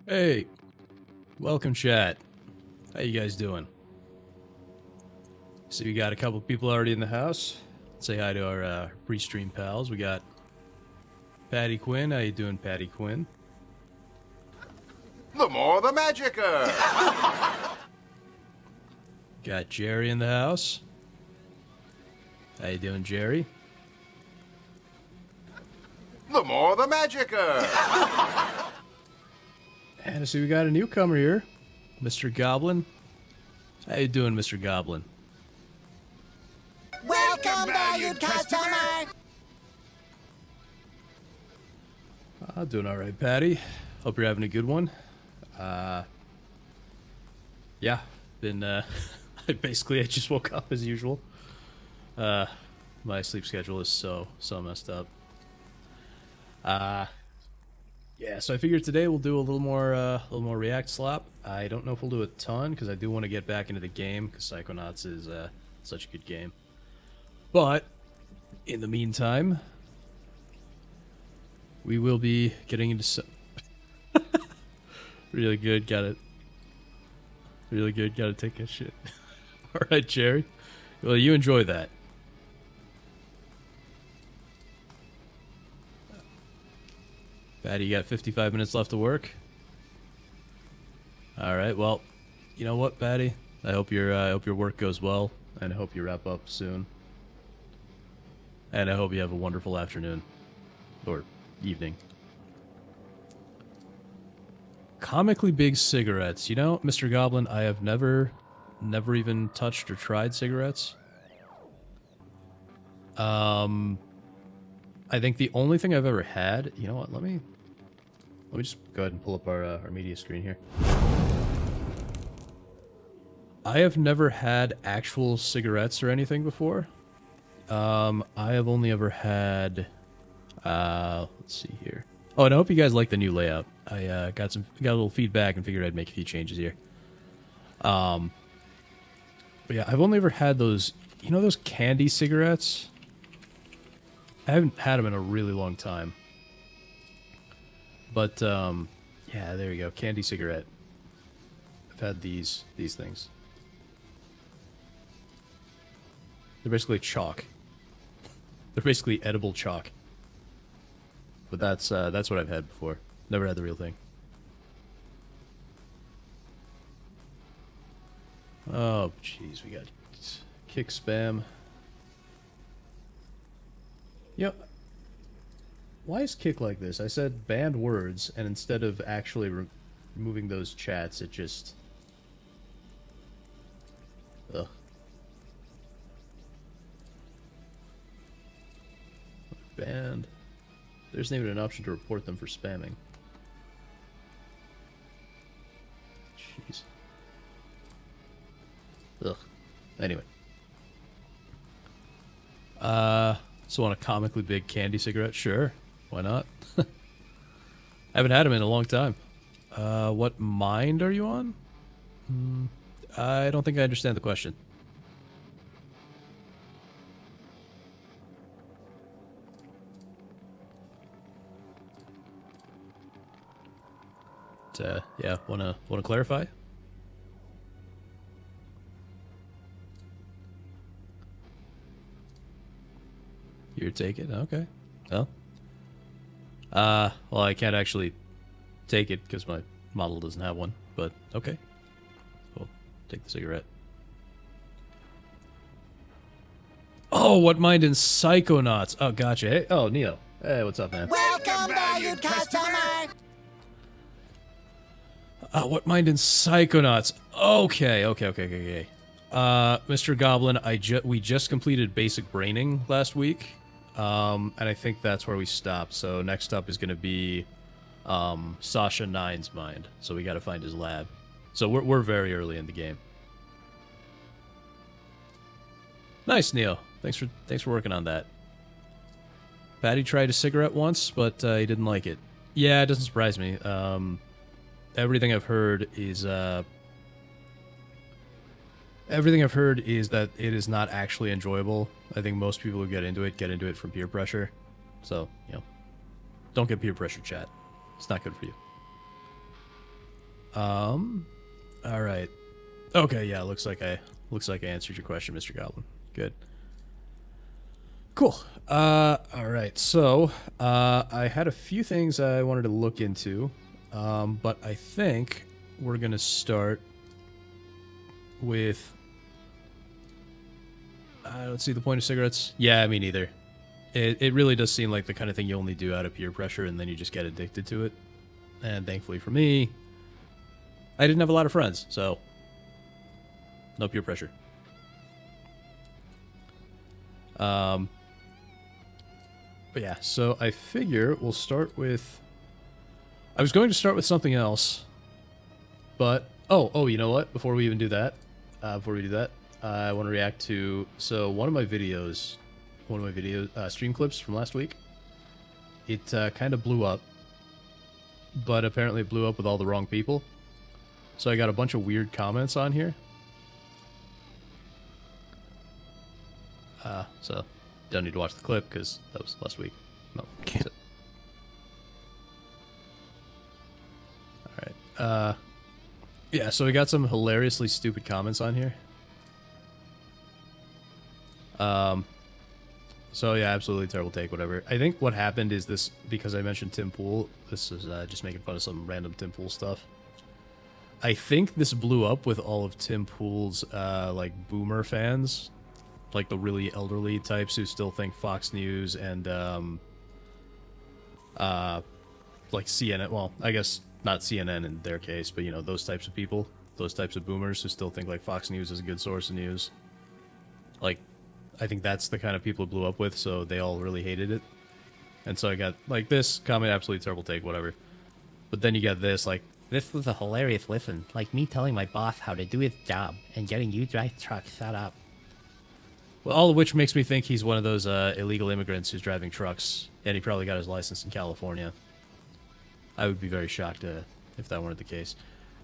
Hey, welcome chat. How you guys doing? So we got a couple people already in the house. Let's say hi to our pre-stream pals. We got Patty Quinn. How you doing, Patty Quinn? The more the magicer. Got Jerry in the house. How you doing, Jerry? The more the magicer. And I see we got a newcomer here, Mr. Goblin. How you doing, Mr. Goblin? Welcome, valued customer! Doing all right, Patty. Hope you're having a good one. Yeah, been, I just woke up as usual. My sleep schedule is so messed up. Yeah, so I figured today we'll do a little more React slop. I don't know if we'll do a ton, because I do want to get back into the game, because Psychonauts is such a good game. But, in the meantime, we will be getting into some... Really good, got it. Really good, gotta take a shit. Alright, Jerry. Well, you enjoy that. Patty, you got 55 minutes left to work? Alright, well, you know what, Patty? I hope your work goes well, and I hope you wrap up soon. And I hope you have a wonderful afternoon. Or evening. Comically big cigarettes. You know, Mr. Goblin, I have never even touched or tried cigarettes. I think the only thing I've ever had... You know what, let me just go ahead and pull up our media screen here. I have never had actual cigarettes or anything before. I have only ever had... let's see here. Oh, and I hope you guys like the new layout. I got a little feedback and figured I'd make a few changes here. But yeah, I've only ever had those, you know, those candy cigarettes? I haven't had them in a really long time. But, yeah, there you go. Candy cigarette. I've had these things. They're basically chalk. They're basically edible chalk. But that's what I've had before. Never had the real thing. Oh, jeez, we got kick spam. You know, why is kick like this? I said banned words, and instead of actually removing those chats, it just... Ugh. Banned. There isn't even an option to report them for spamming. Jeez. Ugh. Anyway. So want a comically big candy cigarette? Sure. Why not? I haven't had them in a long time. What mind are you on? I don't think I understand the question. Yeah, wanna clarify? You take it? Okay. Well. Well, I can't actually take it because my model doesn't have one, but okay. We'll take the cigarette. Oh, what mind in Psychonauts? Oh, gotcha. Hey, oh, Neo. Hey, what's up, man? Welcome, valued customer! What mind in Psychonauts? Okay. Mr. Goblin, we just completed basic braining last week, and I think that's where we stopped. So next up is going to be Sasha 9's mind. So we got to find his lab. So we're very early in the game. Nice, Neo. Thanks for working on that. Patty tried a cigarette once, but he didn't like it. Yeah, it doesn't surprise me. Everything I've heard is that it is not actually enjoyable. I think most people who get into it from peer pressure. So, you know, don't get peer pressure, chat. It's not good for you. All right. Okay, yeah, looks like I answered your question, Mr. Goblin. Good. Cool. All right. So, I had a few things I wanted to look into, but I think we're gonna start with. I don't see the point of cigarettes. Yeah, me neither. It really does seem like the kind of thing you only do out of peer pressure, and then you just get addicted to it. And thankfully for me, I didn't have a lot of friends, so no peer pressure. But yeah, so I figure we'll start with... I was going to start with something else, but... Oh, you know what? Before we even do that, I want to react to... So, one of my videos, stream clips from last week, it kind of blew up, but apparently it blew up with all the wrong people. So I got a bunch of weird comments on here. So don't need to watch the clip because that was last week. No, can't. All right. Yeah. So we got some hilariously stupid comments on here. So yeah, absolutely terrible take. Whatever. I think what happened is this because I mentioned Tim Pool. This is just making fun of some random Tim Pool stuff. I think this blew up with all of Tim Pool's like boomer fans. Like the really elderly types who still think Fox News and like CNN, well, I guess not CNN in their case, but you know, those types of people, those types of boomers who still think like Fox News is a good source of news. Like, I think that's the kind of people it blew up with, so they all really hated it. And so I got like this comment, absolutely terrible take, whatever. But then you got this, like, This was a hilarious listen, like me telling my boss how to do his job and getting you drive trucks. Shut up. well, all of which makes me think he's one of those illegal immigrants who's driving trucks, and he probably got his license in California. I would be very shocked if that weren't the case.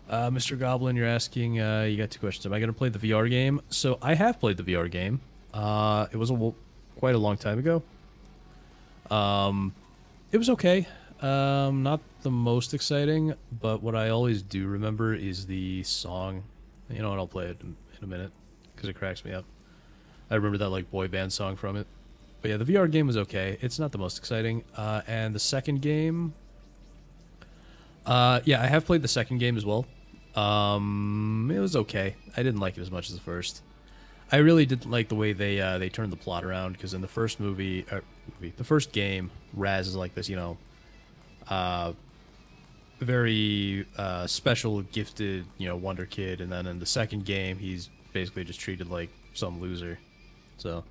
Mr. Goblin, you're asking, you got two questions. Am I going to play the VR game? So I have played the VR game. It was quite a long time ago. It was okay. Not the most exciting, but what I always do remember is the song. You know what? I'll play it in a minute because it cracks me up. I remember that like boy band song from it. But yeah, the VR game was okay. It's not the most exciting. And the second game, yeah, I have played the second game as well. It was okay. I didn't like it as much as the first. I really didn't like the way they turned the plot around because in the first the first game, Raz is like this, you know, very special, gifted, you know, wonder kid, and then in the second game, he's basically just treated like some loser. So,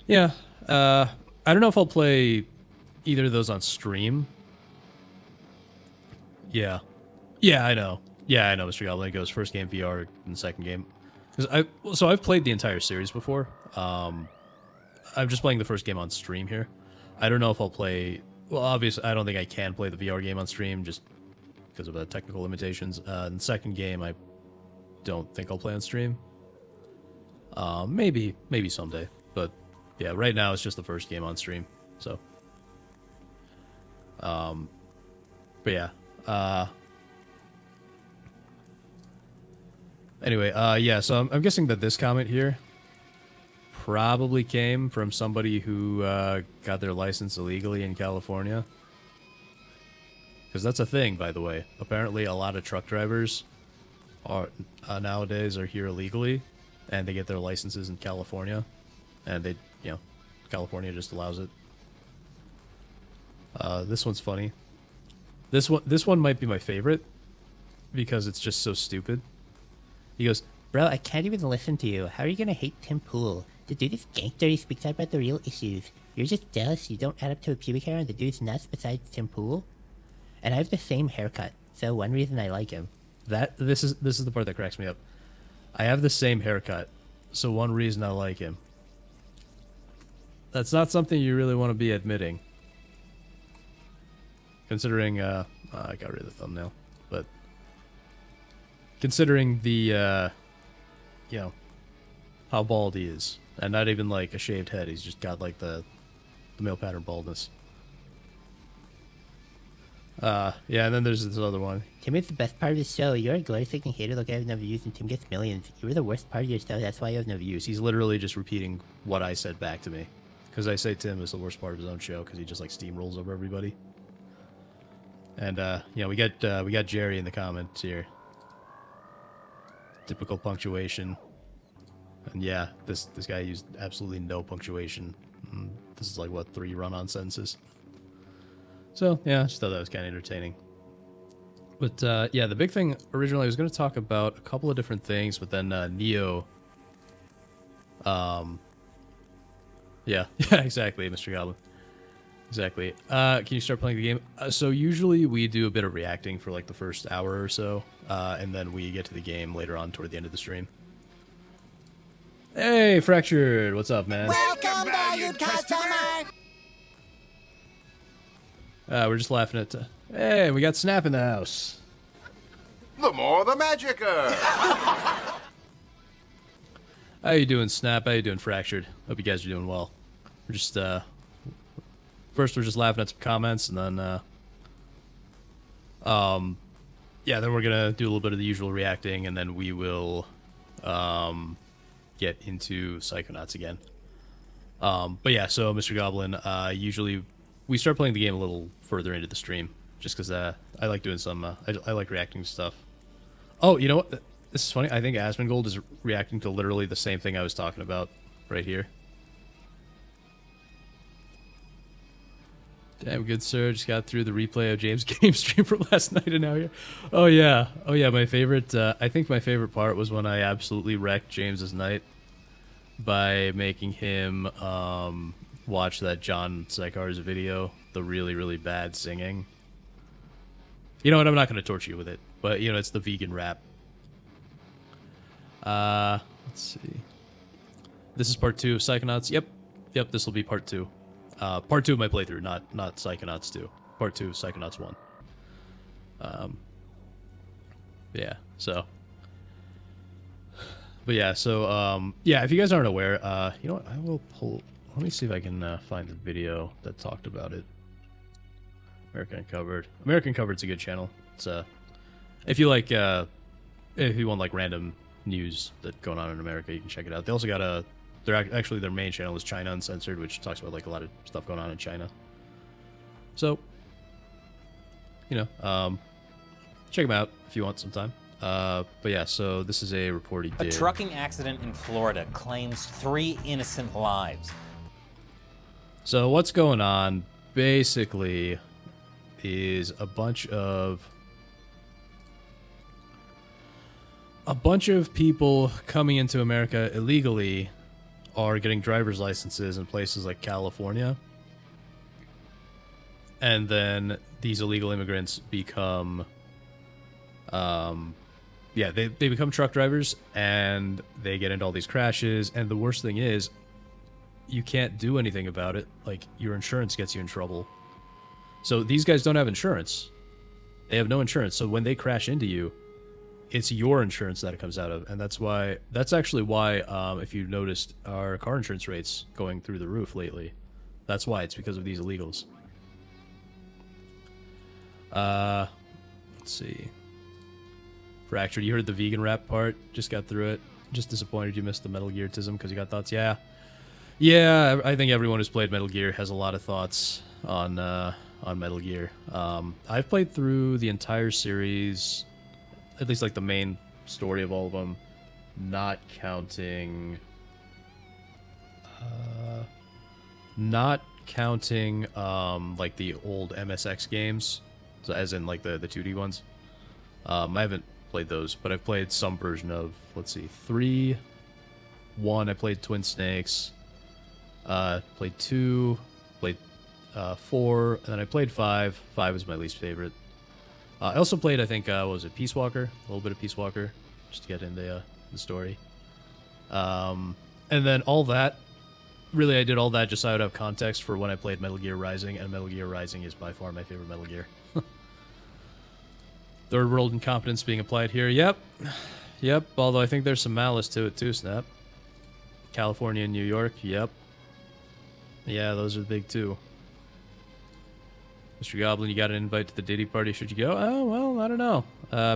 yeah, I don't know if I'll play either of those on stream. Yeah, I know, Mr. Goblin. It goes first game VR and second game. So I've played the entire series before. I'm just playing the first game on stream here. I don't know if I'll play. Well, obviously, I don't think I can play the VR game on stream just because of the technical limitations. And the second game, I don't think I'll play on stream. Maybe someday. But yeah, right now it's just the first game on stream. So, but yeah. Anyway, yeah. So I'm guessing that this comment here probably came from somebody who got their license illegally in California. Because that's a thing, by the way. Apparently, a lot of truck drivers are nowadays are here illegally, and they get their licenses in California, and they, you know, California just allows it. This one's funny. This one might be my favorite because it's just so stupid. He goes, Bro, I can't even listen to you. How are you gonna hate Tim Pool? The dude is gangster, he speaks out about the real issues. You're just jealous you don't add up to a pubic hair on the dude's nuts besides Tim Pool? And I have the same haircut, so one reason I like him. This is the part that cracks me up. I have the same haircut, so one reason I like him. That's not something you really want to be admitting. Considering, I got rid of the thumbnail, but considering the, you know, how bald he is, and not even like a shaved head, he's just got like the male pattern baldness. Yeah, and then there's this other one. Tim is the best part of the show. You're a glorification hater like I have no views and Tim gets millions. You were the worst part of your show, that's why you have no views. He's literally just repeating what I said back to me. Because I say Tim is the worst part of his own show because he just like steamrolls over everybody. And yeah, we got Jerry in the comments here. Typical punctuation. And yeah, this guy used absolutely no punctuation. This is like what, 3 run-on sentences. So yeah, I just thought that was kind of entertaining. But yeah, the big thing originally I was going to talk about a couple of different things, but then Neo. Yeah, exactly, Mr. Goblin. Exactly. Can you start playing the game? So usually we do a bit of reacting for like the first hour or so, and then we get to the game later on toward the end of the stream. Hey, Fractured! What's up, man? Welcome, valued customer. We're just laughing at... hey, we got Snap in the house. The more the magicer. How you doing, Snap? How you doing, Fractured? Hope you guys are doing well. We're just, first we're just laughing at some comments, and then, yeah, then we're gonna do a little bit of the usual reacting, and then we will, get into Psychonauts again. But yeah, so, Mr. Goblin, usually we start playing the game a little further into the stream, just because, I like doing some, I like reacting to stuff. Oh, you know what? This is funny. I think Asmongold is reacting to literally the same thing I was talking about right here. Damn good, sir. Just got through the replay of James' game stream from last night and now here. Oh, yeah. Oh, yeah. My favorite, I think my favorite part was when I absolutely wrecked James's night by making him watch that John Sycar's video, the really, really bad singing. You know what? I'm not going to torture you with it, but, you know, it's the vegan rap. Let's see. This is part 2 of Psychonauts. Yep, this will be part 2. Part 2 of my playthrough, not Psychonauts 2. Part 2 of Psychonauts 1. Yeah, so. But yeah, so, yeah, if you guys aren't aware, you know what, I will pull, let me see if I can find the video that talked about it. American Uncovered. American Uncovered's a good channel. It's, if you like, if you want, like, random news that's going on in America, you can check it out. They also got a, actually their main channel is China Uncensored, which talks about like a lot of stuff going on in China. So, you know, check them out if you want some time. But yeah, so this is a report he did. A trucking accident in Florida claims 3 innocent lives. So what's going on basically is a bunch of people coming into America illegally are getting driver's licenses in places like California. And then these illegal immigrants become, yeah, they become truck drivers and they get into all these crashes. And the worst thing is, you can't do anything about it. Like, your insurance gets you in trouble. So these guys don't have insurance. They have no insurance. So when they crash into you, it's your insurance that it comes out of, and that's actually why, if you noticed our car insurance rates going through the roof lately. That's why. It's because of these illegals. Let's see. Fractured, you heard the vegan rap part? Just got through it. Just disappointed you missed the Metal Gear-tism because you got thoughts. Yeah, I think everyone who's played Metal Gear has a lot of thoughts on Metal Gear. I've played through the entire series, at least like the main story of all of them, not counting like the old MSX games, so as in like the 2D ones. I haven't played those, but I've played some version of, let's see, 3, 1, I played Twin Snakes, played 2, played 4, and then I played 5. 5 is my least favorite. I also played, I think, what was it, Peace Walker? A little bit of Peace Walker, just to get into the story. And then all that, really I did all that just so I would have context for when I played Metal Gear Rising, and Metal Gear Rising is by far my favorite Metal Gear. Third world incompetence being applied here. Yep, although I think there's some malice to it too, Snap. California and New York, yep. Yeah, those are big too. Mr. Goblin, you got an invite to the Diddy party. Should you go? Oh, well, I don't know.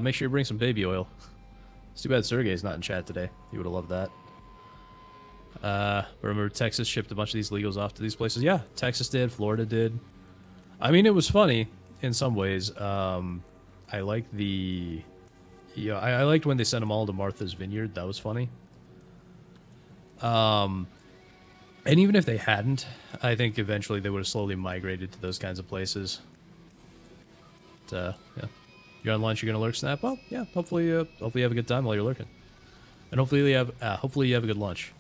Make sure you bring some baby oil. It's too bad Sergey's not in chat today. He would have loved that. Remember Texas shipped a bunch of these legals off to these places? Yeah, Texas did. Florida did. I mean, it was funny in some ways. I like the... Yeah, I liked when they sent them all to Martha's Vineyard. That was funny. And even if they hadn't, I think eventually they would have slowly migrated to those kinds of places. But, yeah. You're on lunch, you're gonna lurk snap? Well, yeah, hopefully you have a good time while you're lurking. And hopefully you have a good lunch.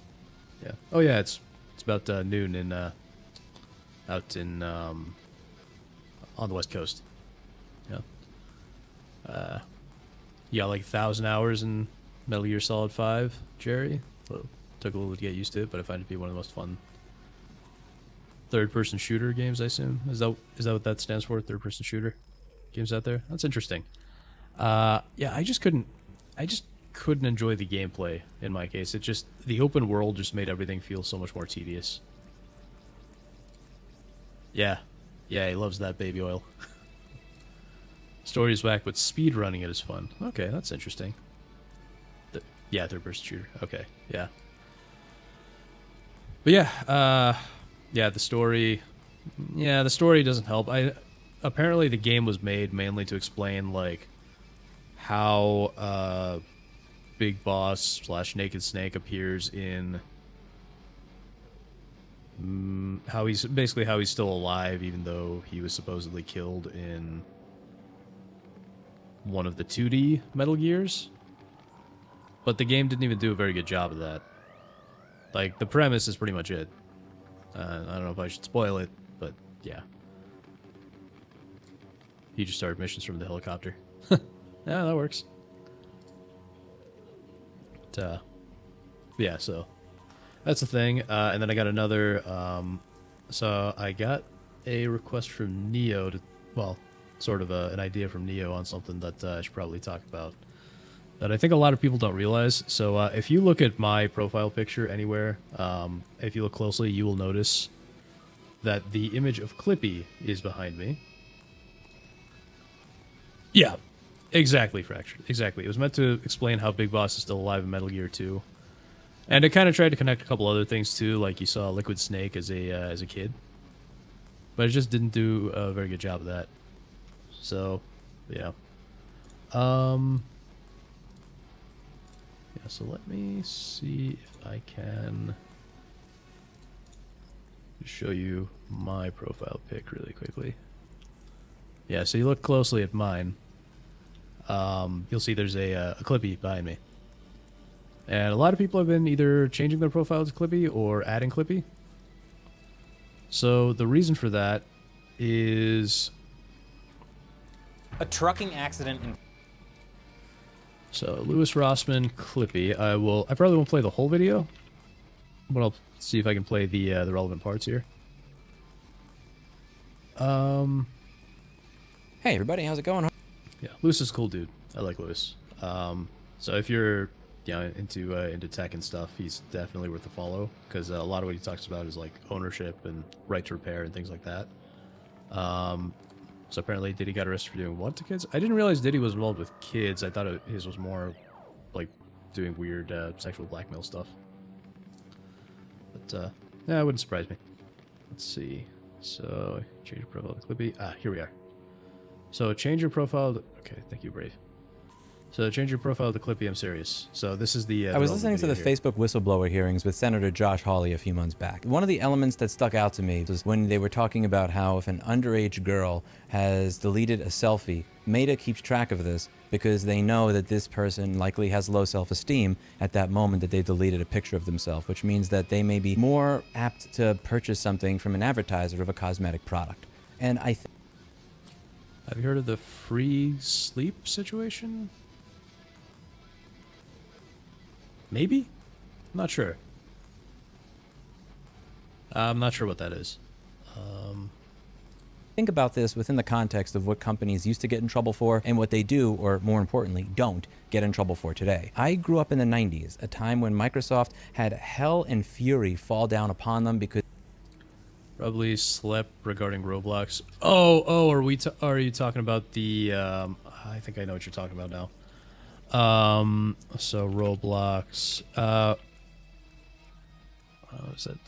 Yeah. Oh yeah, it's about noon in out in on the West Coast. Yeah. You got like 1,000 hours in Metal Gear Solid 5, Jerry. Well, took a little to get used to it, but I find it to be one of the most fun third-person shooter games. I assume is that what that stands for? Third-person shooter games out there. That's interesting. Yeah, I just couldn't enjoy the gameplay in my case. The open world just made everything feel so much more tedious. Yeah, he loves that baby oil. Story is whack, but speed running it is fun. Okay, that's interesting. Yeah, third-person shooter. Okay, yeah. But yeah, the story doesn't help. Apparently the game was made mainly to explain like how Big Boss / Naked Snake appears in how he's still alive even though he was supposedly killed in one of the 2D Metal Gears. But the game didn't even do a very good job of that. Like, the premise is pretty much it. I don't know if I should spoil it, but yeah. He just started missions from the helicopter. Yeah, that works. But, yeah, so that's the thing. And then I got another... so I got a request from Neo to... Well, sort of an idea from Neo on something that I should probably talk about. That I think a lot of people don't realize. So if you look at my profile picture anywhere, if you look closely, you will notice that the image of Clippy is behind me. Yeah, exactly, Fractured. Exactly. It was meant to explain how Big Boss is still alive in Metal Gear 2. And it kind of tried to connect a couple other things too, like you saw Liquid Snake as a kid. But it just didn't do a very good job of that. So, yeah. Yeah, so let me see if I can show you my profile pic really quickly. Yeah, so you look closely at mine. You'll see there's a Clippy behind me. And a lot of people have been either changing their profile to Clippy or adding Clippy. So the reason for that is... A trucking accident in... So, Louis Rossman, Clippy. I probably won't play the whole video, but I'll see if I can play the relevant parts here. Hey everybody, how's it going? Yeah, Louis is a cool dude. I like Louis. So if you're into tech and stuff, he's definitely worth a follow because a lot of what he talks about is like ownership and right to repair and things like that. So apparently Diddy got arrested for doing what to kids? I didn't realize Diddy was involved with kids. I thought his was more like doing weird sexual blackmail stuff. But yeah, it wouldn't surprise me. Let's see. So change your profile to Clippy. Here we are. So change your profile to... Okay, thank you, Brave. So change your profile to Clippy, I'm serious. So this is the... I was listening to the Facebook whistleblower hearings with Senator Josh Hawley a few months back. One of the elements that stuck out to me was when they were talking about how if an underage girl has deleted a selfie, Meta keeps track of this because they know that this person likely has low self-esteem at that moment that they deleted a picture of themselves, which means that they may be more apt to purchase something from an advertiser of a cosmetic product. And I think... Have you heard of the free sleep situation? Maybe? I'm not sure. I'm not sure what that is. Think about this within the context of what companies used to get in trouble for and what they do, or more importantly, don't get in trouble for today. I grew up in the 90s, a time when Microsoft had hell and fury fall down upon them because... Probably slept regarding Roblox. Oh, are you talking about the, I think I know what you're talking about now. So Roblox, is that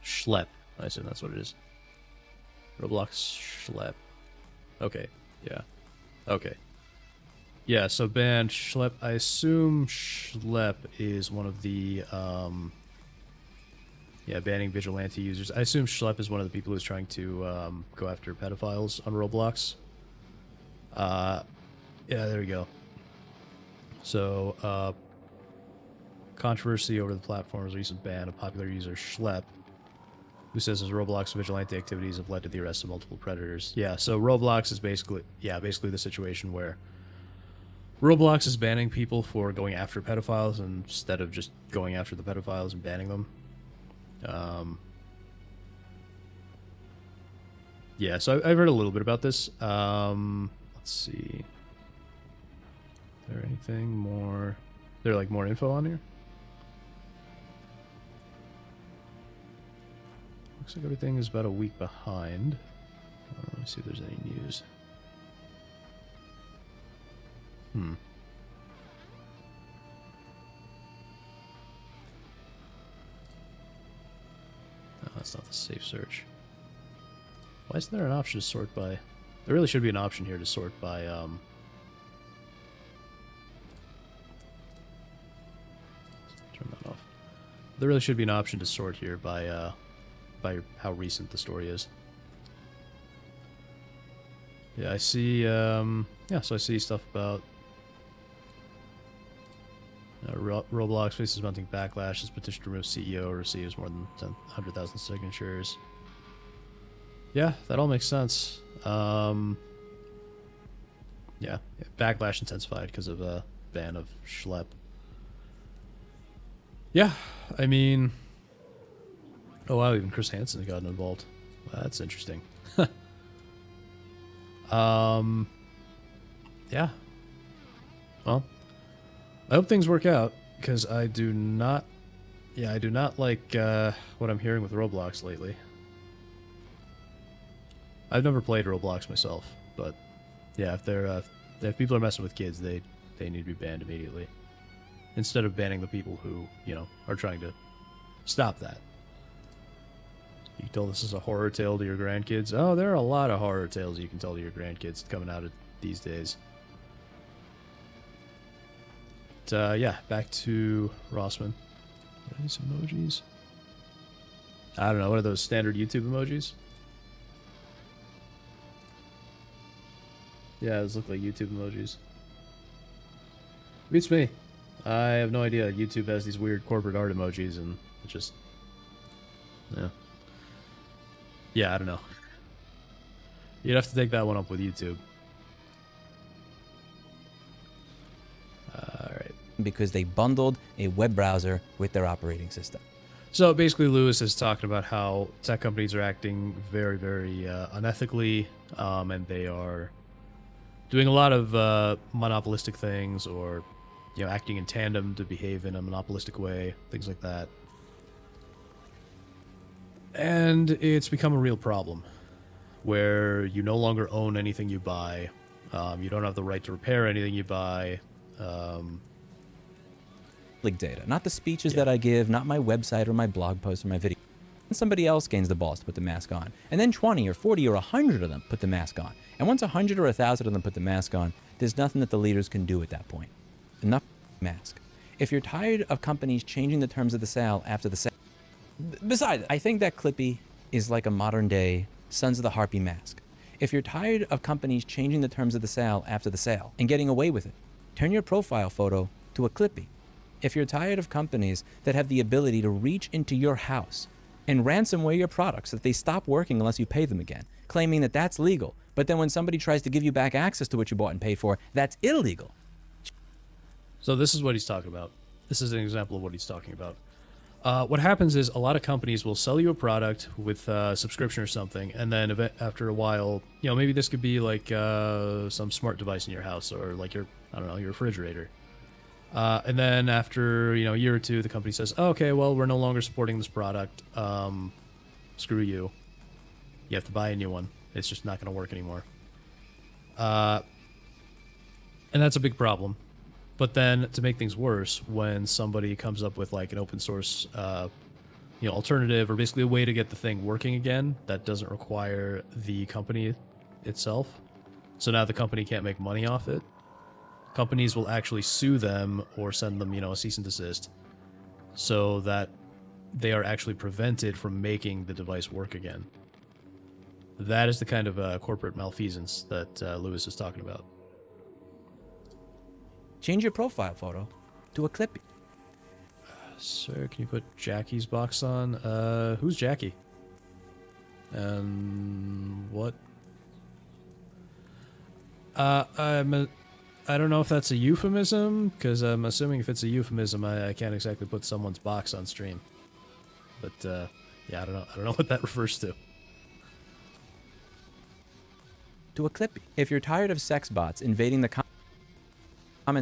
Schlep. I assume that's what it is. Roblox Schlep. Okay, yeah. Okay. Yeah, so ban Schlep. I assume Schlep is one of the, yeah, banning vigilante users. I assume Schlep is one of the people who's trying to go after pedophiles on Roblox. Yeah, there we go. So, controversy over the platform's recent ban of popular user Schlep, who says his Roblox vigilante activities have led to the arrest of multiple predators. Yeah, so Roblox is basically the situation where Roblox is banning people for going after pedophiles instead of just going after the pedophiles and banning them. Yeah, so I've heard a little bit about this. Let's see. Is there anything more? Is there like more info on here? Looks like everything is about a week behind. Let me see if there's any news. No, that's not the safe search. Why isn't there an option to sort by... There really should be an option here to sort by, turn that off. There really should be an option to sort here by how recent the story is. Yeah, I see, yeah, so I see stuff about Roblox faces mounting backlash. His petition to remove CEO receives more than 100,000 signatures. Yeah, that all makes sense. Yeah, backlash intensified because of a ban of Schlep. Yeah, I mean... Oh wow, even Chris Hansen has gotten involved. That's interesting. Yeah. Well, I hope things work out, because I do not... Yeah, I do not like what I'm hearing with Roblox lately. I've never played Roblox myself, but yeah, if people are messing with kids, they need to be banned immediately. Instead of banning the people who, you know, are trying to stop that. You tell this is a horror tale to your grandkids? Oh, there are a lot of horror tales you can tell to your grandkids coming out of these days. But, yeah, back to Rossman. Are these emojis? I don't know. What are those standard YouTube emojis? Yeah, those look like YouTube emojis. Beats me. I have no idea. YouTube has these weird corporate art emojis, and it just... Yeah. Yeah, I don't know. You'd have to take that one up with YouTube. Alright. Because they bundled a web browser with their operating system. So basically, Lewis is talking about how tech companies are acting very, very unethically, and they are doing a lot of monopolistic things, or, you know, acting in tandem to behave in a monopolistic way, things like that. And it's become a real problem, where you no longer own anything you buy. You don't have the right to repair anything you buy. Public data, not the speeches that I give, not my website or my blog post or my video. And somebody else gains the balls to put the mask on. And then 20 or 40 or 100 of them put the mask on. And once 100 or 1,000 of them put the mask on, there's nothing that the leaders can do at that point. Enough mask. If you're tired of companies changing the terms of the sale after the sale... Besides, I think that Clippy is like a modern-day Sons of the Harpy mask. If you're tired of companies changing the terms of the sale after the sale and getting away with it, turn your profile photo to a Clippy. If you're tired of companies that have the ability to reach into your house and ransomware your products so that they stop working unless you pay them again, claiming that that's legal, but then when somebody tries to give you back access to what you bought and paid for, that's illegal. So this is what he's talking about. This is an example of what he's talking about. What happens is a lot of companies will sell you a product with a subscription or something, and then after a while, you know, maybe this could be like some smart device in your house, or like your, I don't know, your refrigerator. And then after, you know, a year or two, the company says, oh, okay, well, we're no longer supporting this product. screw you. You have to buy a new one. It's just not going to work anymore. And that's a big problem. But then, to make things worse, when somebody comes up with like an open source, alternative, or basically a way to get the thing working again that doesn't require the company itself, so now the company can't make money off it, companies will actually sue them or send them, a cease and desist, so that they are actually prevented from making the device work again. That is the kind of corporate malfeasance that Lewis is talking about. Change your profile photo to a Clippy. Sir, can you put Jackie's box on? Who's Jackie? And what? I don't know if that's a euphemism, because I'm assuming if it's a euphemism, I can't exactly put someone's box on stream. But yeah, I don't know what that refers to. To a Clippy. If you're tired of sex bots invading the comment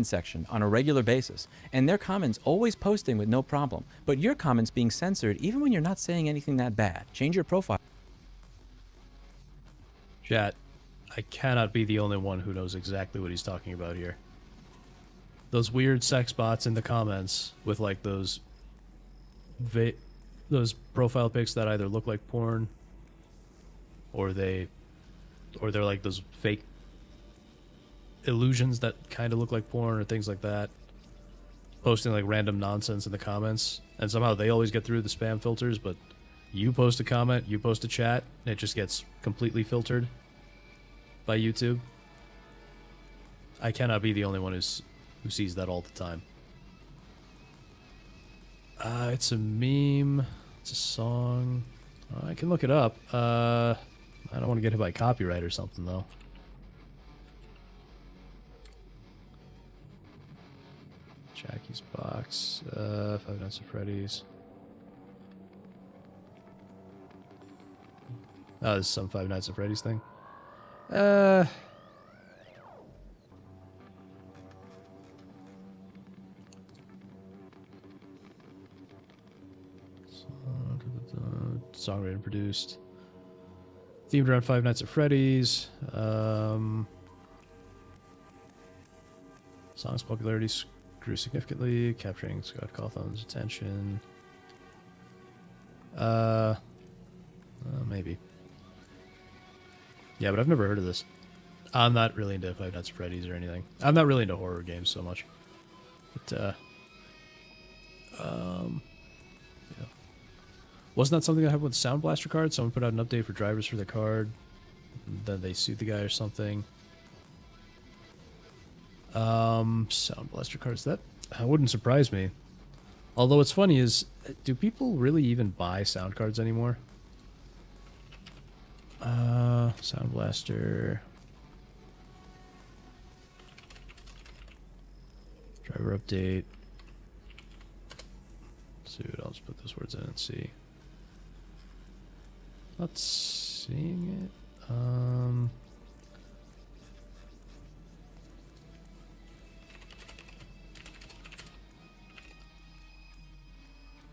section on a regular basis, and their comments always posting with no problem, but your comments being censored even when you're not saying anything that bad, change your profile. Chat, I cannot be the only one who knows exactly what he's talking about here. Those weird sex bots in the comments with like those profile pics that either look like porn or they're like those fake illusions that kind of look like porn or things like that, posting like random nonsense in the comments, and somehow they always get through the spam filters, but you post a comment, you post a chat, and it just gets completely filtered by YouTube. I cannot be the only one who sees that all the time. It's a meme. It's a song. I can look it up. I don't want to get hit by copyright or something, though. Jackie's box. Five Nights at Freddy's. Oh, this is some Five Nights at Freddy's thing. Songwritten and produced. Themed around Five Nights at Freddy's. Song's popularity grew significantly, capturing Scott Cawthon's attention. Maybe. Yeah, but I've never heard of this. I'm not really into Five Nights at Freddy's or anything. I'm not really into horror games so much. But, yeah. Wasn't that something that happened with the Sound Blaster card? Someone put out an update for drivers for the card. Then they sued the guy or something. Sound Blaster cards. That wouldn't surprise me. Although what's funny is, do people really even buy sound cards anymore? Sound Blaster. Driver update. Suit. I'll just put those words in and see. Not seeing it.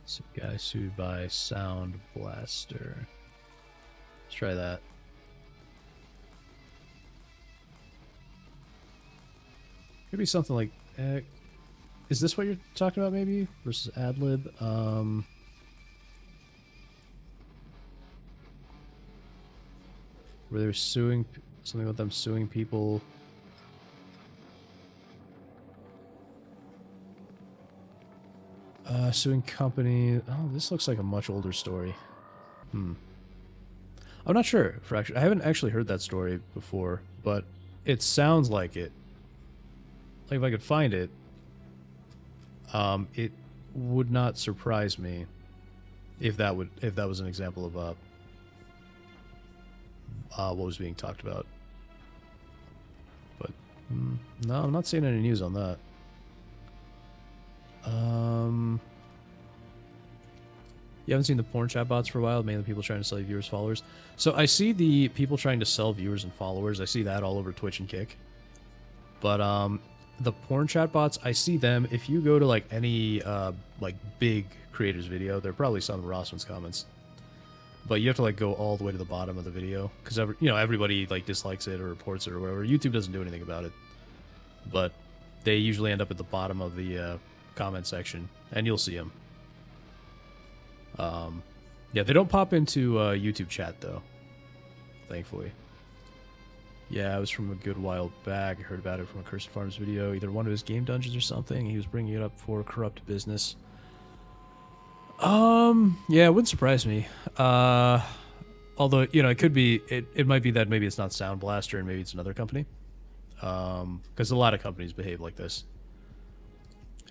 Some guy sued by Sound Blaster. Let's try that. Maybe something like... is this what you're talking about, maybe? Versus Adlib? Where they're suing... Something about them suing people... suing company... Oh, this looks like a much older story. I'm not sure. I haven't actually heard that story before, but it sounds like it. Like, if I could find it, it would not surprise me if that was an example of what was being talked about. But no, I'm not seeing any news on that. You haven't seen the porn chat bots for a while, mainly people trying to sell you viewers, followers. So I see the people trying to sell viewers and followers. I see that all over Twitch and Kick. But the porn chat bots, I see them. If you go to like any like big creators video, they're probably some of Rossman's comments. but you have to like go all the way to the bottom of the video because everybody like dislikes it or reports it or whatever. YouTube doesn't do anything about it, but they usually end up at the bottom of the comment section, and you'll see them. Yeah, they don't pop into YouTube chat though, thankfully. Yeah, it was from a good while back. I heard about it from a Cursed Farms video, either one of his game dungeons or something. He was bringing it up for corrupt business. Yeah, it wouldn't surprise me. Although, it could be, it might be that maybe it's not Sound Blaster and maybe it's another company. Because a lot of companies behave like this.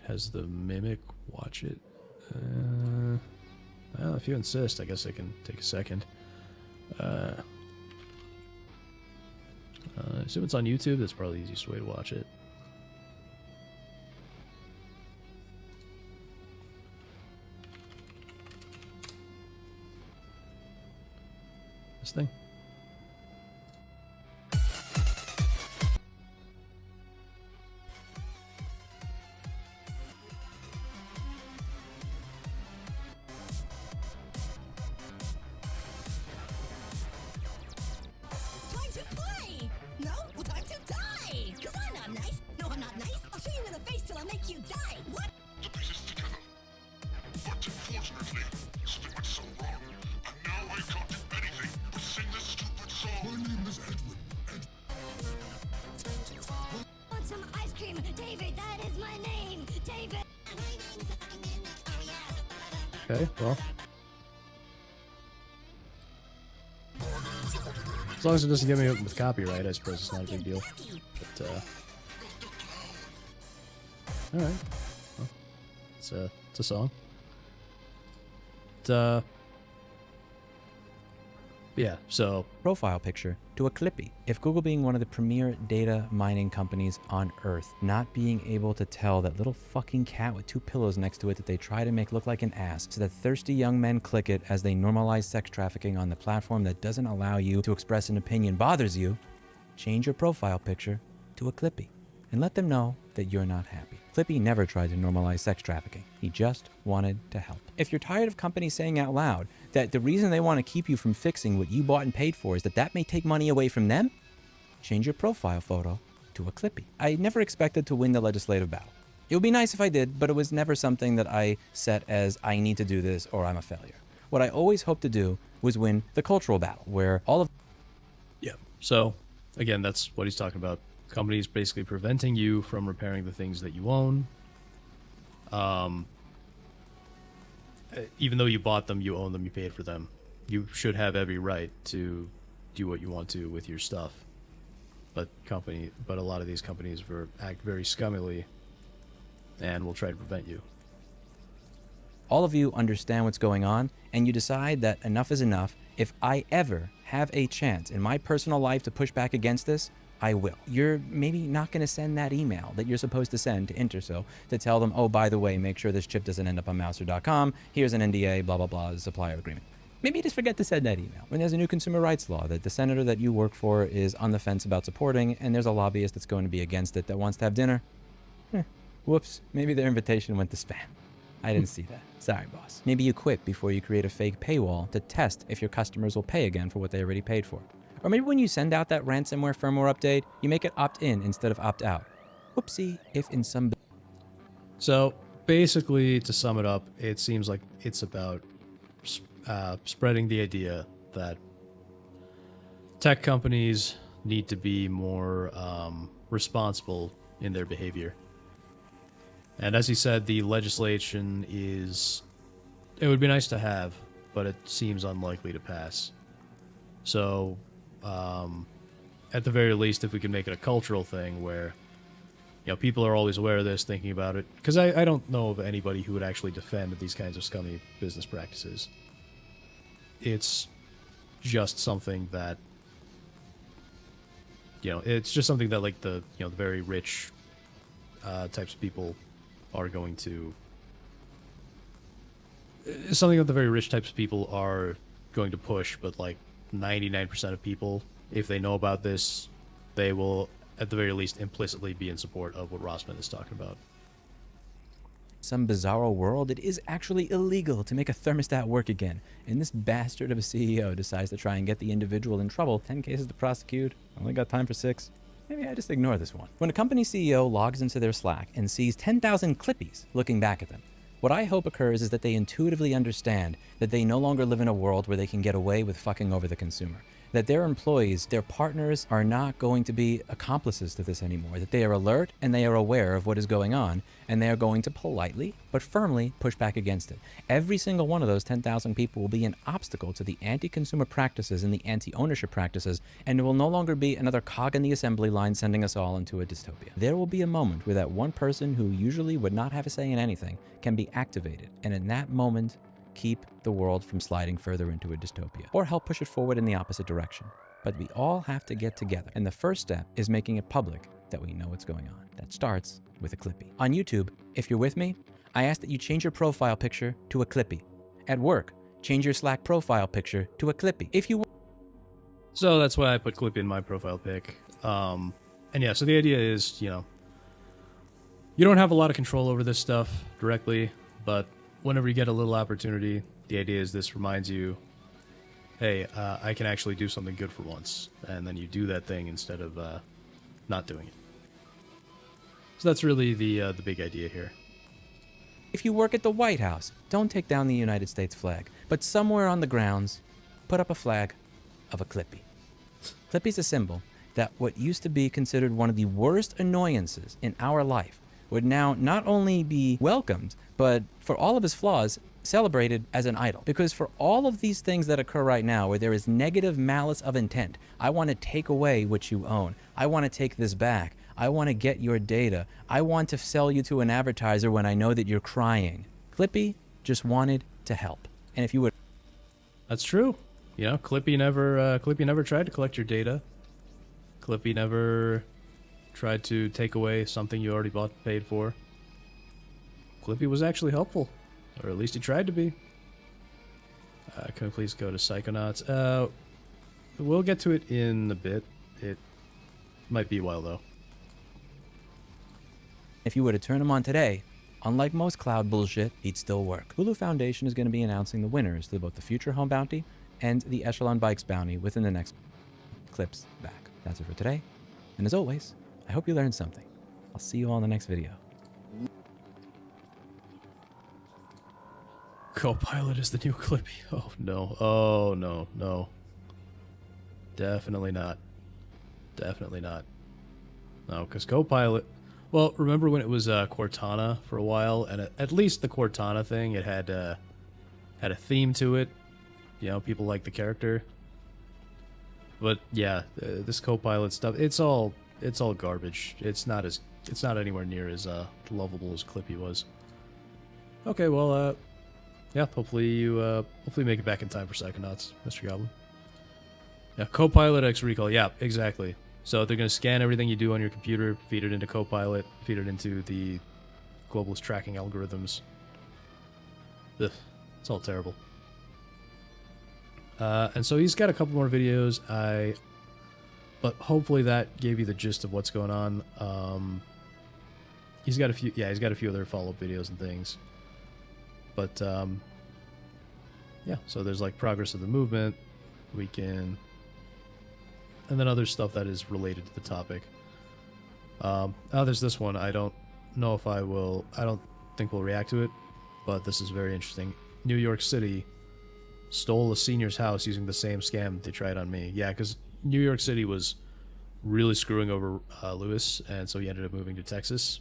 Has the Mimic watch it? Well, if you insist, I guess I can take a second. I assume it's on YouTube. That's probably the easiest way to watch it. This thing. Time to play! No? Well, time to die! Cause I'm not nice. No, I'm not nice. I'll show you in the face till I make you die. What? The pieces together. But unfortunately, Stuart's so wrong. And now I can't do anything but sing this stupid song. My name is Edwin. Want some ice cream? David, that is my name! David! Okay, well. As long as it doesn't get me with copyright, I suppose it's not a big deal. But, alright. Well, it's a song. Yeah, so... Profile picture to a Clippy. If Google, being one of the premier data mining companies on Earth, not being able to tell that little fucking cat with 2 pillows next to it that they try to make look like an ass so that thirsty young men click it as they normalize sex trafficking on the platform that doesn't allow you to express an opinion bothers you, change your profile picture to a Clippy and let them know that you're not happy. Clippy never tried to normalize sex trafficking. He just wanted to help. If you're tired of companies saying out loud that the reason they want to keep you from fixing what you bought and paid for is that may take money away from them, change your profile photo to a Clippy. I never expected to win the legislative battle. It would be nice if I did, but it was never something that I set as I need to do this or I'm a failure. What I always hoped to do was win the cultural battle, where all of... Yeah, so, again, that's what he's talking about. Companies basically preventing you from repairing the things that you own. Even though you bought them, you own them, you paid for them. You should have every right to do what you want to with your stuff. But a lot of these companies act very scummily and will try to prevent you. all of you understand what's going on, and you decide that enough is enough. If I ever have a chance in my personal life to push back against this, I will. You're maybe not going to send that email that you're supposed to send to Intersil to tell them, oh, by the way, make sure this chip doesn't end up on Mouser.com. Here's an NDA, blah, blah, blah, the supplier agreement. Maybe you just forget to send that email. When there's a new consumer rights law that the senator that you work for is on the fence about supporting, and there's a lobbyist that's going to be against it that wants to have dinner. Whoops, maybe their invitation went to spam. I didn't see that. Sorry, boss. Maybe you quit before you create a fake paywall to test if your customers will pay again for what they already paid for. Or maybe when you send out that ransomware firmware update, you make it opt-in instead of opt-out. Whoopsie, if in some... So, basically, to sum it up, it seems like it's about spreading the idea that tech companies need to be more responsible in their behavior. And as he said, the legislation it would be nice to have, but it seems unlikely to pass. So, at the very least, if we can make it a cultural thing where, people are always aware of this, thinking about it. Because I don't know of anybody who would actually defend these kinds of scummy business practices. It's just something that, it's just something that, like, the very rich types of people are going to... Something that the very rich types of people are going to push, but, like, 99% of people, if they know about this, they will, at the very least, implicitly be in support of what Rossman is talking about. some bizarro world, it is actually illegal to make a thermostat work again. And this bastard of a CEO decides to try and get the individual in trouble. 10 cases to prosecute. Only got time for 6. Maybe I just ignore this one. When a company CEO logs into their Slack and sees 10,000 Clippies looking back at them, what I hope occurs is that they intuitively understand that they no longer live in a world where they can get away with fucking over the consumer. That their employees, their partners, are not going to be accomplices to this anymore. That they are alert and they are aware of what is going on, and they are going to politely but firmly push back against it. Every single one of those 10,000 people will be an obstacle to the anti-consumer practices and the anti-ownership practices, and it will no longer be another cog in the assembly line sending us all into a dystopia. There will be a moment where that one person who usually would not have a say in anything can be activated, and in that moment, keep the world from sliding further into a dystopia, or help push it forward in the opposite direction. But we all have to get together, and the first step is making it public that we know what's going on. That starts with a Clippy. On YouTube, if you're with me, I ask that you change your profile picture to a Clippy. At work, change your Slack profile picture to a Clippy. If you So that's why I put Clippy in my profile pic. And yeah, so the idea is, you don't have a lot of control over this stuff directly, but whenever you get a little opportunity, the idea is this reminds you, hey, I can actually do something good for once, and then you do that thing instead of not doing it. So that's really the big idea here. If you work at the White House, don't take down the United States flag, but somewhere on the grounds, put up a flag of a Clippy. Clippy's a symbol that what used to be considered one of the worst annoyances in our life would now not only be welcomed, but for all of his flaws, celebrated as an idol. Because for all of these things that occur right now where there is negative malice of intent, I want to take away what you own. I want to take this back. I want to get your data. I want to sell you to an advertiser when I know that you're crying. Clippy just wanted to help. And if you would... That's true. Clippy never tried to collect your data. Clippy never tried to take away something you already bought and paid for. Clippy was actually helpful, or at least he tried to be. Can we please go to Psychonauts? We'll get to it in a bit. It might be a while, though. If you were to turn him on today, unlike most cloud bullshit, he'd still work. Hulu Foundation is going to be announcing the winners to both the Future Home Bounty and the Echelon Bikes Bounty within the next clips back. That's it for today. And as always, I hope you learned something. I'll see you all in the next video. Copilot is the new Clippy. Oh, no. Oh, no. No. Definitely not. Definitely not. No, because Copilot... Well, remember when it was Cortana for a while? And at least the Cortana thing, it had a theme to it. People like the character. But yeah, this Copilot stuff, it's all garbage. It's not anywhere near as lovable as Clippy was. Okay, well, yeah, hopefully you make it back in time for Psychonauts, Mr. Goblin. Yeah, Copilot X Recall. Yeah, exactly. So they're going to scan everything you do on your computer, feed it into Copilot, feed it into the globalist tracking algorithms. Ugh, it's all terrible. And so he's got a couple more videos. But hopefully that gave you the gist of what's going on. He's got a few other follow-up videos and things. But yeah, so there's like progress of the movement, weekend, and then other stuff that is related to the topic. There's this one. I don't know if I don't think we'll react to it, but this is very interesting. New York City stole a senior's house using the same scam they tried on me. Yeah, because New York City was really screwing over Lewis, and so he ended up moving to Texas.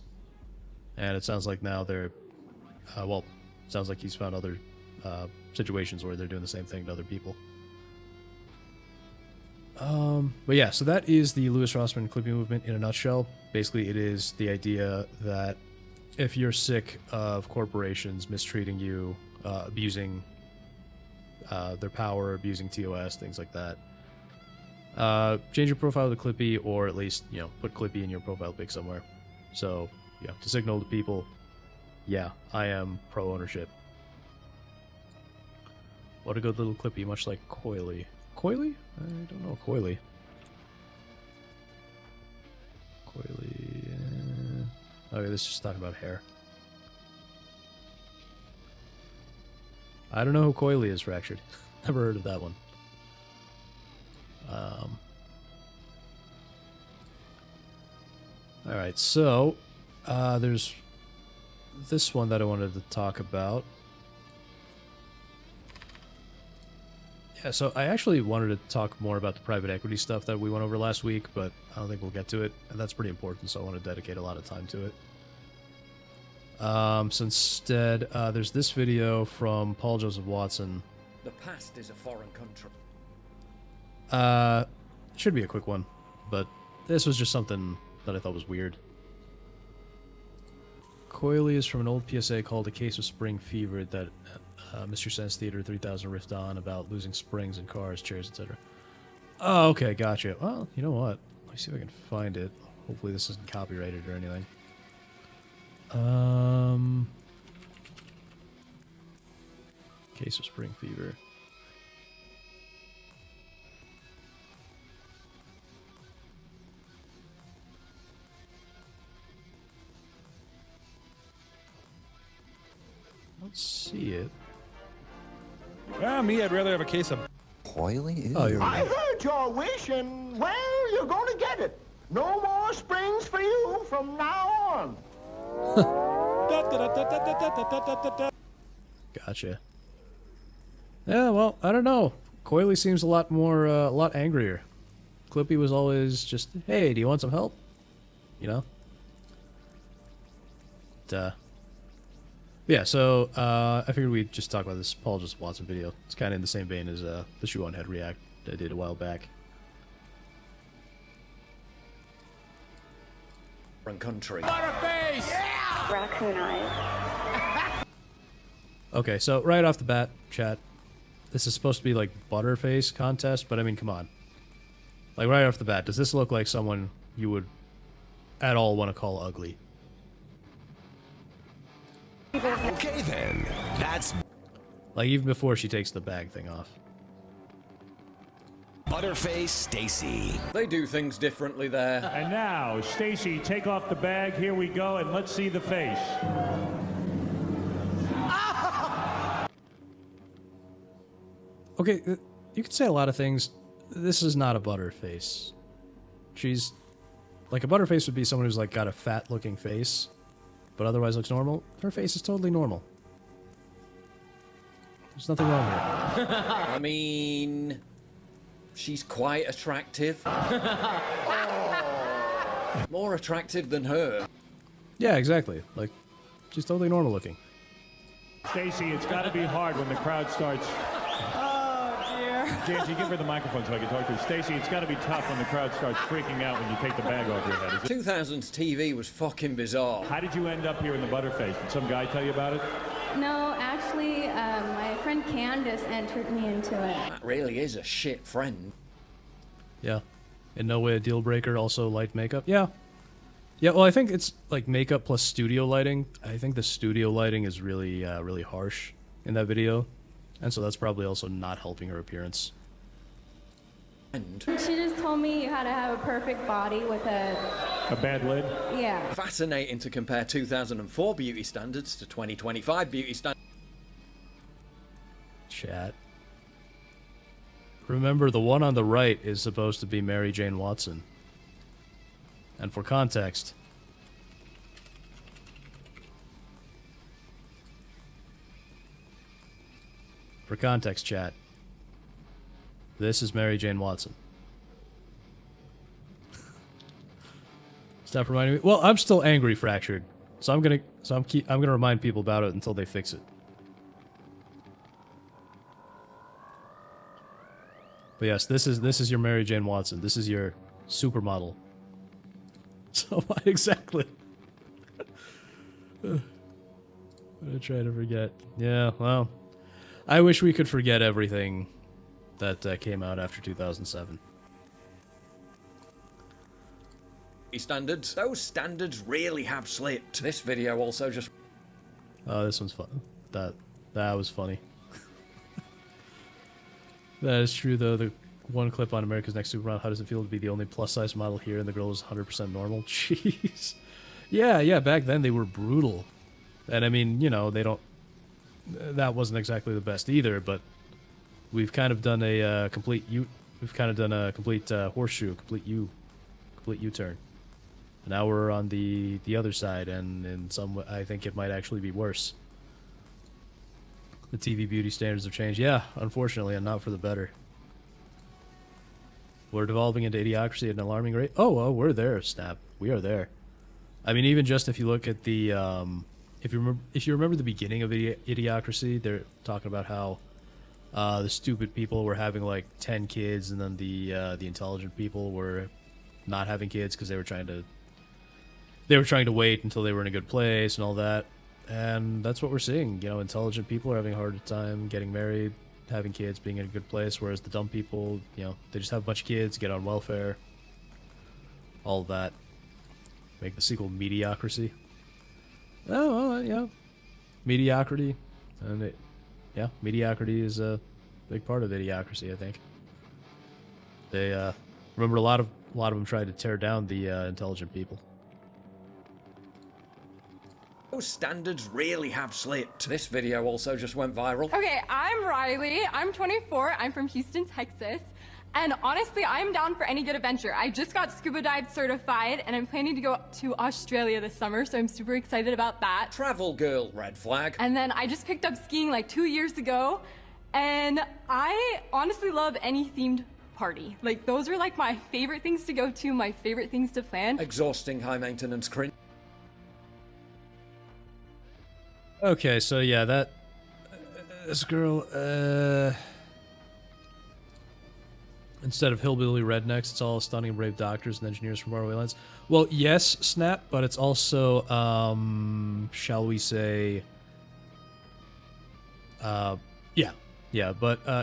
And it sounds like now they're, sounds like he's found other situations where they're doing the same thing to other people. But yeah, so that is the Louis Rossmann Clippy movement in a nutshell. Basically, it is the idea that if you're sick of corporations mistreating you, abusing their power, abusing TOS, things like that, change your profile to Clippy, or at least, put Clippy in your profile pic somewhere. So, yeah, to signal to people, yeah, I am pro-ownership. What a good little Clippy, much like Coily. Coily? I don't know Coily. Coily... Okay, this is just talking about hair. I don't know who Coily is, Fractured. Never heard of that one. Alright, so there's this one that I wanted to talk about. Yeah, so I actually wanted to talk more about the private equity stuff that we went over last week, but I don't think we'll get to it, and that's pretty important, so I want to dedicate a lot of time to it. So instead, there's this video from Paul Joseph Watson. The past is a foreign country. Should be a quick one, but this was just something that I thought was weird. Coily is from an old PSA called A Case of Spring Fever that Mr. Sense Theater 3000 riffed on about losing springs in cars, chairs, etc. Oh, okay, gotcha. Well, you know what? Let me see if I can find it. Hopefully this isn't copyrighted or anything. Case of Spring Fever. I don't see it. Me, I'd rather have a case of... Coily? Oh, you're I right. heard your wish, and, well, you're going to get it. No more springs for you from now on. Gotcha. Yeah, well, I don't know. Coily seems a lot more, a lot angrier. Clippy was always just, hey, do you want some help? You know? Yeah, so, I figured we'd just talk about this Paul Joseph Watson video. It's kind of in the same vein as, the Shoe on Head React I did a while back. Foreign country. Raccoon eyes. Okay, so right off the bat, chat, this is supposed to be like Butterface contest, but I mean, come on. Like right off the bat, does this look like someone you would at all want to call ugly? Okay then, that's Like even before she takes the bag thing off. Butterface Stacy. They do things differently there. And now, Stacy, take off the bag. Here we go, and let's see the face. Okay, you could say a lot of things. This is not a Butterface. She's like a Butterface would be someone who's like got a fat looking face, but otherwise looks normal. Her face is totally normal. There's nothing wrong here. I mean, she's quite attractive. More attractive than her. Yeah, exactly. Like, she's totally normal looking. Stacy, it's got to be hard when the crowd starts. Oh, dear. Janji, give her the microphone so I can talk to her. Stacy, it's got to be tough when the crowd starts freaking out when you take the bag off your head. Is it? 2000s TV was fucking bizarre. How did you end up here in the Butterface? Did some guy tell you about it? No, actually, my friend Candace entered me into it. That really is a shit friend. Yeah. In no way a deal breaker, also light makeup. Yeah. Yeah, well, I think it's like makeup plus studio lighting. I think the studio lighting is really, really harsh in that video. And so that's probably also not helping her appearance. And She just told me you had to have a perfect body with A bad lid? yeah. fascinating to compare 2004 beauty standards to 2025 beauty standards. Chat. Remember, the one on the right is supposed to be Mary Jane Watson. And for context, chat, this is Mary Jane Watson. Stop reminding me. Well, I'm still angry, Fractured. So I'm gonna remind people about it until they fix it. But yes, this is your Mary Jane Watson. This is your supermodel. So what exactly? I'm gonna try to forget. Yeah, well, I wish we could forget everything that came out after 2007. Standards. Those standards really have slipped. This video also just... Oh, this one's fun. That was funny. That is true, though. The one clip on America's Next Supermodel, how does it feel to be the only plus-size model here and the girl is 100% normal? Jeez. Yeah, back then they were brutal. And I mean, you know, they don't... that wasn't exactly the best either, but we've kind of done a complete horseshoe, complete U-turn. Now we're on the other side, and in some way, I think it might actually be worse. The TV beauty standards have changed. Yeah, unfortunately, and not for the better. We're devolving into idiocracy at an alarming rate. Oh, we're there, Snap. We are there. I mean, even just if you look at the, if you remember the beginning of Idiocracy, they're talking about how the stupid people were having like 10 kids, and then the intelligent people were not having kids because they were trying to wait until they were in a good place and all that. And that's what we're seeing. You know, intelligent people are having a harder time getting married, having kids, being in a good place, whereas the dumb people, you know, they just have a bunch of kids, get on welfare, all of that. Make the sequel Mediocrity. Oh, well, yeah. Mediocrity. And mediocrity is a big part of Idiocracy, I think. They, remember a lot of them tried to tear down the intelligent people. Those standards really have slipped. This video also just went viral. Okay, I'm Riley. I'm 24. I'm from Houston, Texas. And honestly, I'm down for any good adventure. I just got scuba dive certified, and I'm planning to go to Australia this summer, so I'm super excited about that. Travel girl, red flag. And then I just picked up skiing like 2 years ago, and I honestly love any themed party. Like, those are like my favorite things to go to, my favorite things to plan. Exhausting, high maintenance cringe. Okay, so yeah, this girl, instead of hillbilly rednecks, it's all stunning brave doctors and engineers from faraway lands. Well, yes, Snap, but it's also, shall we say, but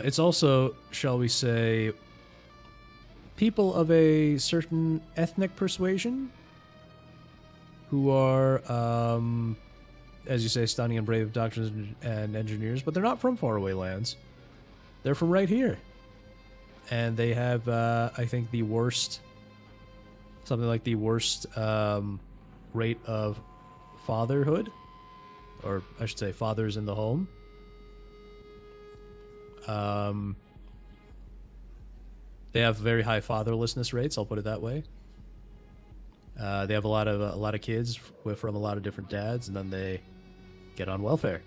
it's also, shall we say, people of a certain ethnic persuasion who are, as you say, stunning and brave doctors and engineers, but they're not from faraway lands. They're from right here. And they have, I think, the worst, something like the worst rate of fatherhood, or I should say fathers in the home. They have very high fatherlessness rates, I'll put it that way. They have a lot of kids from a lot of different dads, and then they get on welfare.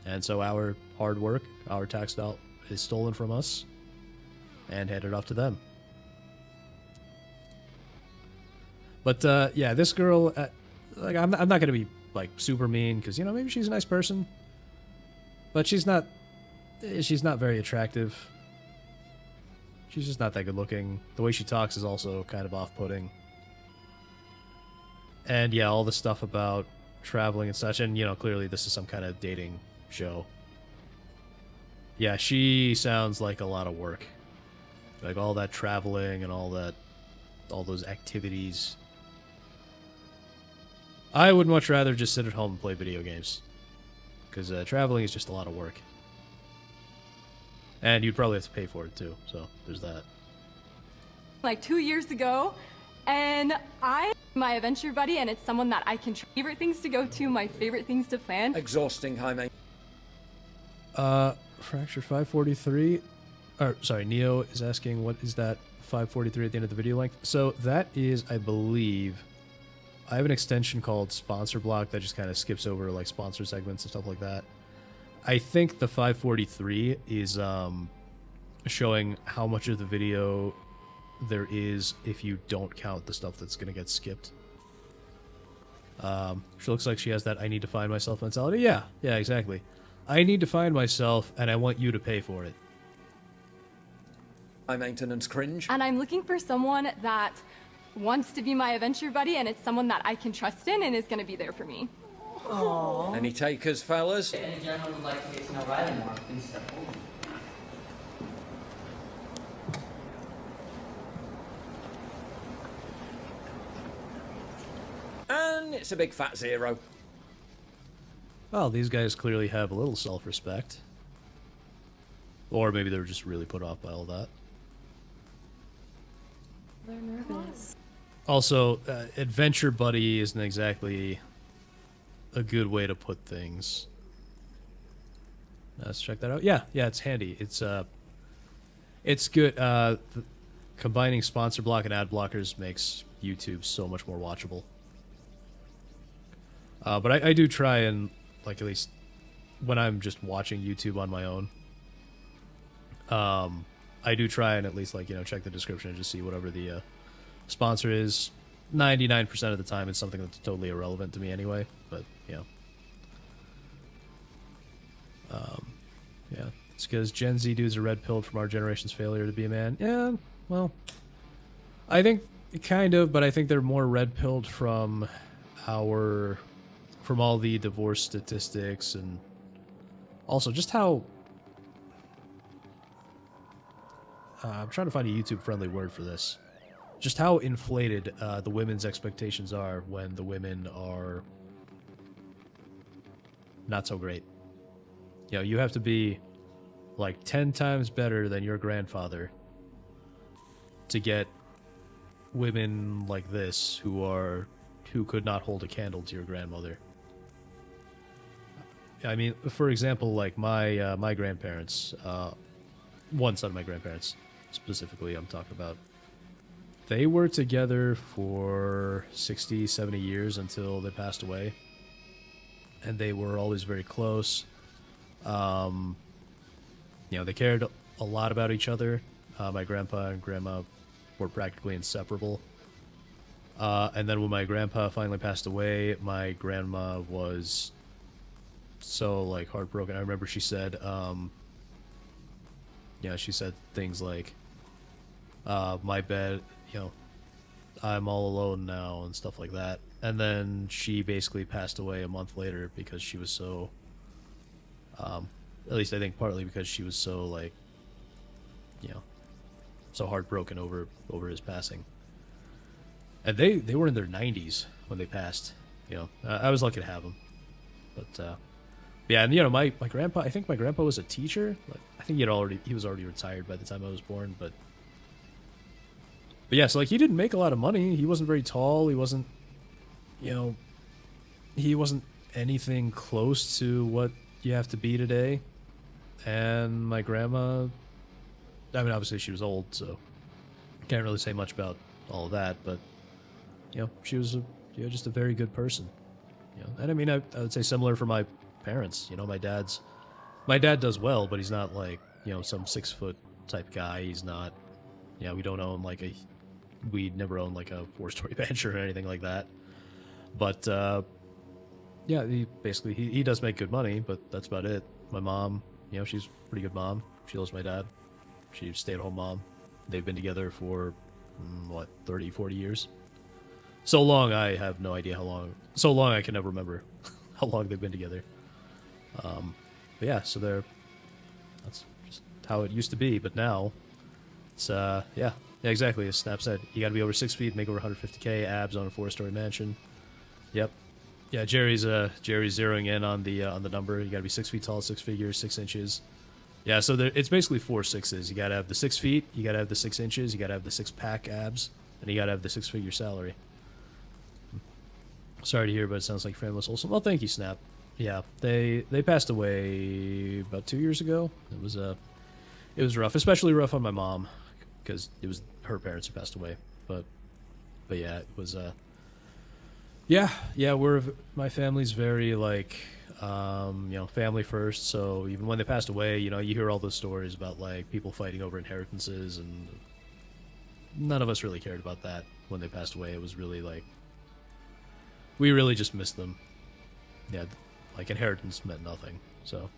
And so our hard work, our tax dollar is stolen from us and handed off to them. But yeah, this girl, like I'm not gonna be like super mean because, you know, maybe she's a nice person, but she's not very attractive. She's just not that good looking. The way she talks is also kind of off-putting. And yeah, all the stuff about traveling and such, and you know, clearly this is some kind of dating show. Yeah, she sounds like a lot of work. Like all that traveling and all those activities. I would much rather just sit at home and play video games. Because traveling is just a lot of work. And you'd probably have to pay for it too, so there's that. Like 2 years ago, and my adventure buddy, and it's someone that I can favorite things to go to, my favorite things to plan. Exhausting, high maintenance. Fracture 543. Or sorry, Neo is asking what is that 543 at the end of the video length. So that is, I believe, I have an extension called Sponsor Block that just kind of skips over like sponsor segments and stuff like that. I think the 543 is showing how much of the video there is if you don't count the stuff that's going to get skipped. She looks like she has that I need to find myself mentality. Yeah, exactly. I need to find myself, and I want you to pay for it. High maintenance cringe. And I'm looking for someone that wants to be my adventure buddy, and it's someone that I can trust in and is going to be there for me. Aww. Any takers, fellas? Any gentleman would like to get to know Riley more, please step forward. And it's a big fat 0. Well, these guys clearly have a little self-respect. Or maybe they were just really put off by all that. They're nervous. Also, adventure buddy isn't exactly a good way to put things. Let's check that out. Yeah, it's handy. It's good. Combining sponsor block and ad blockers makes YouTube so much more watchable. But I do try and, like, at least when I'm just watching YouTube on my own, I do try and at least, like, check the description and just see whatever the sponsor is. 99% of the time it's something that's totally irrelevant to me anyway, but, yeah, it's because Gen Z dudes are red-pilled from our generation's failure to be a man. Yeah, well, I think kind of, but I think they're more red-pilled from all the divorce statistics, and also just how I'm trying to find a YouTube-friendly word for this. Just how inflated the women's expectations are when the women are not so great. You have to be like 10 times better than your grandfather to get women like this who could not hold a candle to your grandmother. I mean, for example, like my grandparents, one side of my grandparents specifically I'm talking about, they were together for 60, 70 years until they passed away. And they were always very close. They cared a lot about each other. My grandpa and grandma were practically inseparable. And then when my grandpa finally passed away, my grandma was so, like, heartbroken. I remember she said, she said things like, my bed, I'm all alone now and stuff like that. And then she basically passed away a month later because she was so, at least I think partly because she was so, like, so heartbroken over his passing. And they were in their 90s when they passed. I was lucky to have them. But yeah, and my grandpa, I think my grandpa was a teacher. Like, I think he was already retired by the time I was born, but yeah, so, like, he didn't make a lot of money. He wasn't very tall. He wasn't, he wasn't anything close to what you have to be today. And my grandma, I mean, obviously she was old, so I can't really say much about all of that, but, she was just a very good person. And I mean, I would say similar for my parents. My dad does well, but he's not like, some 6-foot type guy. He's not, we never owned like a 4-story mansion or anything like that. But, yeah, he does make good money, but that's about it. My mom, she's a pretty good mom. She loves my dad. She's a stay-at-home mom. They've been together for, 30, 40 years. So long, I have no idea how long. So long, I can never remember how long they've been together. But yeah, so that's just how it used to be. But now, it's, yeah, exactly. As Snap said, you got to be over 6 feet, make over 150K, abs on a 4-story mansion. Yep. Yeah, Jerry's zeroing in on the number. You got to be 6 feet tall, 6 figures, 6 inches. Yeah, so it's basically 4 6s. You got to have the 6 feet, you got to have the 6 inches, you got to have the 6-pack abs, and you got to have the 6-figure salary. Sorry to hear, but it sounds like family was wholesome. Well, thank you, Snap. Yeah, they passed away about 2 years ago. It was rough, especially rough on my mom, because it was her parents who passed away. But yeah, it was yeah, my family's very, like, family first. So even when they passed away, you hear all those stories about, like, people fighting over inheritances, and none of us really cared about that when they passed away. It was really like, we really just missed them. Yeah, like, inheritance meant nothing. So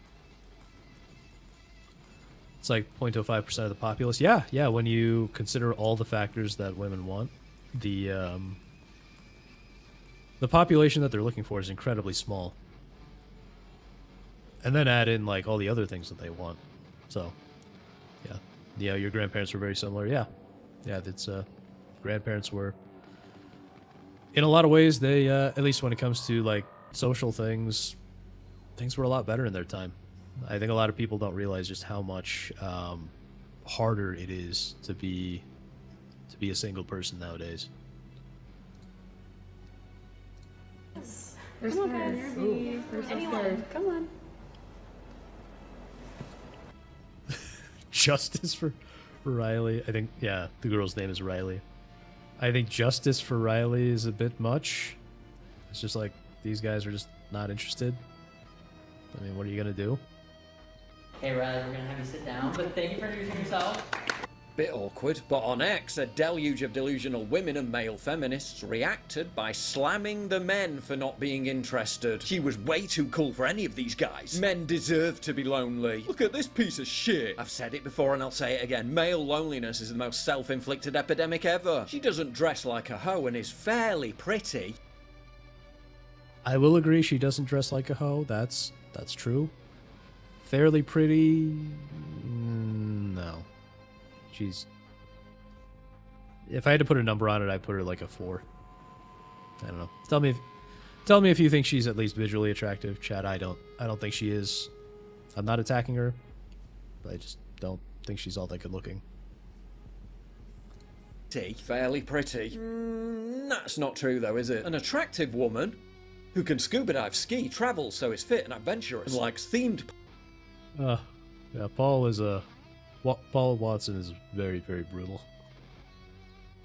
it's like 0.05% of the populace. Yeah, when you consider all the factors that women want, the population that they're looking for is incredibly small. And then add in, like, all the other things that they want. So, yeah, your grandparents were very similar. Yeah, that's grandparents were, in a lot of ways, they at least when it comes to, like, social things were a lot better in their time. I think a lot of people don't realize just how much harder it is to be a single person nowadays. There's Anyone. Come on. justice for Riley. I think, yeah, the girl's name is Riley. I think justice for Riley is a bit much. It's just like, these guys are just not interested. I mean, what are you going to do? Hey Riley, we're gonna have you sit down, but thank you for introducing yourself. Bit awkward, but on X, a deluge of delusional women and male feminists reacted by slamming the men for not being interested. She was way too cool for any of these guys. Men deserve to be lonely. Look at this piece of shit. I've said it before and I'll say it again. Male loneliness is the most self-inflicted epidemic ever. She doesn't dress like a hoe and is fairly pretty. I will agree she doesn't dress like a hoe. That's true. Fairly pretty? No. She's... If I had to put a number on it, I'd put her like a 4. I don't know. Tell me if you think she's at least visually attractive, Chad. I don't think she is. I'm not attacking her, but I just don't think she's all that good looking. Fairly pretty. That's not true though, is it? An attractive woman who can scuba dive, ski, travel, so is fit and adventurous, and likes themed... Yeah, Paul Watson is very, very brutal.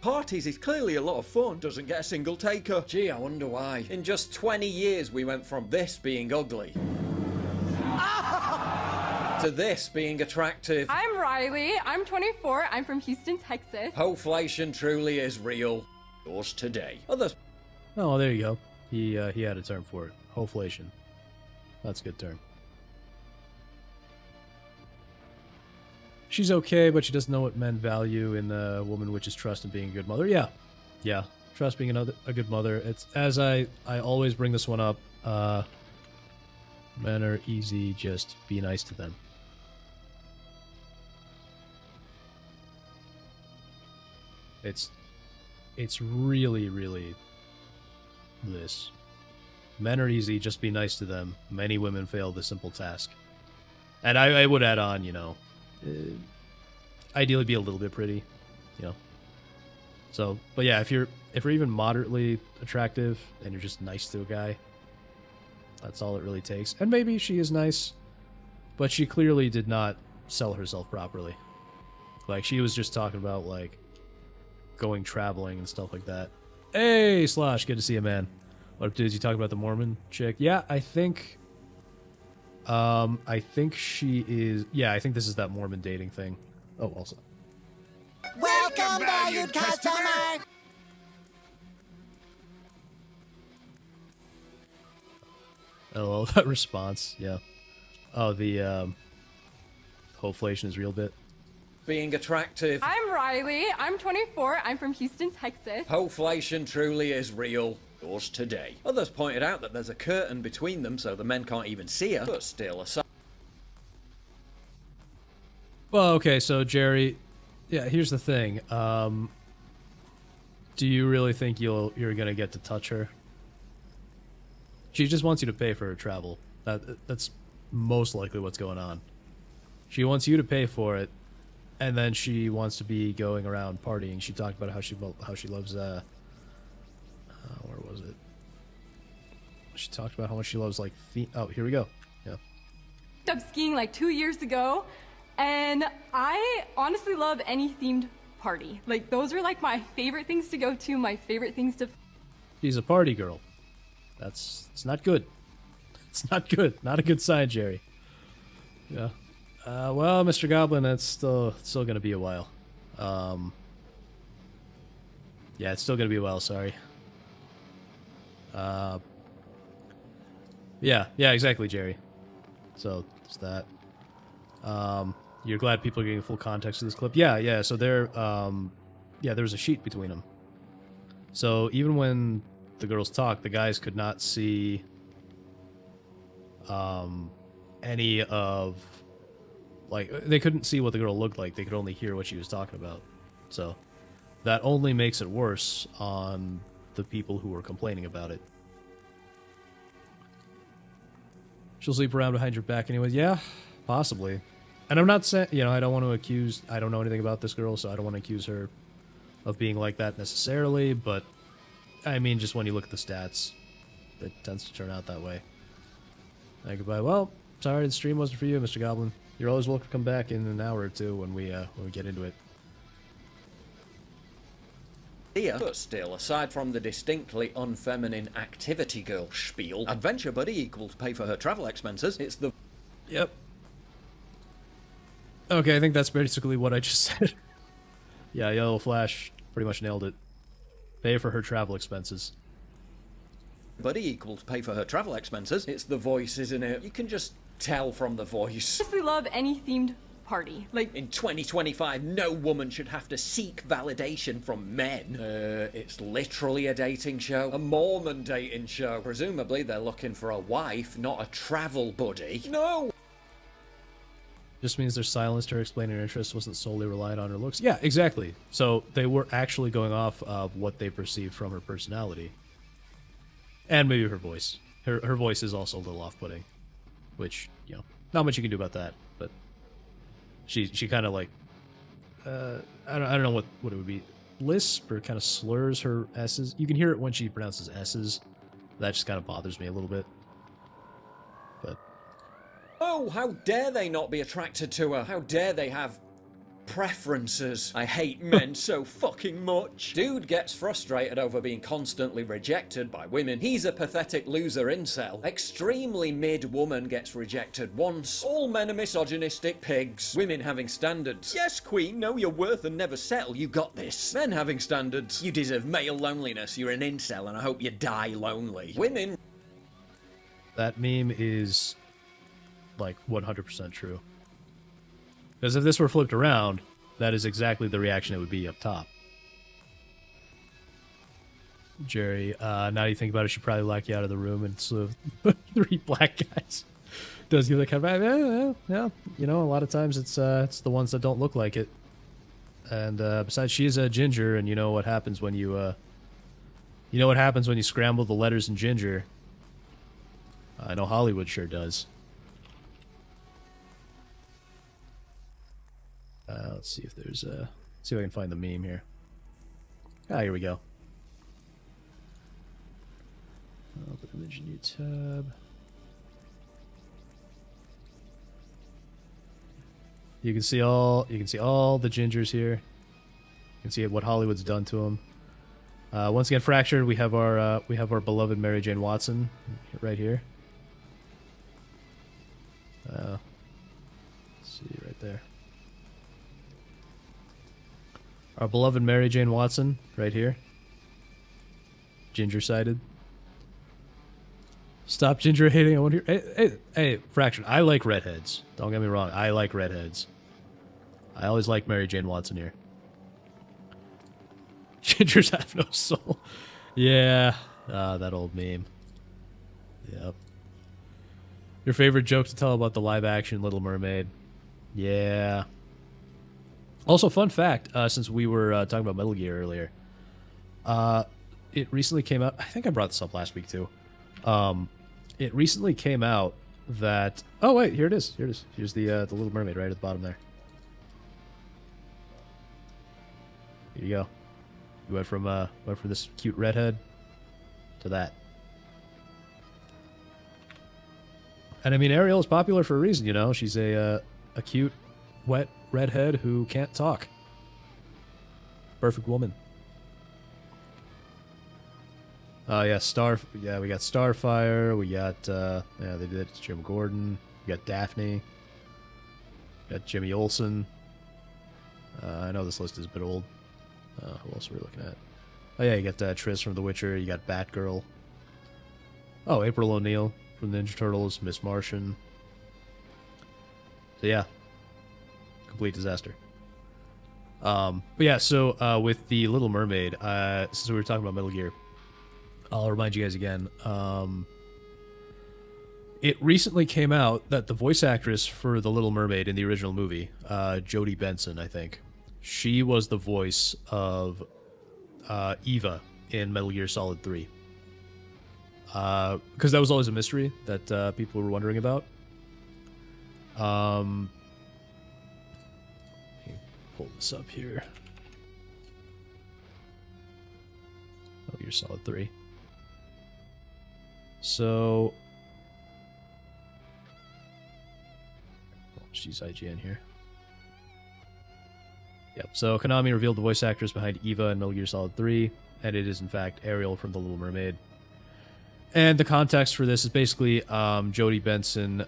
Parties is clearly a lot of fun, doesn't get a single taker. Gee, I wonder why. In just 20 years, we went from this being ugly to this being attractive. I'm Riley. I'm 24. I'm from Houston, Texas. Hoflation truly is real. Yours today. Others... Oh, there you go. He had a term for it. Hoflation. That's a good term. She's okay, but she doesn't know what men value in a woman, which is trust and being a good mother. Yeah. Trust being a good mother. It's as I always bring this one up. Men are easy. Just be nice to them. It's really, really this. Men are easy. Just be nice to them. Many women fail the simple task. And I would add on, you know. Ideally be a little bit pretty, you know. So, but yeah, if you're even moderately attractive and you're just nice to a guy, that's all it really takes. And maybe she is nice, but she clearly did not sell herself properly. Like, she was just talking about, like, going traveling and stuff like that. Hey, Slosh, good to see you, man. What up, dudes? You talk about the Mormon chick? Yeah, I think she is... Yeah, I think this is that Mormon dating thing. Oh, also. Welcome, valued customer! Oh, that response, yeah. Oh, the, hoflation is real bit. Being attractive. I'm Riley. I'm 24. I'm from Houston, Texas. Hoflation truly is real. Yours today. Others pointed out that there's a curtain between them so the men can't even see her, but still aside. Well, okay, so Jerry, yeah, here's the thing. Do you really think you're gonna get to touch her? She just wants you to pay for her travel. That's most likely what's going on. She wants you to pay for it, and then she wants to be going around partying. She talked about how she loves where was it? She talked about how much she loves, like, oh, here we go. Yeah. Up skiing like 2 years ago, and I honestly love any themed party. Like, those are like my favorite things to go to, my favorite things to... She's a party girl. It's not good. It's not good. Not a good sign, Jerry. Yeah. Well, Mr. Goblin, that's still gonna be a while. Yeah, it's still gonna be a while, sorry. Yeah, exactly, Jerry. So, there's that. You're glad people are getting full context of this clip? Yeah, so there was a sheet between them. So, even when the girls talked, the guys could not see any of... Like, they couldn't see what the girl looked like. They could only hear what she was talking about. So, that only makes it worse on the people who were complaining about it. She'll sleep around behind your back anyways. Yeah, possibly. And I'm not saying, you know, I don't want to accuse... I don't know anything about this girl, so I don't want to accuse her of being like that necessarily, but, I mean, just when you look at the stats, it tends to turn out that way. Goodbye. Well, sorry the stream wasn't for you, Mr. Goblin. You're always welcome to come back in an hour or two when we get into it. Here, but still, aside from the distinctly unfeminine activity girl spiel, adventure buddy equals pay for her travel expenses. It's the... Yep. Okay, I think that's basically what I just said. Yeah, Yellow Flash pretty much nailed it. Pay for her travel expenses. Buddy equals pay for her travel expenses. It's the voice, isn't it? You can just tell from the voice. I honestly love any themed party. Like, in 2025, no woman should have to seek validation from men. It's literally a dating show. A Mormon dating show. Presumably they're looking for a wife, not a travel buddy. No! Just means their silence to her explaining her interest wasn't solely reliant on her looks. Yeah, exactly. So they were actually going off of what they perceived from her personality. And maybe her voice. Her voice is also a little off-putting. Which, you know, not much you can do about that, but she kind of like I don't know what it would be. Lisp or kind of slurs her S's. You can hear it when she pronounces S's. That just kind of bothers me a little bit. But oh, how dare they not be attracted to her? How dare they have preferences? I hate men so fucking much. Dude gets frustrated over being constantly rejected by women. He's a pathetic loser incel. Extremely mid woman gets rejected once. All men are misogynistic pigs. Women having standards. Yes, queen, know your worth and never settle. You got this. Men having standards. You deserve male loneliness. You're an incel and I hope you die lonely. Women... that meme is like 100% true. Because if this were flipped around, that is exactly the reaction it would be up top. Jerry, now you think about it, she'd probably lock you out of the room and slew 3 black guys. Does give that kind of yeah. You know, a lot of times it's the ones that don't look like it. And besides, she is a ginger, and you know what happens when you scramble the letters in ginger. I know Hollywood sure does. Let's see if there's see if I can find the meme here. Ah, here we go. Open image, new tab. You can see all the gingers here. You can see what Hollywood's done to them. Once again, fractured. We have our beloved Mary Jane Watson right here. Let's see right there. Our beloved Mary Jane Watson, right here. Ginger-sided. Stop ginger hating. I wonder. Hey, Fraction. I like redheads. Don't get me wrong. I like redheads. I always like Mary Jane Watson here. Gingers have no soul. Yeah. That old meme. Yep. Your favorite joke to tell about the live-action Little Mermaid. Yeah. Also, fun fact, since we were talking about Metal Gear earlier, it recently came out. I think I brought this up last week too. It recently came out that. Oh wait, here it is. Here it is. Here's the Little Mermaid right at the bottom there. Here you go. You went from this cute redhead to that. And I mean, Ariel is popular for a reason, you know. She's a cute, wet redhead who can't talk. Perfect woman. Oh yeah, we got Starfire. We got yeah, they did it to Jim Gordon. We got Daphne. We got Jimmy Olsen. I know this list is a bit old. Who else are we looking at? Oh yeah, you got Triss from The Witcher. You got Batgirl. Oh, April O'Neil from Ninja Turtles. Miss Martian. So yeah, complete disaster. But yeah, so with the Little Mermaid, since we were talking about Metal Gear, I'll remind you guys again. It recently came out that the voice actress for the Little Mermaid in the original movie, Jodie Benson, I think, she was the voice of Eva in Metal Gear Solid 3. Because that was always a mystery that people were wondering about. Let me pull this up here. Metal Gear Solid 3. So, Let's use IGN here. Yep. So Konami revealed the voice actors behind Eva in Metal Gear Solid 3, and it is in fact Ariel from The Little Mermaid. And the context for this is basically Jodie Benson,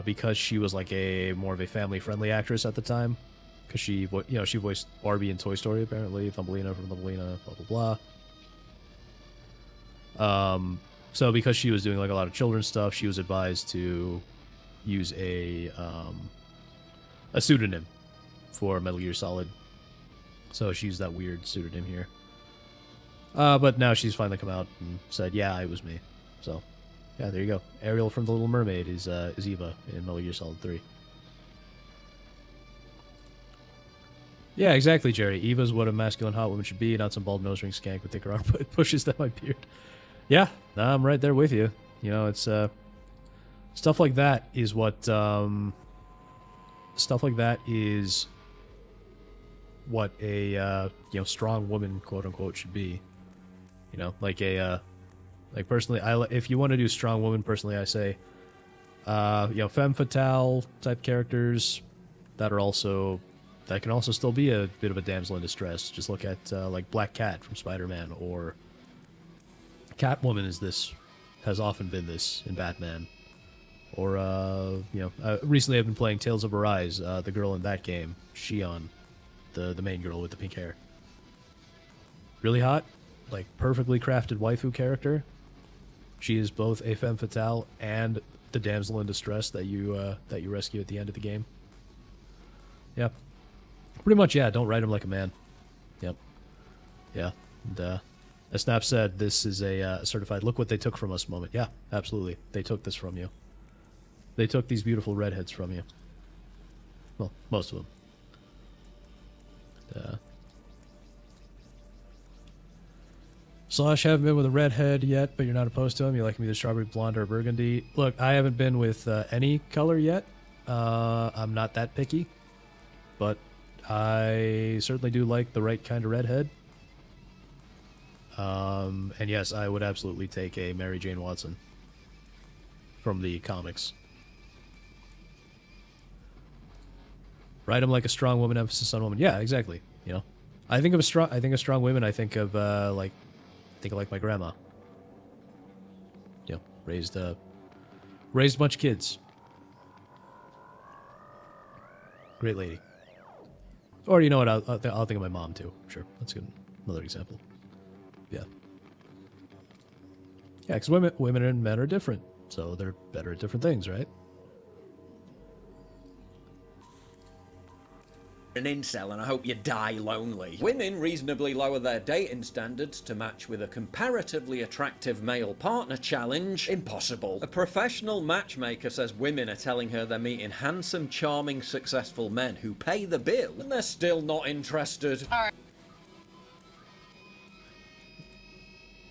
because she was like a more of a family-friendly actress at the time, because she voiced Barbie in Toy Story apparently, Thumbelina from Thumbelina, blah blah blah. So because she was doing like a lot of children's stuff, she was advised to use a pseudonym for Metal Gear Solid. So she used that weird pseudonym here. But now she's finally come out and said, "Yeah, it was me." So, yeah, there you go. Ariel from The Little Mermaid is Eva in Metal Gear Solid 3. Yeah, exactly, Jerry. Eva's what a masculine hot woman should be, not some bald nose ring skank with thicker arm pushes than my beard. Yeah, I'm right there with you. You know, it's stuff like that is what a strong woman, quote unquote, should be. You know, like like personally, if you want to do strong woman, personally, I say, femme fatale type characters that can also still be a bit of a damsel in distress. Just look at like Black Cat from Spider-Man, or Catwoman has often been this in Batman, or recently I've been playing Tales of Arise, the girl in that game, Shion, the main girl with the pink hair, really hot, like perfectly crafted waifu character. She is both a femme fatale and the damsel in distress that you rescue at the end of the game. Yep. Pretty much, yeah. Don't write him like a man. Yep. Yeah. And as Snap said, this is a certified look what they took from us moment. Yeah, absolutely. They took this from you. They took these beautiful redheads from you. Well, most of them. Slosh, haven't been with a redhead yet, but you're not opposed to him. You like him either strawberry blonde or burgundy. Look, I haven't been with any color yet. I'm not that picky, but I certainly do like the right kind of redhead. And yes, I would absolutely take a Mary Jane Watson from the comics. Write him like a strong woman, emphasis on woman. Yeah, exactly. You know, I think of strong women. I think of like my grandma. You know, raised a bunch of kids. Great lady. Or you know what? I'll think of my mom too. Sure, that's good. Another example. Yeah. Yeah, because women and men are different, so they're better at different things, right? An incel, and I hope you die lonely. Women reasonably lower their dating standards to match with a comparatively attractive male partner challenge. Impossible. A professional matchmaker says women are telling her they're meeting handsome, charming, successful men who pay the bill, and they're still not interested. All right.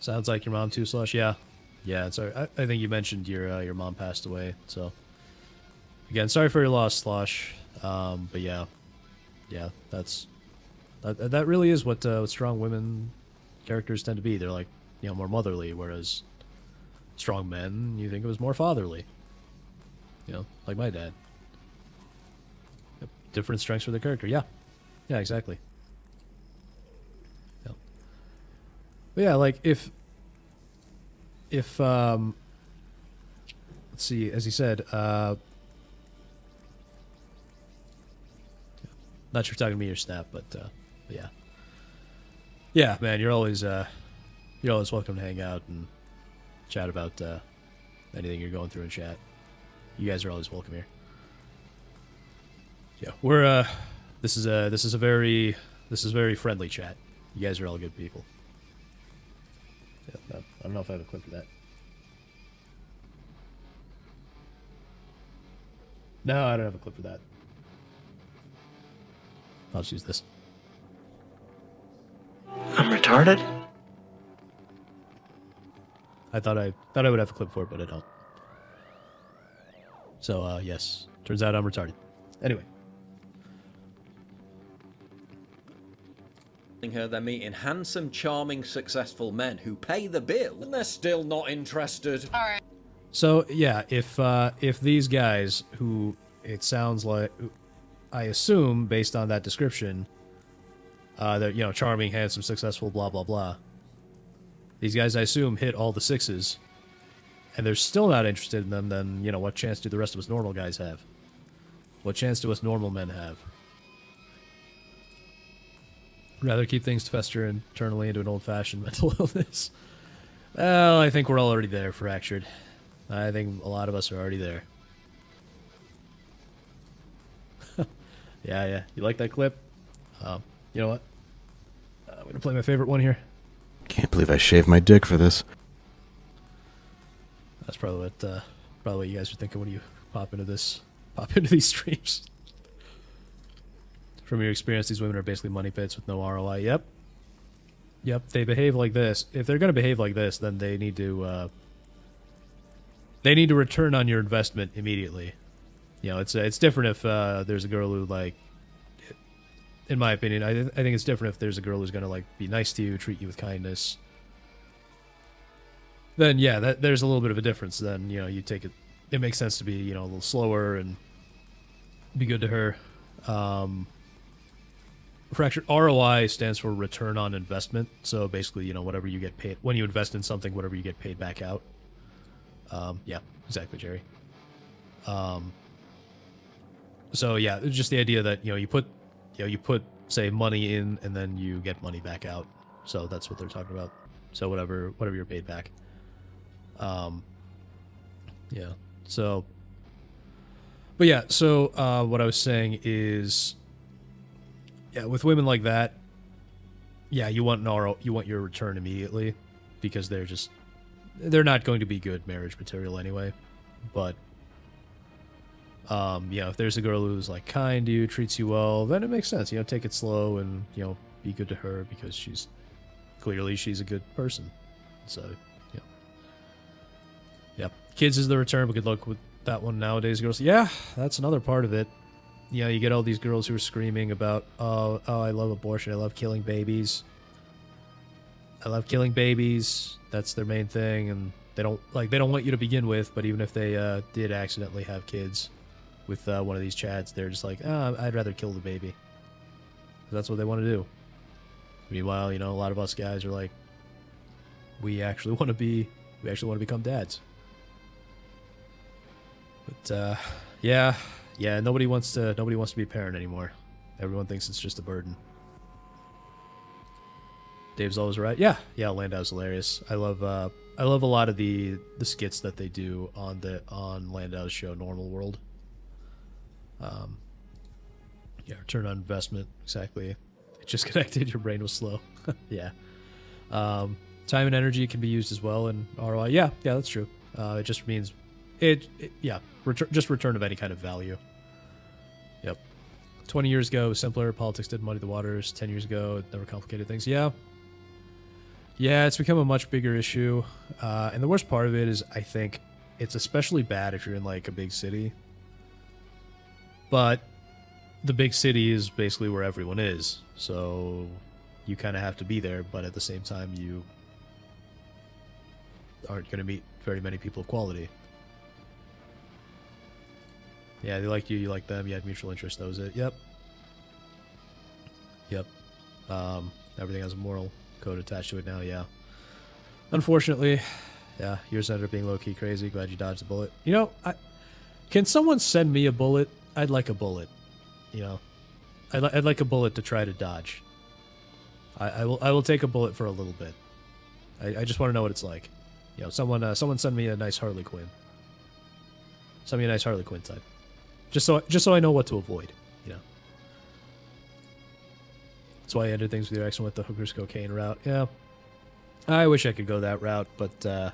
Sounds like your mom too, Slush. Yeah, sorry. I think you mentioned your mom passed away. So again, sorry for your loss, Slush. But yeah, that really is what strong women characters tend to be. They're like, you know, more motherly, whereas strong men you think of as more fatherly. You know, like my dad. Yep. Different strengths for the character. Yeah, exactly. But yeah, like if let's see, as he said, not sure if talking to me or Snap, but yeah, man, you're always welcome to hang out and chat about anything you're going through in chat. You guys are always welcome here. Yeah, we're this is a very friendly chat. You guys are all good people. Yeah, I don't know if I have a clip for that. No, I don't have a clip for that. I'll just use this. I'm retarded? I thought I would have a clip for it, but I don't. So, yes. Turns out I'm retarded. Anyway. Her they're meeting handsome, charming, successful men who pay the bill, and they're still not interested. All right. So yeah, if these guys who it sounds like, I assume, based on that description, that, you know, charming, handsome, successful, blah, blah, blah. These guys, I assume, hit all the 6s, and they're still not interested in them, then, you know, what chance do the rest of us normal guys have? What chance do us normal men have? Rather keep things to fester internally into an old-fashioned mental illness. Well, I think we're already there, Fractured. I think a lot of us are already there. Yeah. You like that clip? You know what? I'm gonna play my favorite one here. Can't believe I shaved my dick for this. That's probably what you guys are thinking when you pop into these streams. From your experience, these women are basically money pits with no ROI. Yep. They behave like this. If they're gonna behave like this, then they need to return on your investment immediately. You know, it's different if there's a girl who, like, in my opinion, I think it's different if there's a girl who's gonna, like, be nice to you, treat you with kindness. Then yeah, there's a little bit of a difference. Then, you know, you take it. It makes sense to be, you know, a little slower and be good to her. Fractured ROI stands for return on investment. So basically, you know, whatever you get paid when you invest in something, whatever you get paid back out. Yeah, exactly, Jerry. So yeah, it's just the idea that, you know, you put say money in and then you get money back out. So that's what they're talking about. So whatever you're paid back. Yeah. So, but yeah. So what I was saying is, yeah, with women like that, yeah, you want your return immediately, because they're not going to be good marriage material anyway. But you know, if there's a girl who's, like, kind to you, treats you well, then it makes sense. You know, take it slow and, you know, be good to her, because she's a good person. So, yeah. Yep. Kids is the return, but good luck with that one nowadays, girls. Yeah, that's another part of it. You know, you get all these girls who are screaming about, oh, I love abortion, I love killing babies. That's their main thing, and they don't want you to begin with, but even if they did accidentally have kids with one of these chads, they're just like, I'd rather kill the baby. That's what they want to do. Meanwhile, you know, a lot of us guys are like, we actually want to become dads. But yeah, nobody wants to be a parent anymore. Everyone thinks it's just a burden. Dave's always right. Yeah, Landau's hilarious. I love a lot of the skits that they do on Landau's show Normal World. Yeah, return on investment, exactly. It just connected, your brain was slow. Yeah. Time and energy can be used as well in ROI. Yeah, that's true. It just means return of any kind of value. Yep. 20 years ago, it was simpler. Politics didn't muddy the waters. 10 years ago, it never complicated things. Yeah, it's become a much bigger issue. And the worst part of it is, I think, it's especially bad if you're in, like, a big city. But the big city is basically where everyone is. So you kind of have to be there, but at the same time, you aren't going to meet very many people of quality. Yeah, they like you, you like them, you had mutual interest, that was it. Yep. Everything has a moral code attached to it now, yeah. Unfortunately, yeah, yours ended up being low-key crazy. Glad you dodged the bullet. You know, can someone send me a bullet? I'd like a bullet. You know, I'd like a bullet to try to dodge. I will take a bullet for a little bit. I just want to know what it's like. You know, someone send me a nice Harley Quinn. Send me a nice Harley Quinn type. Just so I know what to avoid. You know. That's why I ended things with your ex and went the hookers cocaine route. Yeah. I wish I could go that route, but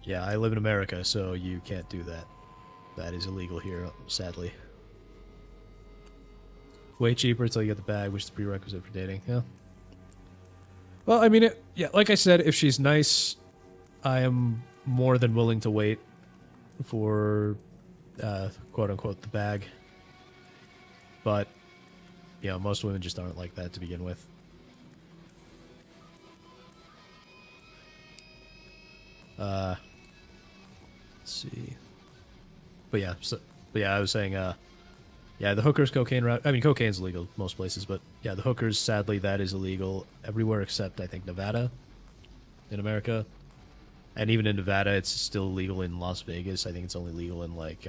yeah, I live in America, so you can't do that. That is illegal here, sadly. Way cheaper until you get the bag, which is the prerequisite for dating. Yeah. Well, I mean, like I said, if she's nice, I am more than willing to wait for, quote unquote, the bag. But, you know, most women just aren't like that to begin with. Let's see. But yeah, so But yeah, I was saying, yeah, the hookers, cocaine route. I mean, cocaine's illegal most places, but yeah, the hookers, sadly, that is illegal everywhere except, I think, Nevada in America. And even in Nevada, it's still illegal in Las Vegas. I think it's only legal in, like,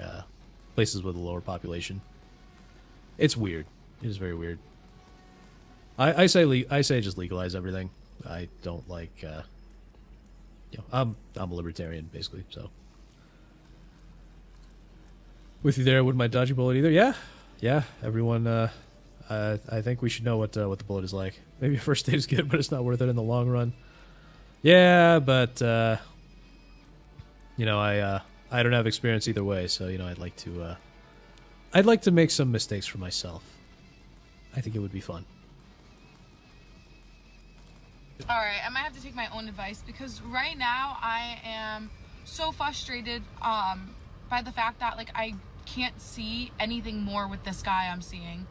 places with a lower population. It's weird. It is very weird. I say just legalize everything. I don't like, you know, I'm a libertarian, basically, so. With you there, wouldn't mind dodging bullet either. Yeah, everyone, I think we should know what the bullet is like. Maybe first date is good, but it's not worth it in the long run. Yeah, but, you know, I don't have experience either way, so, you know, I'd like to make some mistakes for myself. I think it would be fun. Alright, I might have to take my own advice because right now I am so frustrated by the fact that, like, I can't see anything more with this guy I'm seeing.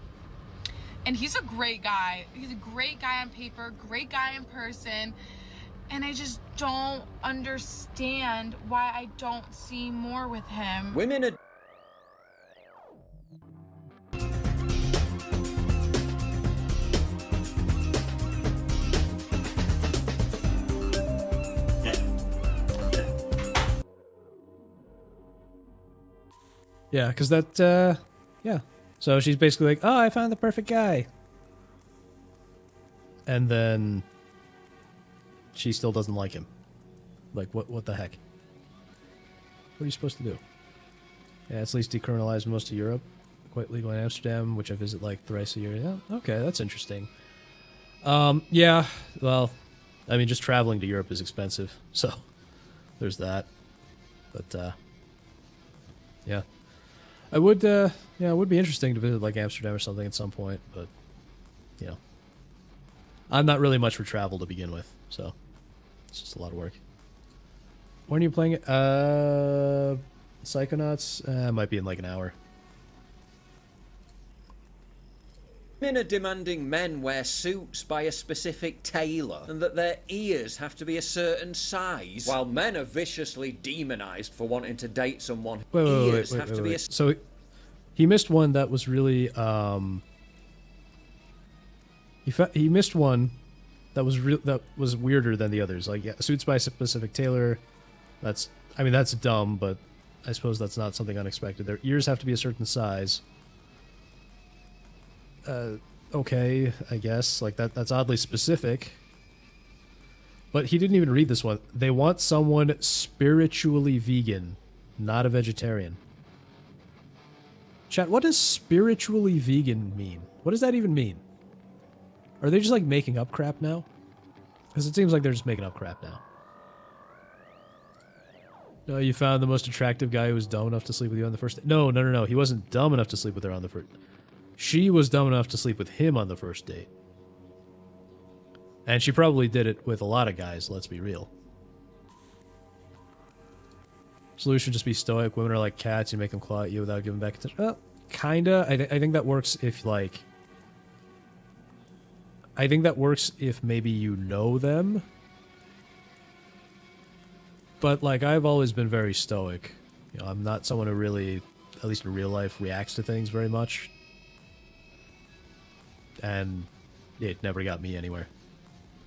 And he's a great guy. He's a great guy on paper, great guy in person. And I just don't understand why I don't see more with him. Women are... Yeah, because that, yeah. So she's basically like, oh, I found the perfect guy. And then she still doesn't like him. Like, what the heck? What are you supposed to do? Yeah, it's at least decriminalized most of Europe. Quite legal in Amsterdam, which I visit like thrice a year. Yeah, okay, that's interesting. Yeah, well, I mean, just traveling to Europe is expensive, so there's that. But, yeah. I would, yeah, it would be interesting to visit, like, Amsterdam or something at some point, but, you know. I'm not really much for travel to begin with, so it's just a lot of work. When are you playing it? Psychonauts? It might be in, like, an hour. Women are demanding men wear suits by a specific tailor and that their ears have to be a certain size, while men are viciously demonized for wanting to date someone whose ears have to be a... So he missed one that was really, he missed one that was weirder than the others. Like, yeah, suits by a specific tailor, that's, I mean, that's dumb, but I suppose that's not something unexpected. Their ears have to be a certain size. Okay, I guess. Like, that's oddly specific. But he didn't even read this one. They want someone spiritually vegan, not a vegetarian. Chat, what does spiritually vegan mean? What does that even mean? Are they just, like, making up crap now? Because it seems like they're just making up crap now. No, you found the most attractive guy who was dumb enough to sleep with you on the first date. No. He wasn't dumb enough to sleep with her on the first... She was dumb enough to sleep with him on the first date. And she probably did it with a lot of guys, let's be real. Solution, just be stoic. Women are like cats, you make them claw at you without giving back attention. Well, kinda. I think that works if, like... I think that works if maybe you know them. But, like, I've always been very stoic. You know, I'm not someone who really, at least in real life, reacts to things very much. And it never got me anywhere.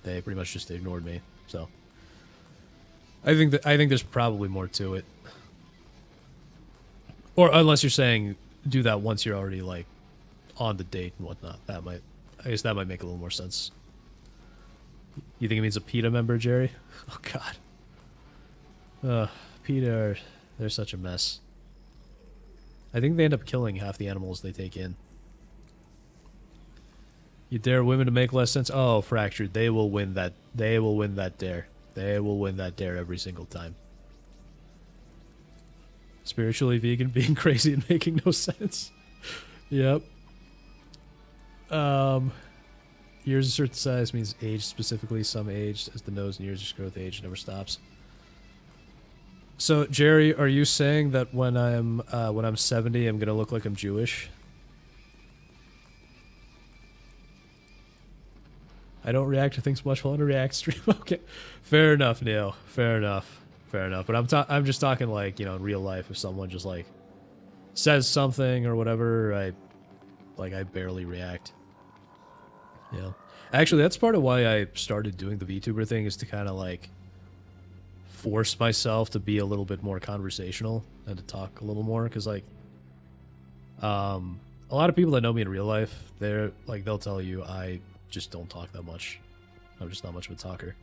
They pretty much just ignored me. So I think there's probably more to it. Or unless you're saying do that once you're already, like, on the date and whatnot. I guess that might make a little more sense. You think it means a PETA member, Jerry? Oh god. PETA, they're such a mess. I think they end up killing half the animals they take in. You dare women to make less sense? Oh, Fractured. They will win that. They will win that dare. They will win that dare every single time. Spiritually vegan, being crazy and making no sense. Yep. Ears a certain size means age specifically. Some age, as the nose and ears just grow with age, never stops. So, Jerry, are you saying that when I'm 70, I'm gonna look like I'm Jewish? I don't react to things much. Well, I don't react stream. Okay, fair enough, Neil. Fair enough. But I'm just talking, like, you know, in real life, if someone just, like, says something or whatever, I barely react. Yeah. Actually, that's part of why I started doing the VTuber thing, is to kind of like force myself to be a little bit more conversational and to talk a little more, because like a lot of people that know me in real life, they're like, they'll tell you I just don't talk that much. I'm just not much of a talker.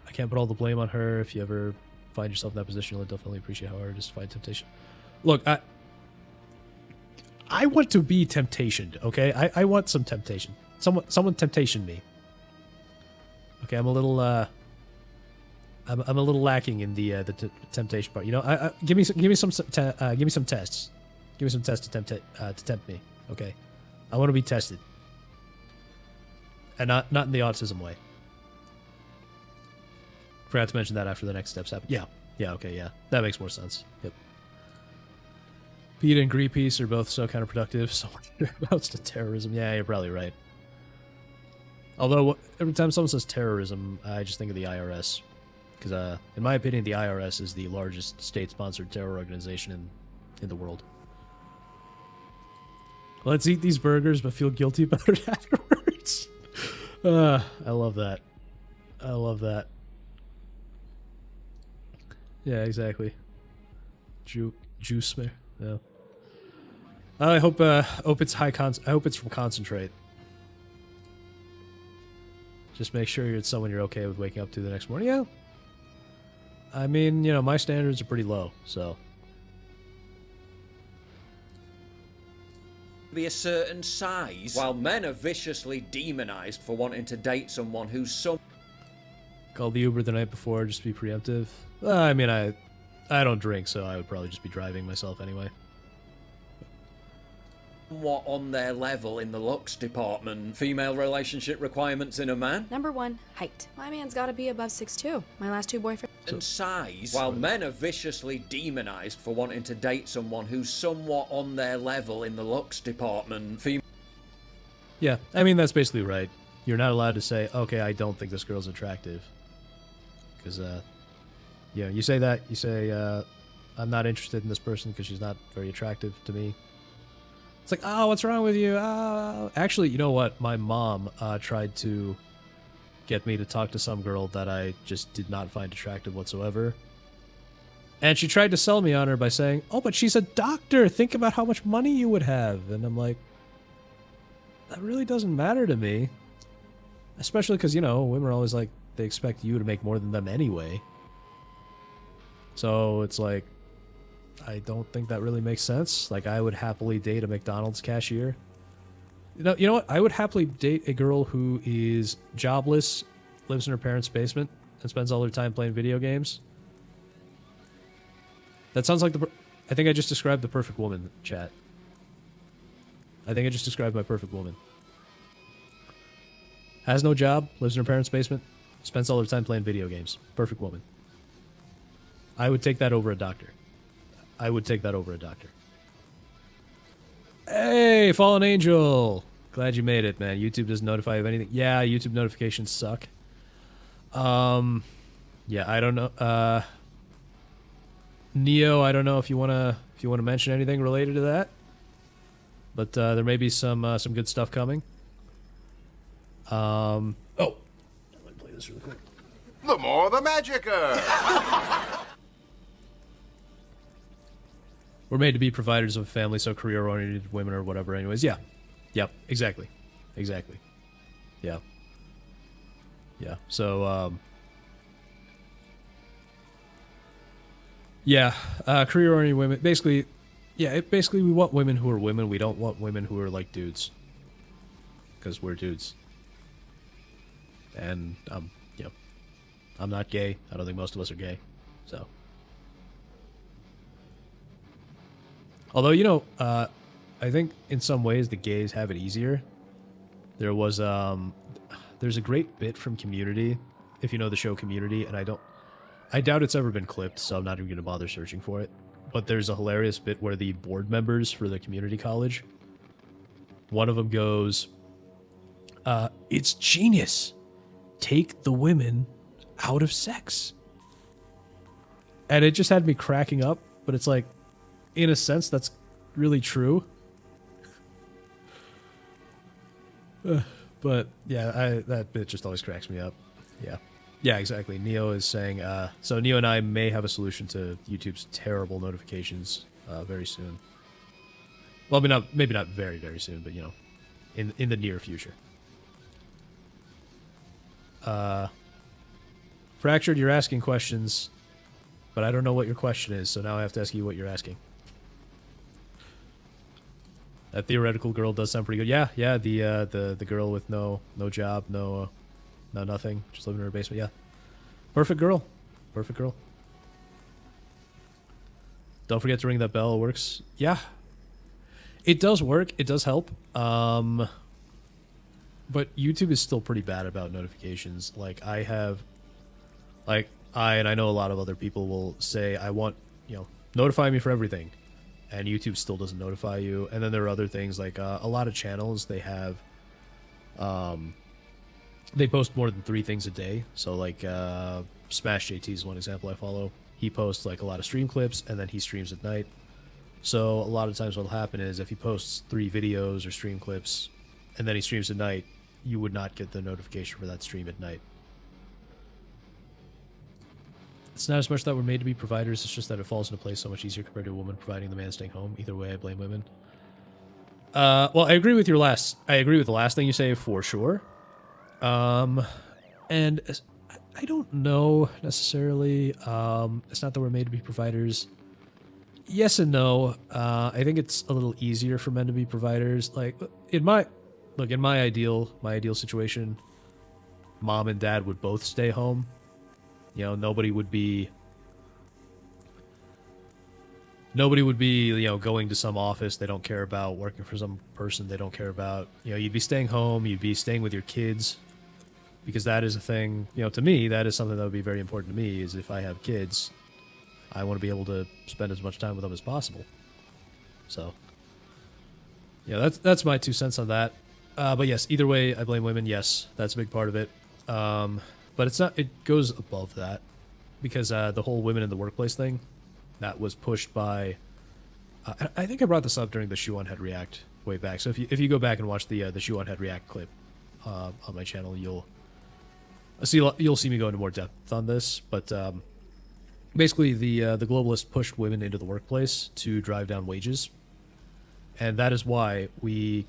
I can't put all the blame on her. If you ever find yourself in that position, you'll definitely appreciate how hard it is to fight temptation. Look, I want to be temptationed, okay? I want some temptation. Someone temptation me. Okay, I'm a little I'm a little lacking in the temptation part. You know, give me some tests. Give me some tests to tempt me. Okay, I want to be tested, and not in the autism way. Forgot to mention that after the next steps happen. Yeah, okay, yeah, that makes more sense. Yep. PETA and Greenpeace are both so counterproductive. So much to terrorism. Yeah, you're probably right. Although every time someone says terrorism, I just think of the IRS. Because, in my opinion, the IRS is the largest state-sponsored terror organization in the world. Let's eat these burgers, but feel guilty about it afterwards. I love that. I love that. Yeah, exactly. Juice, man. Yeah. I hope it's I hope it's from concentrate. Just make sure it's someone you're okay with waking up to the next morning. Yeah. I mean, you know, my standards are pretty low, so. Be a certain size, while men are viciously demonized for wanting to date someone who's some. Call the Uber the night before, just be preemptive. I mean, I don't drink, so I would probably just be driving myself anyway. Somewhat on their level in the looks department. Female relationship requirements in a man. Number 1, height. My man's gotta be above 6'2". My last 2 boyfriends. And size, while men are viciously demonized for wanting to date someone who's somewhat on their level in the looks department. Yeah, I mean, that's basically right. You're not allowed to say, okay, I don't think this girl's attractive. Because, yeah, you say that, you say, I'm not interested in this person because she's not very attractive to me. It's like, oh, what's wrong with you? Actually, you know what? My mom tried to get me to talk to some girl that I just did not find attractive whatsoever. And she tried to sell me on her by saying, oh, but she's a doctor. Think about how much money you would have. And I'm like, that really doesn't matter to me. Especially because, you know, women are always like, they expect you to make more than them anyway. So it's like, I don't think that really makes sense. Like, I would happily date a McDonald's cashier. You know what? I would happily date a girl who is jobless, lives in her parents' basement, and spends all her time playing video games. That sounds like I think I just described the perfect woman, chat. I think I just described my perfect woman. Has no job, lives in her parents' basement, spends all her time playing video games. Perfect woman. I would take that over a doctor. I would take that over a doctor. Hey, Fallen Angel! Glad you made it, man. YouTube doesn't notify you of anything. Yeah, YouTube notifications suck. Yeah, I don't know. Neo, I don't know if you wanna mention anything related to that. But there may be some good stuff coming. Oh, let me play this really quick. The more the magicer. We're made to be providers of a family, so career-oriented women or whatever. Anyways, yeah. Yep, exactly. Exactly. Yeah. Yeah, so, yeah, career-oriented women. Basically, yeah, basically we want women who are women. We don't want women who are like dudes. Because we're dudes. And, you know, I'm not gay. I don't think most of us are gay. So. Although, you know, I think in some ways the gays have it easier. There was, there's a great bit from Community, if you know the show Community, and I doubt it's ever been clipped, so I'm not even going to bother searching for it. But there's a hilarious bit where the board members for the community college, one of them goes, it's genius. Take the women out of sex. And it just had me cracking up, but it's like, in a sense, that's really true. But yeah, that bit just always cracks me up. Yeah. Yeah, exactly. Neo is saying, so Neo and I may have a solution to YouTube's terrible notifications very soon. Well, maybe not very, very soon, but, you know, in the near future. Fractured, you're asking questions, but I don't know what your question is, so now I have to ask you what you're asking. That theoretical girl does sound pretty good. Yeah, yeah, the girl with no job, no nothing, just living in her basement. Yeah, perfect girl, perfect girl. Don't forget to ring that bell. It works. Yeah, it does work. It does help. But YouTube is still pretty bad about notifications. Like I know a lot of other people will say, I want, you know, notify me for everything. And YouTube still doesn't notify you. And then there are other things like a lot of channels, they have, they post more than 3 things a day. So like Smash JT is one example I follow. He posts like a lot of stream clips and then he streams at night. So a lot of times what'll happen is if he posts 3 videos or stream clips and then he streams at night, you would not get the notification for that stream at night. It's not as much that we're made to be providers, it's just that it falls into place so much easier compared to a woman providing the man staying home. Either way, I blame women. Well, I agree with the last thing you say for sure. And I don't know necessarily. It's not that we're made to be providers. Yes and no. I think it's a little easier for men to be providers. Like in my ideal situation, mom and dad would both stay home. You know, nobody would be, you know, going to some office they don't care about, working for some person they don't care about. You know, you'd be staying home, you'd be staying with your kids, because that is a thing, you know, to me, that is something that would be very important to me, is if I have kids, I want to be able to spend as much time with them as possible. So, yeah, that's my 2 cents on that. But yes, either way, I blame women. Yes, that's a big part of it. But it's not, it goes above that, because the whole women in the workplace thing, that was pushed by, I think I brought this up during the Shoe on Head React way back. So if you go back and watch the Shoe on Head React clip on my channel, you'll see me go into more depth on this. But basically, the globalists pushed women into the workplace to drive down wages, and that is why it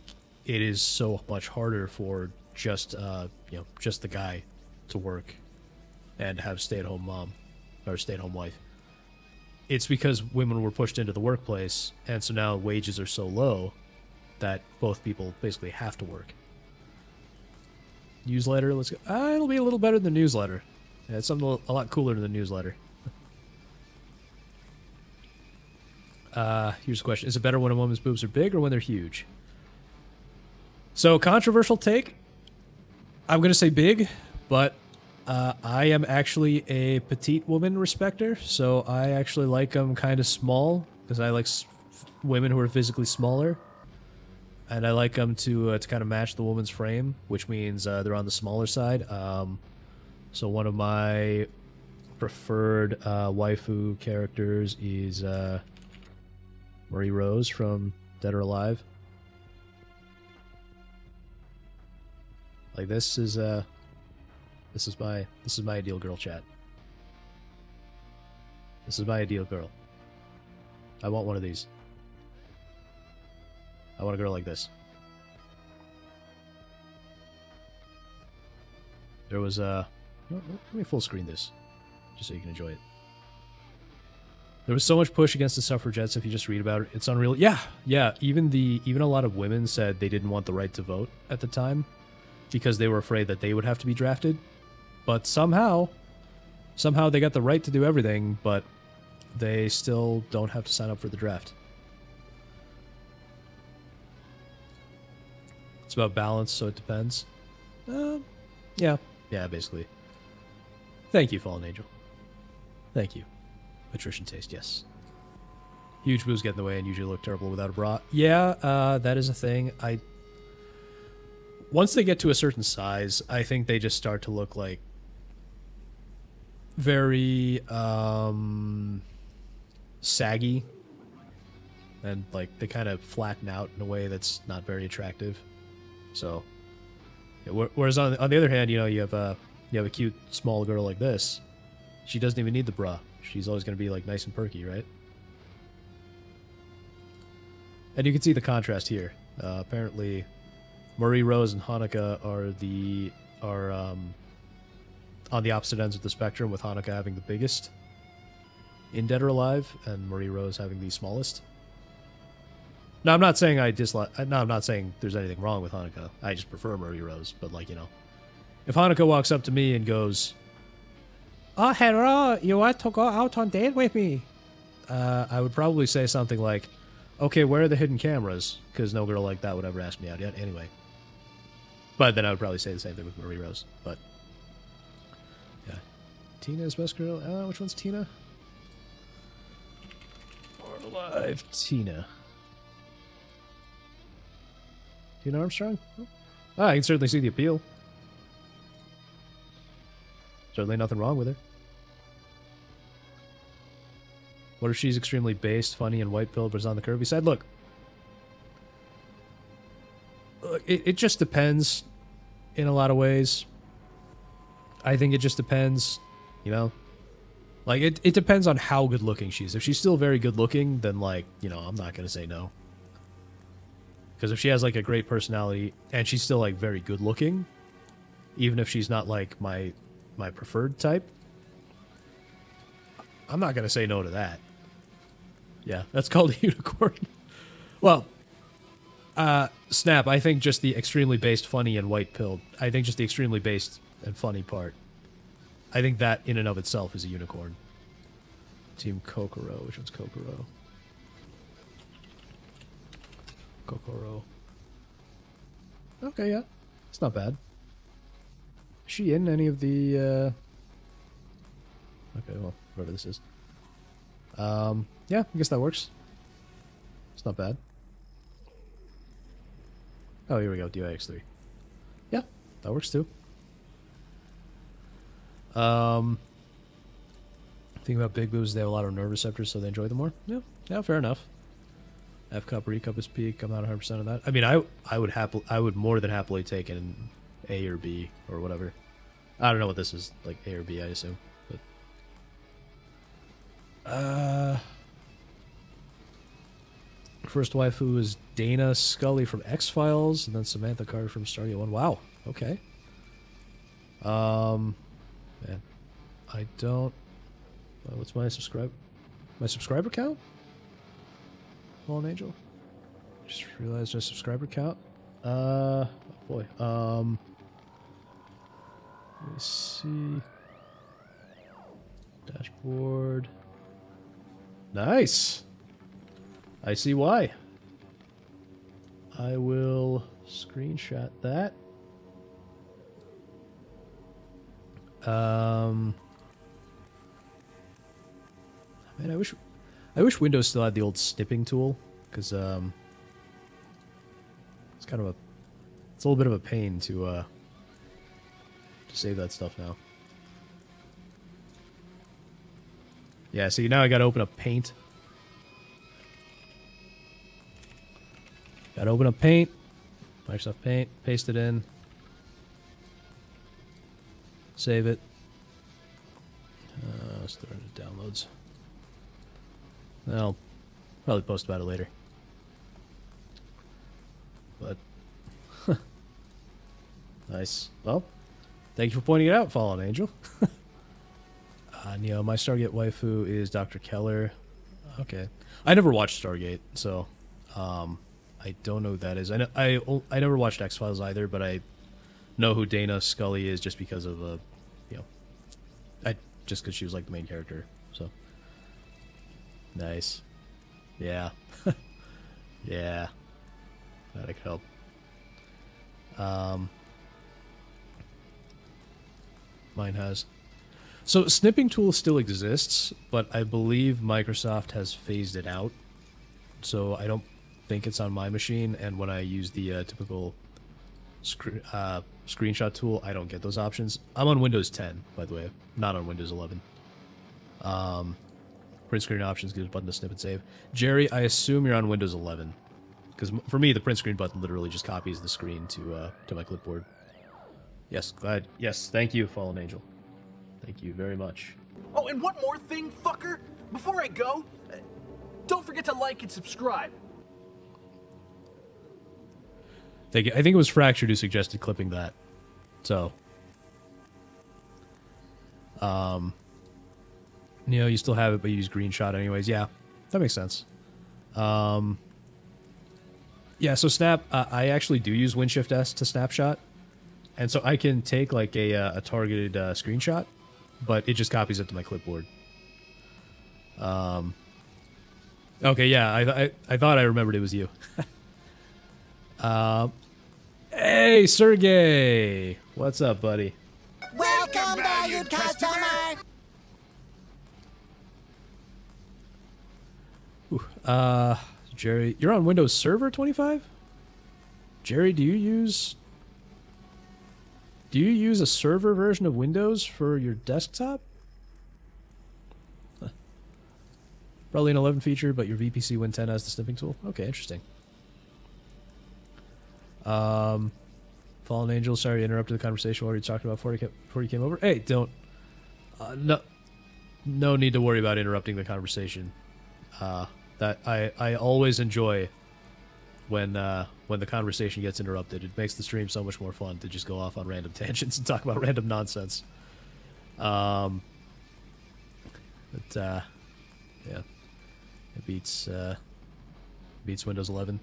is so much harder for just the guy to work and have stay-at-home mom or stay-at-home wife. It's because women were pushed into the workplace, and so now wages are so low that both people basically have to work. Newsletter, let's go. It'll be a little better than the newsletter. Yeah, it's something a lot cooler than the newsletter. Here's a question. Is it better when a woman's boobs are big or when they're huge? So, controversial take. I'm going to say big, but I am actually a petite woman respecter, so I actually like them kind of small, because I like women who are physically smaller, and I like them to kind of match the woman's frame, which means they're on the smaller side. So one of my preferred waifu characters is Marie Rose from Dead or Alive. Like this is my ideal girl, chat. This is my ideal girl. I want one of these. I want a girl like this. There was let me full screen this, just so you can enjoy it. There was so much push against the suffragettes. If you just read about it, it's unreal. Yeah. Even a lot of women said they didn't want the right to vote at the time, because they were afraid that they would have to be drafted. But somehow they got the right to do everything, but they still don't have to sign up for the draft. It's about balance, so it depends. Yeah, basically. Thank you, Fallen Angel. Thank you. Patrician taste, yes. Huge boobs get in the way and usually look terrible without a bra. Yeah, that is a thing. Once they get to a certain size, I think they just start to look like very saggy, and like they kind of flatten out in a way that's not very attractive. So, yeah, whereas on the other hand, you know, you have a cute small girl like this. She doesn't even need the bra. She's always going to be like nice and perky, right? And you can see the contrast here. Apparently, Marie Rose and Hanukkah are on the opposite ends of the spectrum, with Hanukkah having the biggest in Dead or Alive, and Marie Rose having the smallest. Now, I'm not saying I dislike. No, I'm not saying there's anything wrong with Hanukkah. I just prefer Marie Rose. But like, you know, if Hanukkah walks up to me and goes, "Oh, hello, you want to go out on date with me?" I would probably say something like, "Okay, where are the hidden cameras?" Because no girl like that would ever ask me out yet, anyway. But then I would probably say the same thing with Marie Rose. But yeah, Tina is best girl. Which one's Tina? Or Alive, Tina. Tina Armstrong? Oh, I can certainly see the appeal. Certainly nothing wrong with her. What if she's extremely based, funny, and white-pilled, but is on the curvy side? Look, it just depends in a lot of ways. I think it just depends, you know? Like, it depends on how good-looking she is. If she's still very good-looking, then, like, you know, I'm not going to say no. Because if she has, like, a great personality, and she's still, like, very good-looking, even if she's not, like, my preferred type, I'm not going to say no to that. Yeah, that's called a unicorn. Well, Snap, I think just the extremely based, funny, and white-pilled. I think just the extremely based and funny part. I think that in and of itself is a unicorn. Team Kokoro. Which one's Kokoro? Kokoro. Okay, yeah. It's not bad. Is she in any of the, Okay, well, whatever this is. Yeah, I guess that works. It's not bad. Oh, here we go, DIX3. Yeah, that works too. Think about big boobs, they have a lot of nerve receptors, so they enjoy them more. Yeah, fair enough. F cup or E cup is peak. I'm not 100% of that. I mean, I would more than happily take an A or B or whatever. I don't know what this is, like A or B, I assume. But first waifu is Dana Scully from X-Files, and then Samantha Carter from Stargate 1. Wow. Okay. Man, I don't. What's my subscriber count? Fallen Angel. Just realized my subscriber count. Oh boy. Let me see. Dashboard. Nice. I see why. I will screenshot that. Man, I wish Windows still had the old snipping tool, because it's kind of a little bit of a pain to save that stuff now. Yeah, see, now I gotta open up Paint. Gotta open up Paint, Microsoft Paint, paste it in, save it. Let's throw it into downloads. I'll probably post about it later. But, nice. Well, thank you for pointing it out, Fallen Angel. Neo, my Stargate waifu is Dr. Keller. Okay. I never watched Stargate, so I don't know who that is. I never watched X-Files either, but I know who Dana Scully is just because of, you know, just because she was like the main character, so. Nice. Yeah. Yeah. That could help. Mine has. So snipping tool still exists, but I believe Microsoft has phased it out. So I don't think it's on my machine, and when I use the typical screenshot tool, I don't get those options. I'm on Windows 10, by the way, not on Windows 11. Print screen options gives a button to snip and save. Jerry, I assume you're on Windows 11. Because for me, the print screen button literally just copies the screen to my clipboard. Yes, glad. Yes, thank you, Fallen Angel. Thank you very much. Oh, and one more thing, fucker. Before I go, don't forget to like and subscribe. Thank you. I think it was Fractured who suggested clipping that. So, you know, you still have it, but you use green shot anyways. Yeah, that makes sense. Yeah, so snap, I actually do use WinShift S to snapshot. And so I can take like a targeted screenshot, but it just copies it to my clipboard. Okay, yeah, I thought I remembered it was you. Hey, Sergey! What's up, buddy? Welcome, valued customer! Jerry, you're on Windows Server 25? Jerry, do you use a server version of Windows for your desktop? Huh. Probably an 11 feature, but your VPC Win 10 has the snipping tool. Okay, interesting. Fallen Angel, sorry I interrupted the conversation while we were talking about before you came over. Hey, don't. No need to worry about interrupting the conversation. That I always enjoy when the conversation gets interrupted. It makes the stream so much more fun to just go off on random tangents and talk about random nonsense. Yeah, it beats Windows 11.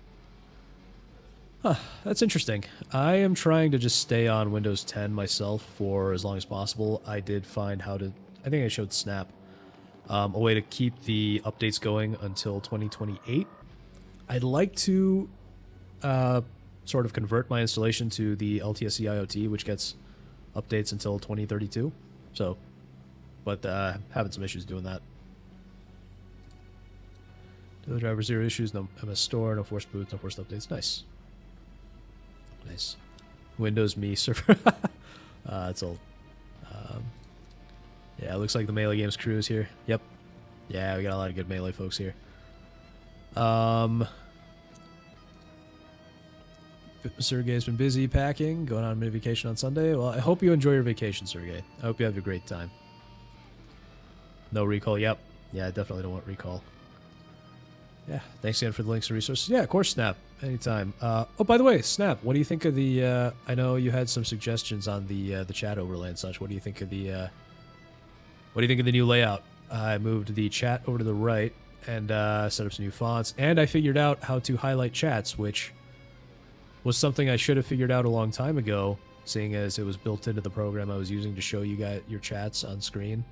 Huh, that's interesting. I am trying to just stay on Windows 10 myself for as long as possible. I did find how to, I think I showed Snap, a way to keep the updates going until 2028. I'd like to sort of convert my installation to the LTSC IoT, which gets updates until 2032. So, but having some issues doing that. Daily driver, zero issues, no MS store, no forced boots, no forced updates. Nice. Nice. Windows Me server. That's old. Yeah, it looks like the Melee Games crew is here. Yep. Yeah, we got a lot of good Melee folks here. Sergey's been busy packing, going on mini vacation on Sunday. Well, I hope you enjoy your vacation, Sergey. I hope you have a great time. No recall. Yep. Yeah, I definitely don't want recall. Yeah, thanks again for the links and resources. Yeah, of course, Snap. Anytime. Oh, by the way, Snap, what do you think of the, I know you had some suggestions on the chat overlay and such. What do you think of the, what do you think of the new layout? I moved the chat over to the right and set up some new fonts, and I figured out how to highlight chats, which was something I should have figured out a long time ago, seeing as it was built into the program I was using to show you guys your chats on screen.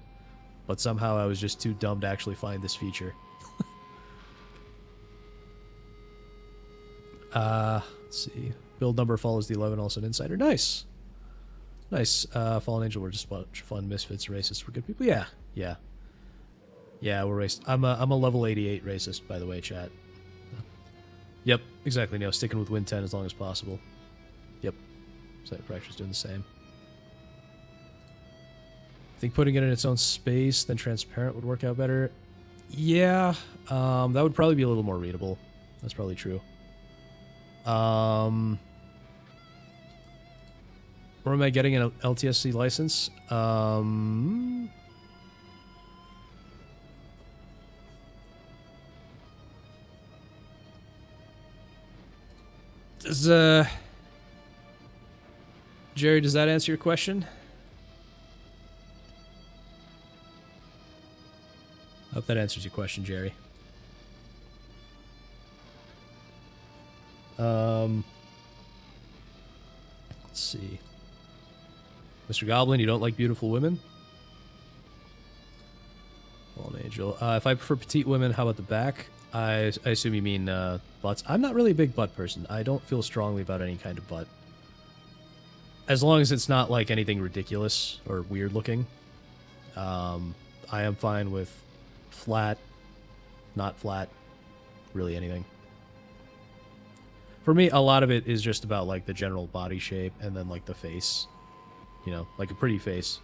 But somehow I was just too dumb to actually find this feature. Let's see. Build number follows the 11, also an insider. Nice. Nice. Fallen Angel, we're just a bunch of fun misfits, racists, we're good people. Yeah. Yeah. Yeah, we're racist. I'm a level 88 racist, by the way, chat. Yep, exactly, Neo. Sticking with Win 10 as long as possible. Yep. Site Fracture's doing the same. I think putting it in its own space, then transparent would work out better. Yeah, that would probably be a little more readable. That's probably true. Where am I getting an LTSC license? Does, Jerry, does that answer your question? I hope that answers your question, Jerry. Let's see. Mr. Goblin, you don't like beautiful women? Fallen Angel. If I prefer petite women, how about the back? I assume you mean butts. I'm not really a big butt person. I don't feel strongly about any kind of butt. As long as it's not like anything ridiculous or weird looking. I am fine with flat, not flat, really anything. For me, a lot of it is just about like the general body shape and then like the face. You know, like a pretty face.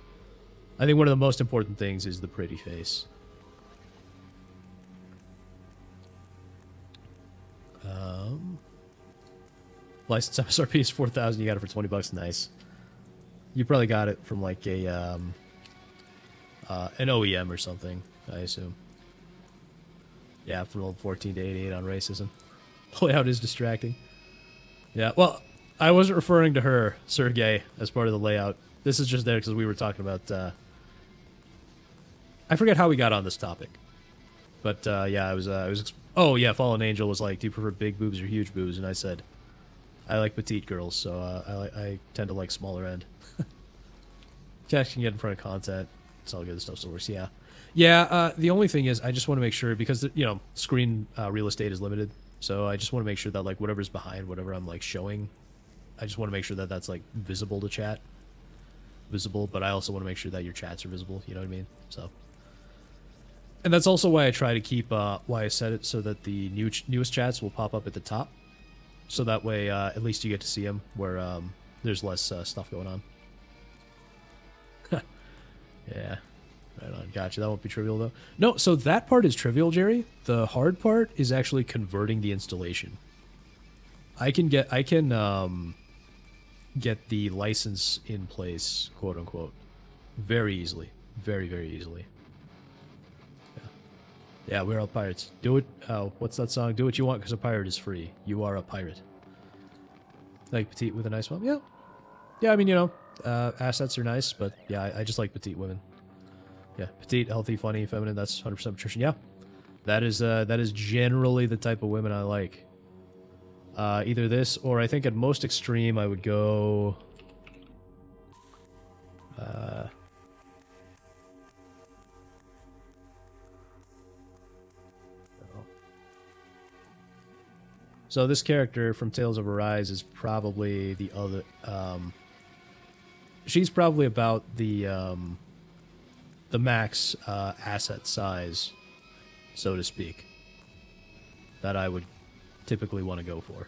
I think one of the most important things is the pretty face. License MSRP is 4,000. You got it for 20 bucks. Nice. You probably got it from like a an OEM or something, I assume. Yeah, from old 14 to 88 on racism. Layout is distracting. Yeah, well, I wasn't referring to her, Sergey, as part of the layout. This is just there because we were talking about... I forget how we got on this topic. But, yeah, I was oh, yeah, Fallen Angel was like, do you prefer big boobs or huge boobs? And I said, I like petite girls, so I tend to like smaller end. Chat can get in front of content. It's all good. Stuff still works. Yeah. Yeah, the only thing is I just want to make sure, because, you know, screen real estate is limited. So I just want to make sure that, like, whatever's behind, whatever I'm, like, showing, I just want to make sure that that's, like, visible to chat. Visible, but I also want to make sure that your chats are visible. You know what I mean? So... And that's also why I try to keep, why I set it so that the newest chats will pop up at the top. So that way, at least you get to see them, where there's less stuff going on. Yeah. Right on. Gotcha. That won't be trivial, though. No, so that part is trivial, Jerry. The hard part is actually converting the installation. I can get the license in place, quote unquote, very easily. Very, very easily. Yeah, we're all pirates. Do it. Oh, what's that song? Do what you want because a pirate is free. You are a pirate. Like petite with a nice mom? Yeah. Yeah, I mean, you know, assets are nice, but yeah, I just like petite women. Yeah, petite, healthy, funny, feminine. That's 100% patrician. Yeah, that is generally the type of women I like. Either this, or I think at most extreme I would go. So this character from Tales of Arise is probably the other. She's probably about the max asset size, so to speak, that I would typically want to go for.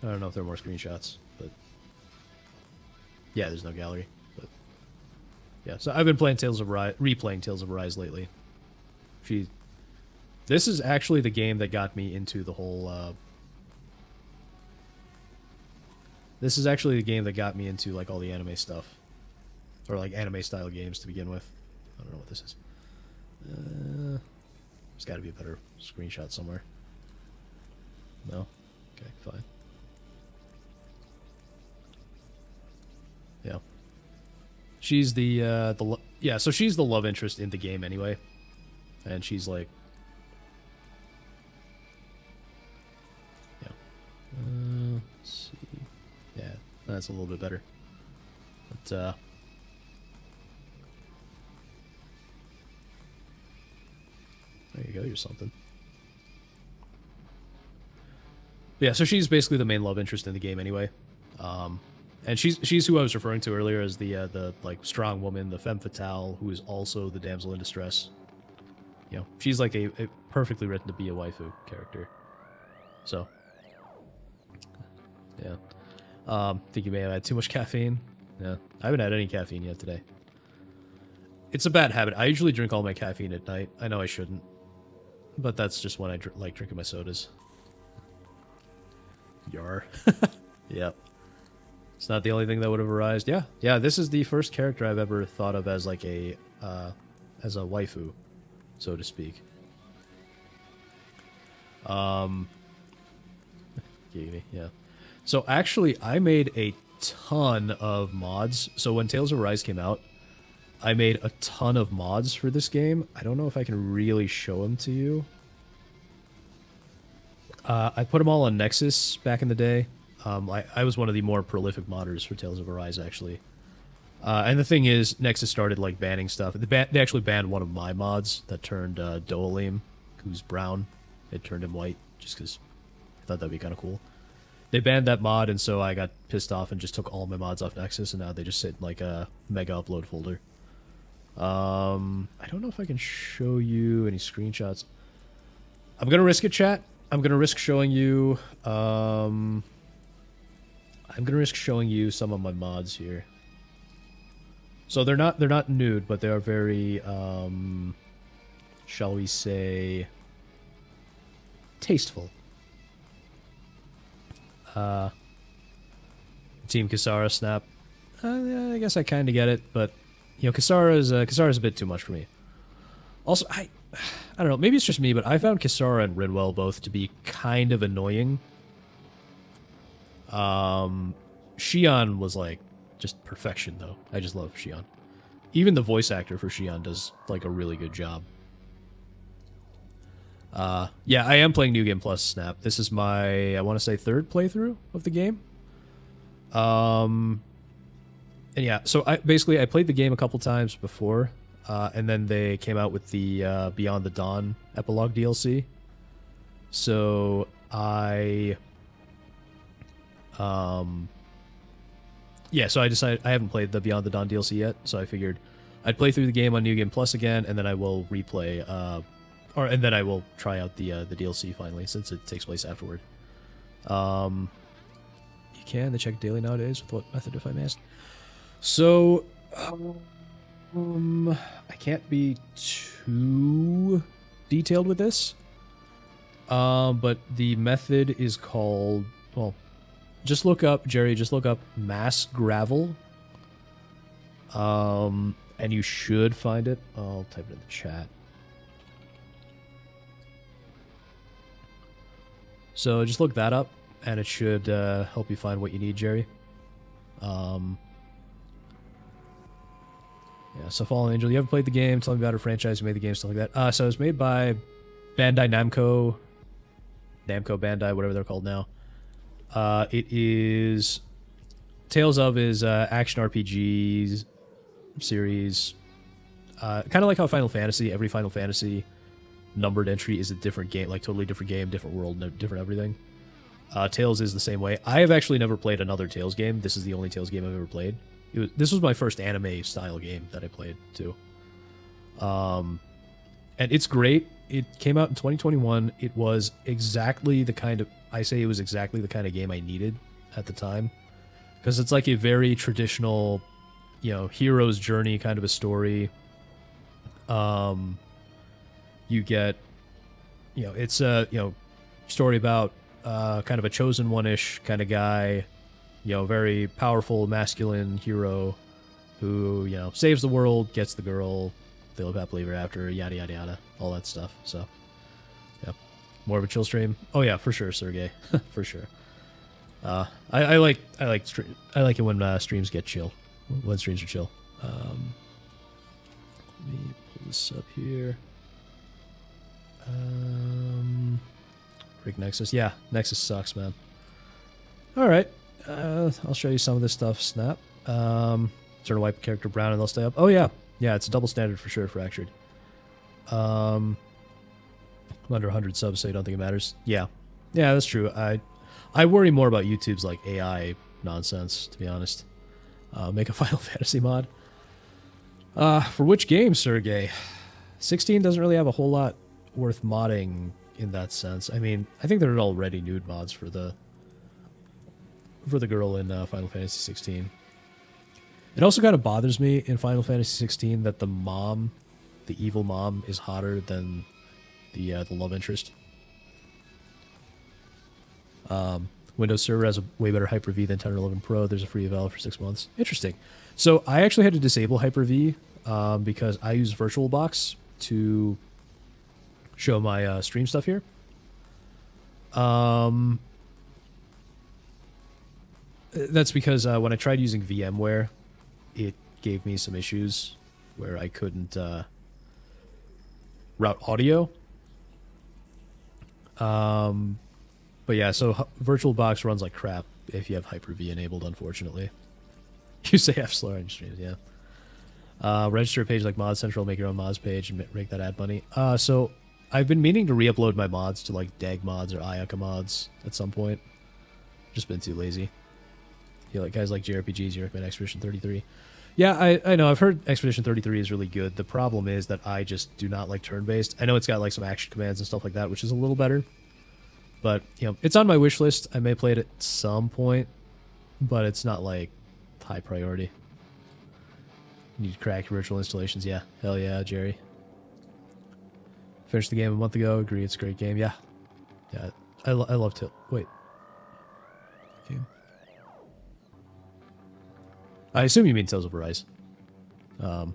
I don't know if there are more screenshots, but yeah, there's no gallery. But yeah, so I've been playing Tales of Arise, replaying Tales of Arise lately. This is actually the game that got me into the whole. This is actually the game that got me into like all the anime stuff, or like anime style games to begin with. I don't know what this is. There's got to be a better screenshot somewhere. No, okay, fine. Yeah, she's yeah. So she's the love interest in the game anyway, and she's like. Let's see. Yeah, that's a little bit better. But, there you go, you're something. Yeah, so she's basically the main love interest in the game anyway. And she's who I was referring to earlier as the like strong woman, the femme fatale, who is also the damsel in distress. You know, she's like a perfectly written to be a waifu character. So... Yeah. Think you may have had too much caffeine? Yeah. I haven't had any caffeine yet today. It's a bad habit. I usually drink all my caffeine at night. I know I shouldn't. But that's just when I like drinking my sodas. Yar. Yep. It's not the only thing that would have arisen. Yeah. Yeah, this is the first character I've ever thought of as like a waifu, so to speak. Yeah. So actually, I made a ton of mods. So when Tales of Arise came out, I made a ton of mods for this game. I don't know if I can really show them to you. I put them all on Nexus back in the day. I was one of the more prolific modders for Tales of Arise, actually. And the thing is, Nexus started like banning stuff. They actually banned one of my mods that turned Doalim, who's brown. It turned him white, just because I thought that'd be kind of cool. They banned that mod, and so I got pissed off and just took all my mods off Nexus, and now they just sit in like a mega upload folder. I don't know if I can show you any screenshots. I'm gonna risk it, chat. I'm gonna risk showing you. I'm gonna risk showing you some of my mods here. So they're not nude, but they are very, shall we say, tasteful. Team Kisara snap. I guess I kind of get it, but you know, Kisara's a bit too much for me. Also, I don't know. Maybe it's just me, but I found Kisara and Rinwell both to be kind of annoying. Shion was like just perfection, though. I just love Shion. Even the voice actor for Shion does like a really good job. Yeah, I am playing New Game Plus Snap. This is my, I want to say, 3rd playthrough of the game. And yeah, so I played the game a couple times before, and then they came out with the Beyond the Dawn epilogue DLC. So I decided I haven't played the Beyond the Dawn DLC yet, so I figured I'd play through the game on New Game Plus again, and then I will replay, and then I will try out the DLC finally, since it takes place afterward. You can check daily nowadays with what method, if I may ask? So, I can't be too detailed with this, but the method is called, well, just look up, Jerry, just look up mass gravel, and you should find it. I'll type it in the chat. So just look that up, and it should help you find what you need, Jerry. Yeah, so Fallen Angel, you haven't played the game, tell me about a franchise who made the game, stuff like that. So it was made by Bandai Namco, Bandai, whatever they're called now. It is Tales of is action RPG series, kind of like how Final Fantasy, every Final Fantasy numbered entry is a different game, like totally different game, different world, different everything. Tales is the same way. I have actually never played another Tales game. This is the only Tales game I've ever played. This was my first anime style game that I played too. And it's great. It came out in 2021. It was exactly the kind of, it was exactly the kind of game I needed at the time, because it's like a very traditional, you know, hero's journey kind of a story. You get, you know, it's a, you know, story about kind of a chosen one-ish kind of guy, you know, very powerful masculine hero who, you know, saves the world, gets the girl, they live happily ever after, yada yada yada, all that stuff. So yeah, more of a chill stream. Oh yeah, for sure, Sergey. For sure. I like it when streams get chill, when streams are chill. Let me pull this up here. Break Nexus. Yeah, Nexus sucks, man. Alright. I'll show you some of this stuff. Snap. Turn a wipe character brown and they'll stay up. Oh, yeah. Yeah, it's a double standard for sure, Fractured. I'm under 100 subs, so I don't think it matters. Yeah. Yeah, that's true. I worry more about YouTube's, like, AI nonsense, to be honest. Make a Final Fantasy mod. For which game, Sergey? 16 doesn't really have a whole lot worth modding in that sense. I mean, I think there are already nude mods for the girl in Final Fantasy 16. It also kind of bothers me in Final Fantasy 16 that the mom, the evil mom, is hotter than the love interest. Windows Server has a way better Hyper-V than 10 or 11 Pro. There's a free eval for 6 months. Interesting. So I actually had to disable Hyper-V because I use VirtualBox to show my stream stuff here. That's because when I tried using VMware, it gave me some issues where I couldn't route audio. But yeah, so VirtualBox runs like crap if you have Hyper-V enabled, unfortunately. You say F slower on your streams, yeah. Register a page like Mod Central, make your own mods page, and make that ad money. So I've been meaning to re-upload my mods to like DAG mods or Ayaka mods at some point. Just been too lazy. You like guys like JRPGs, you recommend Expedition 33. Yeah, I know. I've heard Expedition 33 is really good. The problem is that I just do not like turn-based. I know it's got like some action commands and stuff like that, which is a little better. But, you know, it's on my wish list. I may play it at some point, but it's not like high priority. Need to crack virtual installations. Yeah, hell yeah, Jerry. Finished the game a month ago. Agree, it's a great game. Yeah, Yeah, I love Tail. Wait. Okay. I assume you mean Tales of Arise. You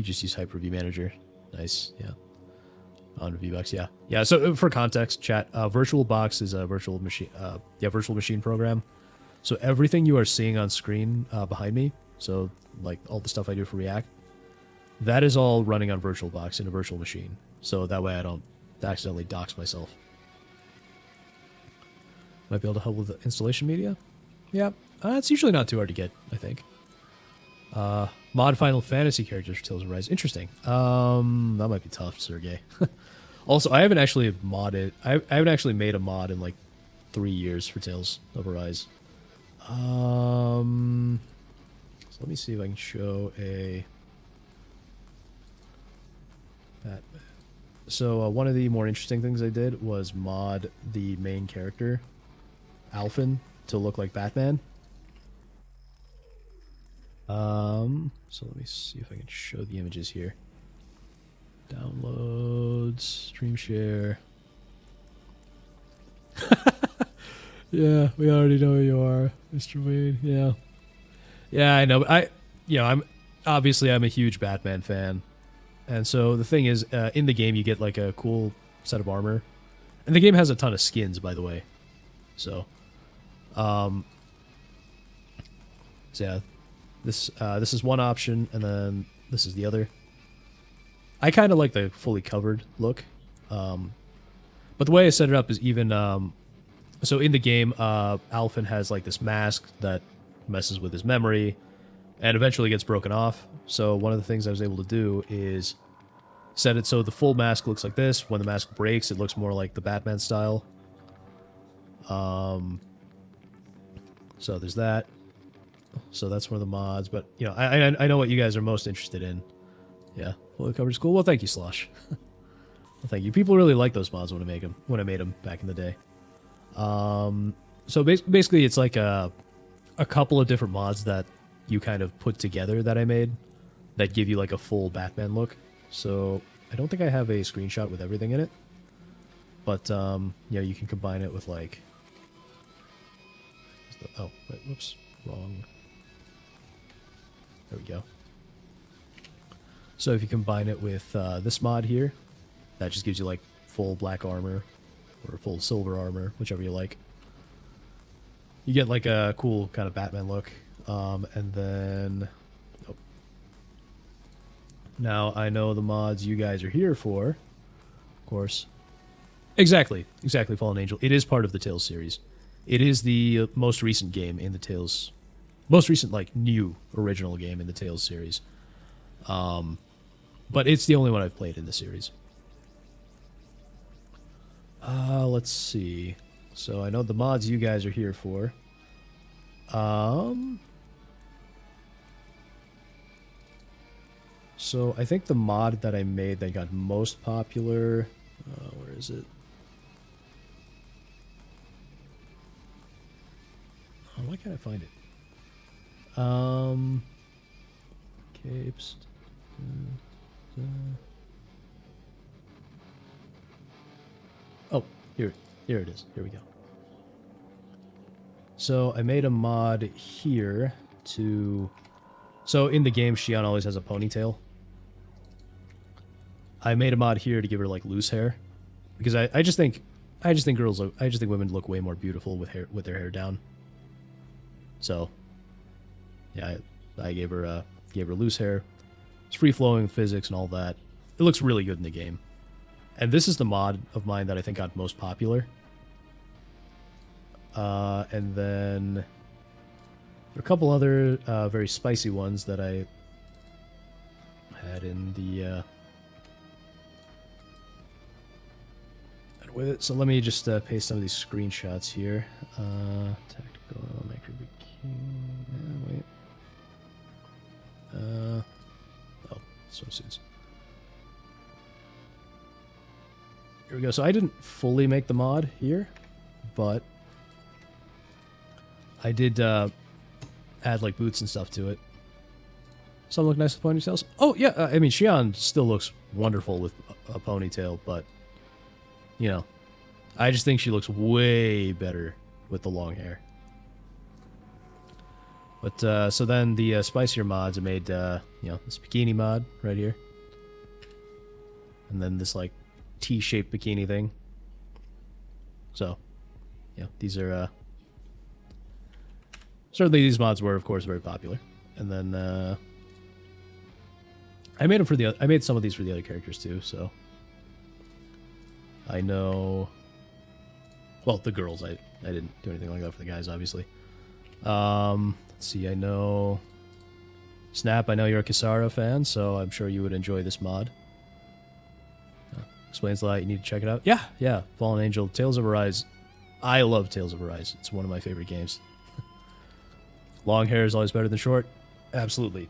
just use Hyper-V Manager. Nice, yeah. On VBucks, yeah. Yeah, so for context, chat, VirtualBox is a virtual machine program. So everything you are seeing on screen behind me, so like all the stuff I do for React, that is all running on VirtualBox in a virtual machine. So that way I don't accidentally dox myself. Might be able to help with the installation media? Yeah, it's usually not too hard to get, I think. Mod Final Fantasy characters for Tales of Arise. Interesting. That might be tough, Sergey. Also, I haven't actually modded. I haven't actually made a mod in like 3 years for Tales of Arise. So let me see if I can show a. So one of the more interesting things I did was mod the main character, Alphen, to look like Batman. So let me see if I can show the images here. Downloads, stream share. Yeah, we already know who you are, Mr. Wayne. Yeah. Yeah, I know. But I'm a huge Batman fan. And so the thing is, in the game you get like a cool set of armor. And the game has a ton of skins, by the way. So yeah. This is one option, and then this is the other. I kind of like the fully covered look. But the way I set it up is even... so in the game, Alphen has like this mask that messes with his memory and eventually gets broken off. So one of the things I was able to do is set it so the full mask looks like this. When the mask breaks, it looks more like the Batman style. So there's that. So that's one of the mods, but you know, I know what you guys are most interested in. Yeah, fully covered is cool. Well, thank you, Slosh. Well, thank you. People really like those mods when I made them back in the day. So basically, it's like a couple of different mods that you kind of put together that I made that give you like a full Batman look. So I don't think I have a screenshot with everything in it, but yeah, you can combine it with like. Oh, wait, whoops, wrong. There we go. So if you combine it with this mod here, that just gives you like full black armor or full silver armor, whichever you like. You get like a cool kind of Batman look. And then... Oh. Now I know the mods you guys are here for, of course. Exactly, Fallen Angel. It is part of the Tales series. It is the most recent game in the Tales... Most recent, like, new original game in the Tales series. But it's the only one I've played in the series. Let's see. So I know the mods you guys are here for. So I think the mod that I made that got most popular... where is it? Oh, why can't I find it? Capes. Oh, here it is. Here we go. So I made a mod here to... So in the game, Xion always has a ponytail. I made a mod here to give her like loose hair, because I just think women look way more beautiful with their hair down. So yeah, I gave her loose hair. It's free flowing physics and all that. It looks really good in the game. And this is the mod of mine that I think got most popular. And then there are a couple other very spicy ones that I had in the with it. So let me just paste some of these screenshots here. Tactical micro bikini. Wait. Oh, swimsuits. Here we go. So I didn't fully make the mod here, but I did add like boots and stuff to it. Some look nice with ponytails. Oh yeah, I mean Xion still looks wonderful with a ponytail, but you know, I just think she looks way better with the long hair. But so then the spicier mods, I made you know, this bikini mod right here, and then this like T-shaped bikini thing. So, yeah, these are certainly these mods were, of course, very popular. And then I made them for the I made some of these for the other characters too. So I know, well, the girls I didn't do anything like that for the guys, obviously. Let's see, I know Snap, I know you're a Kisara fan, so I'm sure you would enjoy this mod. Explains a lot, you need to check it out. Yeah, Fallen Angel, Tales of Arise. I love Tales of Arise. It's one of my favorite games. Long hair is always better than short. Absolutely.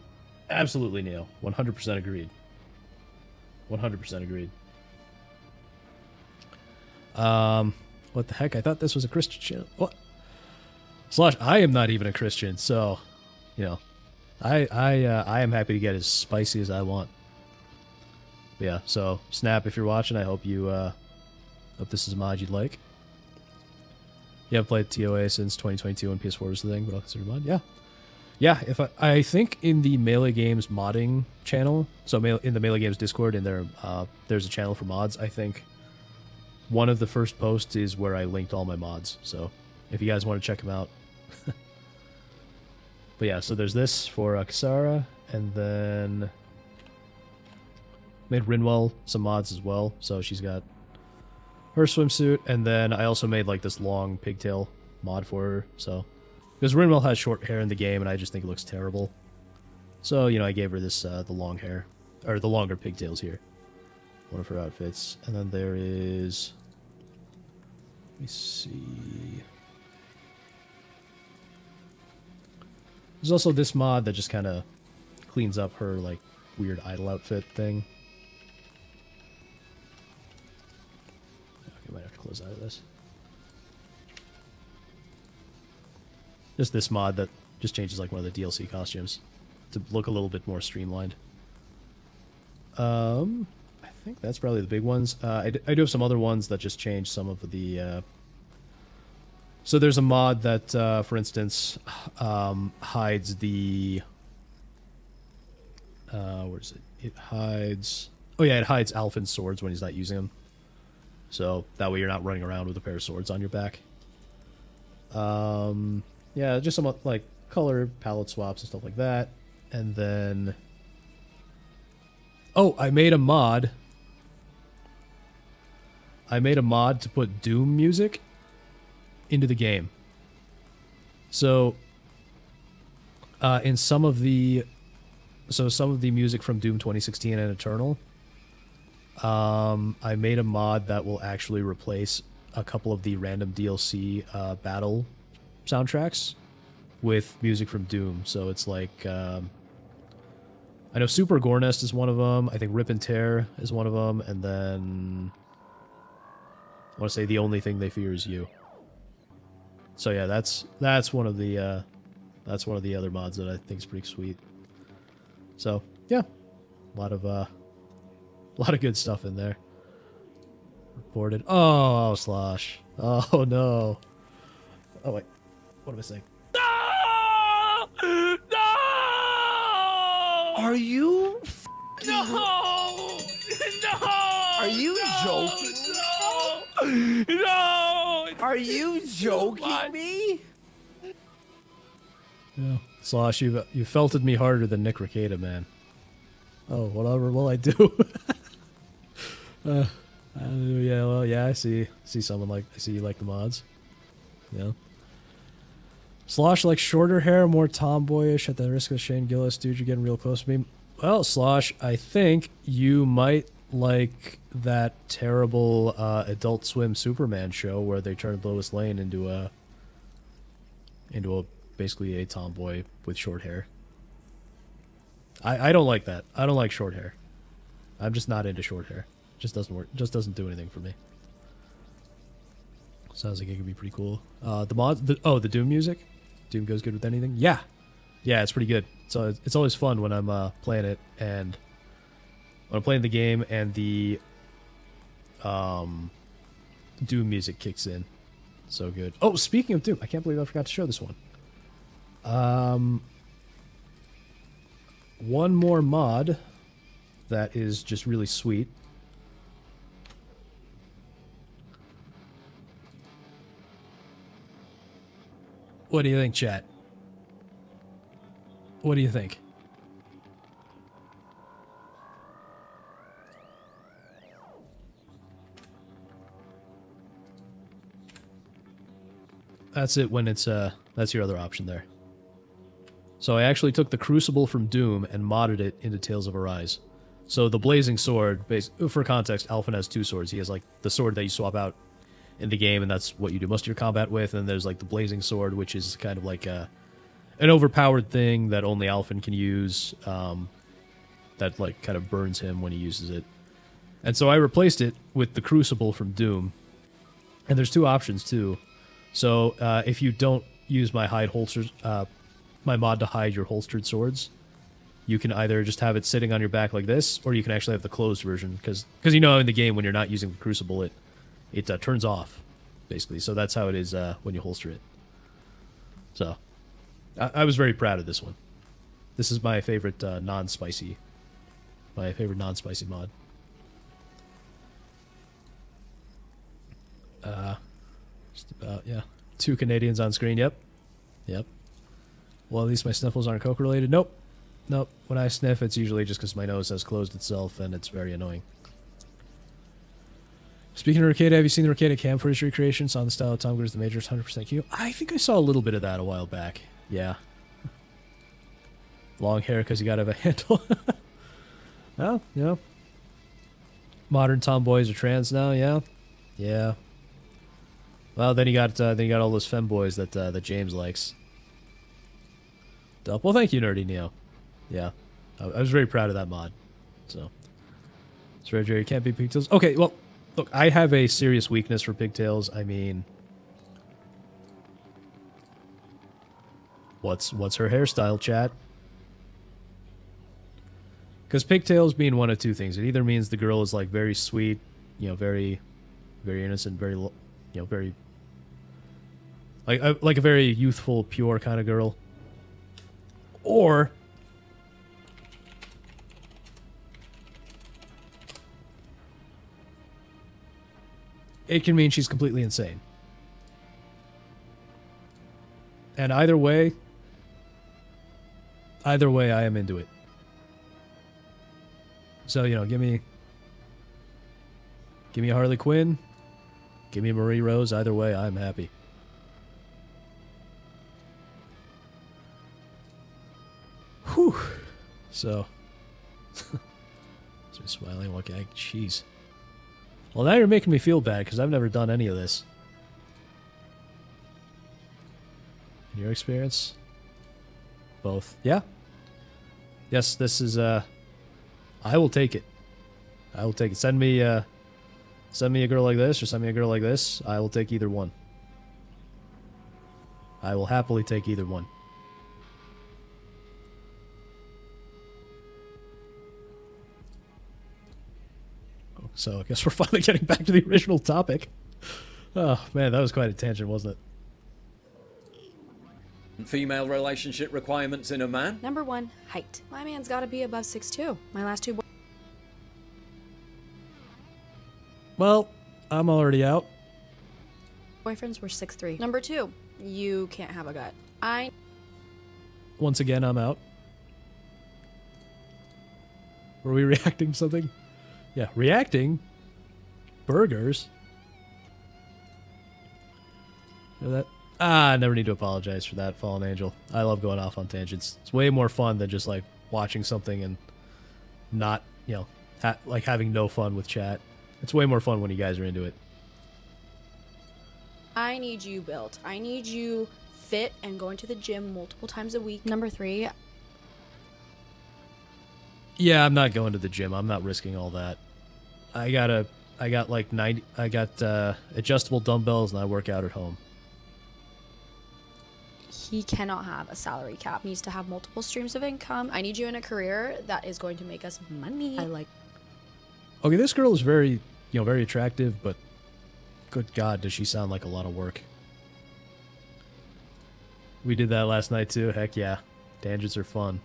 Absolutely, Neil. 100% agreed. 100% agreed. What the heck? I thought this was a Christian channel. What? Slash, I am not even a Christian, so, you know, I am happy to get as spicy as I want. But yeah, so, Snap, if you're watching, I hope you, hope this is a mod you'd like. You haven't played TOA since 2022 when PS4 was the thing, but I'll consider a mod. Yeah. Yeah, if I think in the Melee Games modding channel, so in the Melee Games Discord, in there, there's a channel for mods. I think one of the first posts is where I linked all my mods. So if you guys want to check them out. But yeah, so there's this for Kisara, and then made Rinwell some mods as well. So she's got her swimsuit, and then I also made like this long pigtail mod for her. So because Rinwell has short hair in the game, and I just think it looks terrible. So, you know, I gave her this, the long hair, or the longer pigtails here. One of her outfits. And then there is, let me see. There's also this mod that just kind of cleans up her, like, weird idol outfit thing. Okay, might have to close out of this. Just this mod that just changes like one of the DLC costumes to look a little bit more streamlined. I think that's probably the big ones. I do have some other ones that just change some of the... So there's a mod that, for instance, hides the... where is it? It hides... Oh yeah, it hides Alphin's swords when he's not using them. So that way you're not running around with a pair of swords on your back. Yeah, just some, like, color palette swaps and stuff like that. And then... Oh, I made a mod. I made a mod to put Doom music into the game. So, in some of the... So some of the music from Doom 2016 and Eternal, I made a mod that will actually replace a couple of the random DLC battle soundtracks with music from Doom. So it's like, I know Super Gornest is one of them. I think Rip and Tear is one of them. And then I want to say The Only Thing They Fear Is You. So yeah, that's one of the other mods that I think is pretty sweet. So yeah, a lot of good stuff in there. Reported. Oh, Slosh. Oh no. Oh wait. What am I saying? No! Are you? No! No! Are you joking? No! No! Are you joking me? Yeah. Slosh, you felted me harder than Nick Ricada, man. Oh, whatever will I do? Yeah, well, yeah, I see someone like, I see you like the mods. Yeah. Slosh likes shorter hair, more tomboyish, at the risk of Shane Gillis. Dude, you're getting real close to me. Well, Slosh, I think you might like that terrible Adult Swim Superman show where they turned Lois Lane into a basically a tomboy with short hair. I don't like that. I don't like short hair. I'm just not into short hair. Just doesn't work. Just doesn't do anything for me. Sounds like it could be pretty cool. The mod, the Doom music. Doom goes good with anything. Yeah, it's pretty good. So it's always fun when I'm playing it, and when I'm playing the game and the Doom music kicks in. So good. Oh, speaking of Doom, I can't believe I forgot to show this one. One more mod that is just really sweet. What do you think, chat? What do you think? That's it when it's, that's your other option there. So I actually took the Crucible from Doom and modded it into Tales of Arise. So the Blazing Sword, for context, Alphen has two swords. He has, like, the sword that you swap out in the game, and that's what you do most of your combat with, and there's, like, the Blazing Sword, which is kind of like an overpowered thing that only Alphen can use, that, like, kind of burns him when he uses it. And so I replaced it with the Crucible from Doom. And there's two options, too. So, if you don't use my hide holsters, my mod to hide your holstered swords, you can either just have it sitting on your back like this, or you can actually have the closed version, because you know in the game when you're not using the Crucible, it turns off, basically. So that's how it is when you holster it. So, I was very proud of this one. This is my favorite non-spicy mod. Just about, yeah. 2 Canadians on screen, yep. Yep. Well, at least my sniffles aren't Coke related. Nope. Nope. When I sniff, it's usually just because my nose has closed itself, and it's very annoying. Speaking of Arcade, have you seen the Arcade cam footage recreation? Saw the style of Tom Cruise, the Major's 100% Q? I think I saw a little bit of that a while back. Yeah. Long hair because you gotta have a handle. Well, you know. Modern tomboys are trans now, yeah. Yeah. Well, then you got all those femboys that James likes. Well, thank you, Nerdy Neo. Yeah, I was very proud of that mod. So, it's very Jerry can't be pigtails. Okay, well, look, I have a serious weakness for pigtails. I mean, what's her hairstyle, chat? Because pigtails mean one of two things. It either means the girl is like very sweet, you know, very, very innocent, very, you know, very like a very youthful, pure kind of girl. Or it can mean she's completely insane. And either way, I am into it. So, you know, give me a Harley Quinn, give me a Marie Rose, either way, I'm happy. Whew. So, smiling, okay, jeez. Well, now you're making me feel bad because I've never done any of this. In your experience? Both. Yeah? Yes, this is, I will take it. I will take it. Send me a girl like this or send me a girl like this. I will take either one. I will happily take either one. So I guess we're finally getting back to the original topic. Oh, man, that was quite a tangent, wasn't it? Female relationship requirements in a man? Number 1, height. My man's gotta be above 6'2". My last 2 Well, I'm already out. boyfriends were 6'3". Number 2, you can't have a gut. Once again, I'm out. Were we reacting to something? Yeah, reacting? Burgers? You know that? I never need to apologize for that, Fallen Angel. I love going off on tangents. It's way more fun than just, like, watching something and not, you know, like having no fun with chat. It's way more fun when you guys are into it. I need you built. I need you fit and going to the gym multiple times a week. Number 3. Yeah, I'm not going to the gym. I'm not risking all that. I got adjustable dumbbells and I work out at home. He cannot have a salary cap. He needs to have multiple streams of income. I need you in a career that is going to make us money. Okay, this girl is very, you know, very attractive, but good God, does she sound like a lot of work. We did that last night too. Heck yeah. Tangents are fun.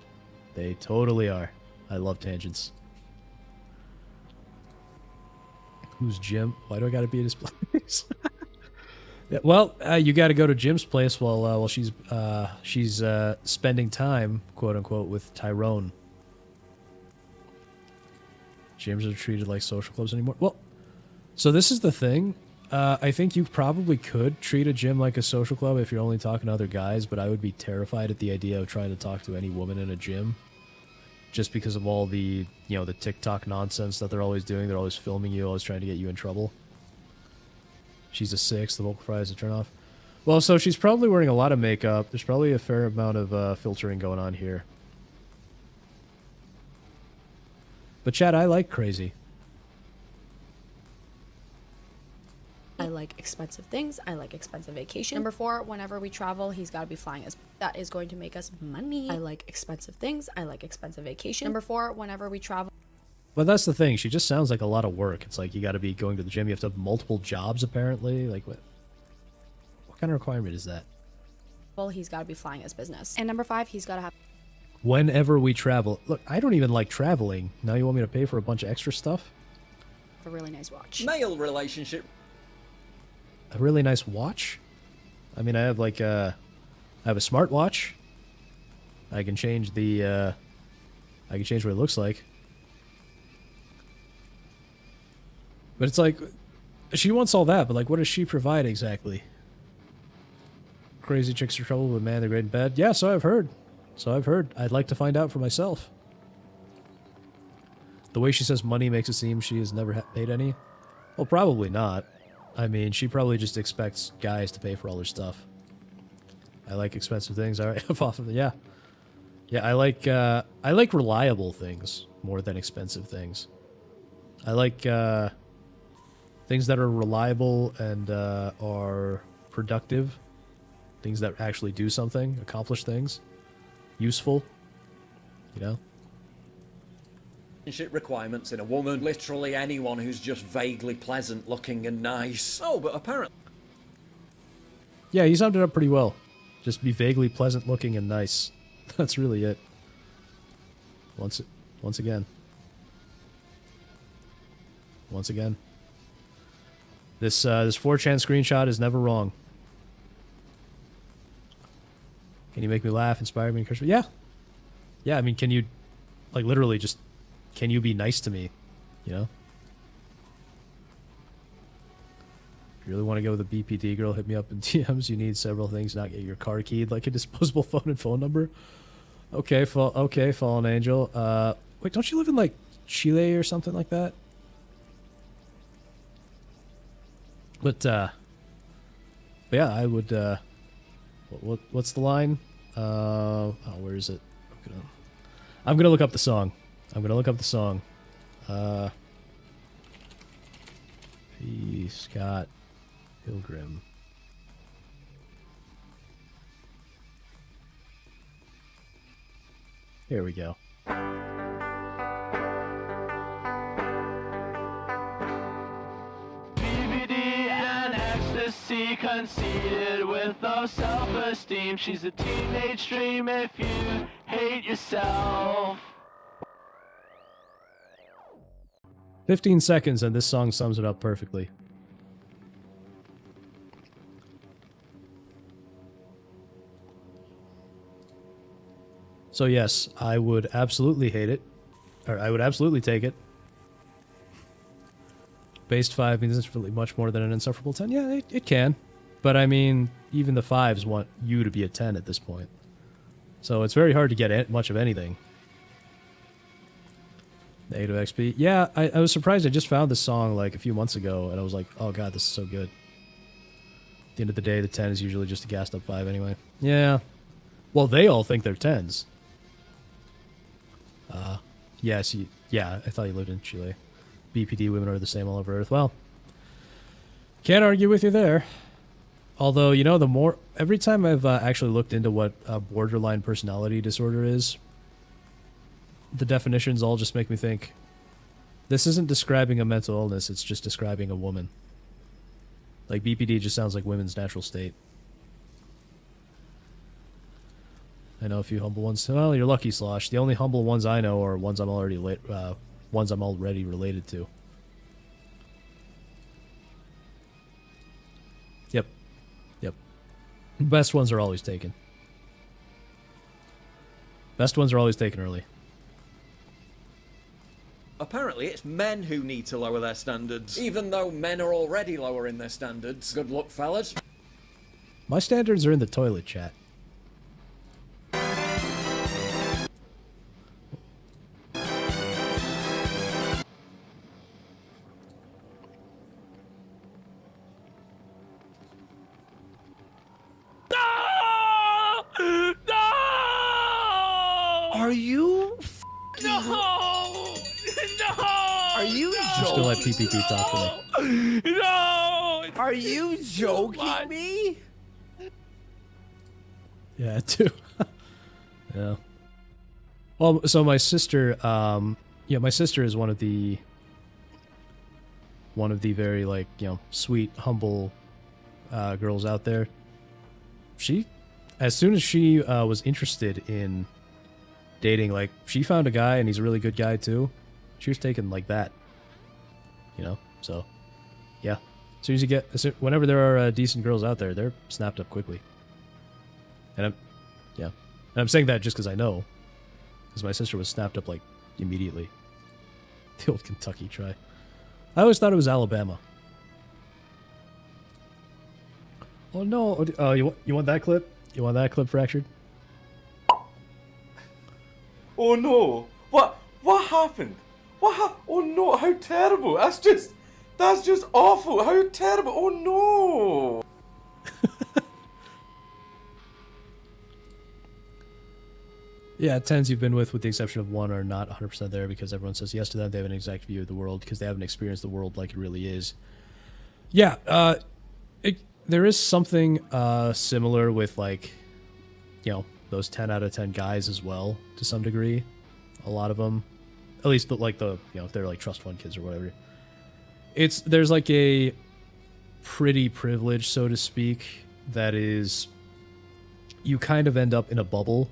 They totally are. I love tangents. Who's Jim? Why do I gotta be at his place? Yeah, well, you gotta go to Jim's place while she's spending time, quote unquote, with Tyrone. Gyms are treated like social clubs anymore. Well, so this is the thing. I think you probably could treat a gym like a social club if you're only talking to other guys, but I would be terrified at the idea of trying to talk to any woman in a gym. Just because of all the, the TikTok nonsense that they're always doing. They're always filming you, always trying to get you in trouble. She's a 6, the vocal fry is a turnoff. Well, so she's probably wearing a lot of makeup. There's probably a fair amount of filtering going on here. But Chad, I like crazy. I like expensive things. I like expensive vacation. Number 4, whenever we travel, he's got to be flying us. That is going to make us money. I like expensive things. I like expensive vacation. Number 4, whenever we travel. But that's the thing. She just sounds like a lot of work. It's like you got to be going to the gym. You have to have multiple jobs, apparently. Like, what kind of requirement is that? Well, he's got to be flying us business. And number 5, he's got to have Whenever we travel. Look, I don't even like traveling. Now you want me to pay for a bunch of extra stuff? a really nice watch. Male relationship. A really nice watch? I mean, I have like I have a smartwatch. I can change the I can change what it looks like. But it's like she wants all that, but like what does she provide exactly? Crazy chicks are trouble with man, they're great in bed. Yeah, so I've heard. So I've heard. I'd like to find out for myself. The way she says money makes it seem she has never paid any. Well, probably not. I mean, she probably just expects guys to pay for all her stuff. I like expensive things. All right, off of it. Yeah, yeah. I like reliable things more than expensive things. I like things that are reliable and are productive. Things that actually do something, accomplish things, useful. You know. Relationship requirements in a woman. Literally anyone who's just vaguely pleasant looking and nice. Oh, but apparently. Yeah, you summed it up pretty well. Just be vaguely pleasant looking and nice. That's really it. Once again. Once again. This 4chan screenshot is never wrong. Can you make me laugh, inspire me, encourage me? Yeah. Yeah, I mean, can you, like, literally just, can you be nice to me? You know? If you really want to go with a BPD girl, hit me up in DMs. You need several things, not get your car keyed, like a disposable phone and phone number. Okay, Fallen Angel. Wait, don't you live in, like, Chile or something like that? But yeah, I would, what's the line? Oh, where is it? I'm gonna look up the song. P. Scott Pilgrim. Here we go. Conceited with no self-esteem. She's a teenage dream if you hate yourself. 15 seconds and this song sums it up perfectly. So yes, I would absolutely hate it. Or I would absolutely take it. Based 5 means it's really much more than an insufferable 10. Yeah, it can. But I mean, even the 5s want you to be a 10 at this point. So it's very hard to get much of anything. Negative XP. Yeah, I was surprised. I just found this song like a few months ago, and I was like, oh god, this is so good. At the end of the day, the 10 is usually just a gassed up 5 anyway. Yeah. Well, they all think they're 10s. Yes, yeah, I thought you lived in Chile. BPD women are the same all over Earth. Well, can't argue with you there. Although, you know, every time I've actually looked into what a borderline personality disorder is, the definitions all just make me think, this isn't describing a mental illness, it's just describing a woman. Like, BPD just sounds like women's natural state. I know a few humble ones. Well, you're lucky, Slosh. The only humble ones I know are ones I'm already related to. Yep. Yep. Best ones are always taken. Best ones are always taken early. Apparently, it's men who need to lower their standards, even though men are already lowering their standards. Good luck, fellas. My standards are in the toilet, chat. Are you? No! No! Are you I'm just gonna let PPP talk for me. No! Are you joking me? Yeah, too. Yeah. Well, so my sister, yeah, my sister is one of the very, like, you know, sweet, humble girls out there. She, as soon as she was interested in dating, like, she found a guy, and he's a really good guy too. She was taken like that, you know. So, yeah. As soon as you get, whenever there are decent girls out there, they're snapped up quickly. And I'm saying that just because I know, because my sister was snapped up like immediately. The old Kentucky try. I always thought it was Alabama. Oh no! Oh, you want that clip? You want that clip, Fractured? Oh no! What happened? Oh no! How terrible! That's just awful! How terrible! Oh no! Yeah, 10s you've been with the exception of one, are not 100% there because everyone says yes to them. They have an exact view of the world because they haven't experienced the world like it really is. Yeah, there is something similar with, like, you know, those 10 out of 10 guys as well, to some degree. A lot of them, at least you know, if they're like trust fund kids or whatever. There's like a pretty privilege, so to speak, that is, you kind of end up in a bubble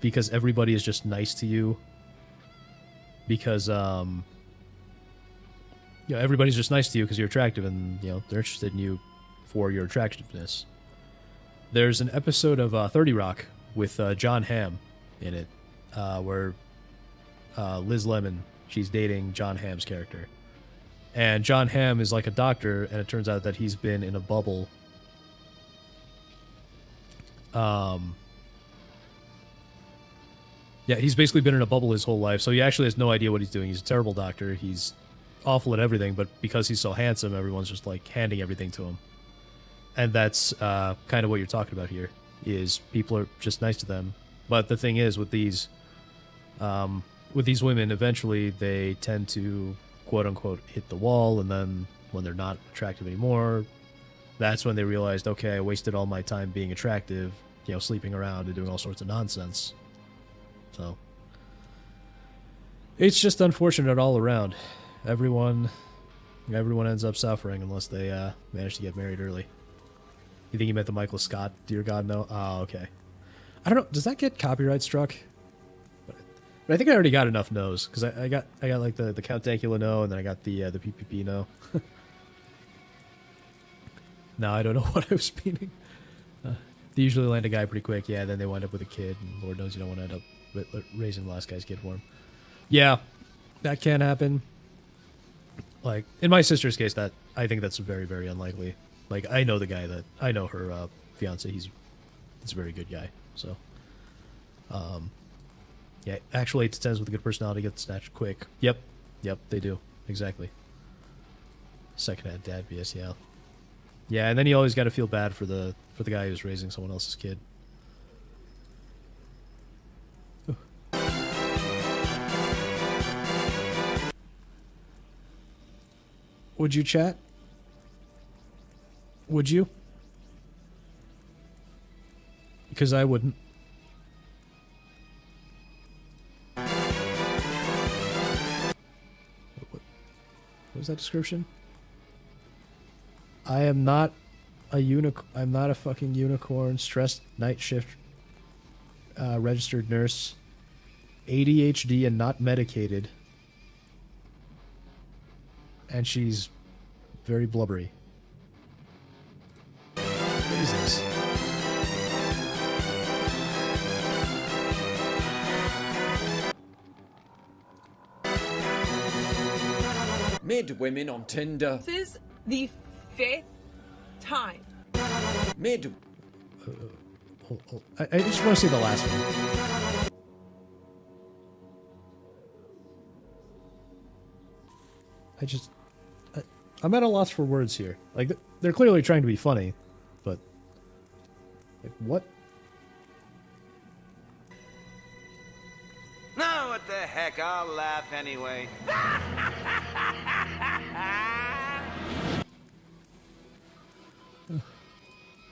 because everybody is just nice to you. Because, you know, everybody's just nice to you because you're attractive and, you know, they're interested in you for your attractiveness. There's an episode of 30 Rock with John Hamm in it, where Liz Lemon, she's dating John Hamm's character. And John Hamm is like a doctor, and it turns out that he's been in a bubble. Yeah, he's basically been in a bubble his whole life, so he actually has no idea what he's doing. He's a terrible doctor. He's awful at everything, but because he's so handsome, everyone's just, like, handing everything to him. And that's kind of what you're talking about here, is people are just nice to them. But the thing is, with these women, eventually they tend to, quote-unquote, hit the wall, and then when they're not attractive anymore, that's when they realized, okay, I wasted all my time being attractive, you know, sleeping around and doing all sorts of nonsense. So, it's just unfortunate all around. Everyone ends up suffering unless they manage to get married early. You think you meant the Michael Scott, dear God, no? Oh, okay. I don't know, does that get copyright struck? But I think I already got enough no's, because I got like the Count Dankula no, and then I got the PPP no. No, I don't know what I was meaning. They usually land a guy pretty quick, yeah, then they wind up with a kid, and Lord knows you don't want to end up raising the last guy's kid for him. Yeah, that can happen. Like, in my sister's case, I think that's very, very unlikely. Like, I know her fiance, he's a very good guy, so. Yeah, actual 8 to 10s with a good personality get snatched quick. Yep, they do, exactly. Secondhand dad BS, yeah. Yeah, and then you always got to feel bad for the guy who's raising someone else's kid. Would you chat? Would you? Because I wouldn't. What was that description? I am not a I'm not a fucking unicorn. Stressed night shift registered nurse. ADHD and not medicated. And she's very blubbery. Jesus. Mid women on Tinder. This is the 5th time. Mid. I just want to see the last one. I'm at a loss for words here. Like, they're clearly trying to be funny, but... Like, what? No, what the heck, I'll laugh anyway.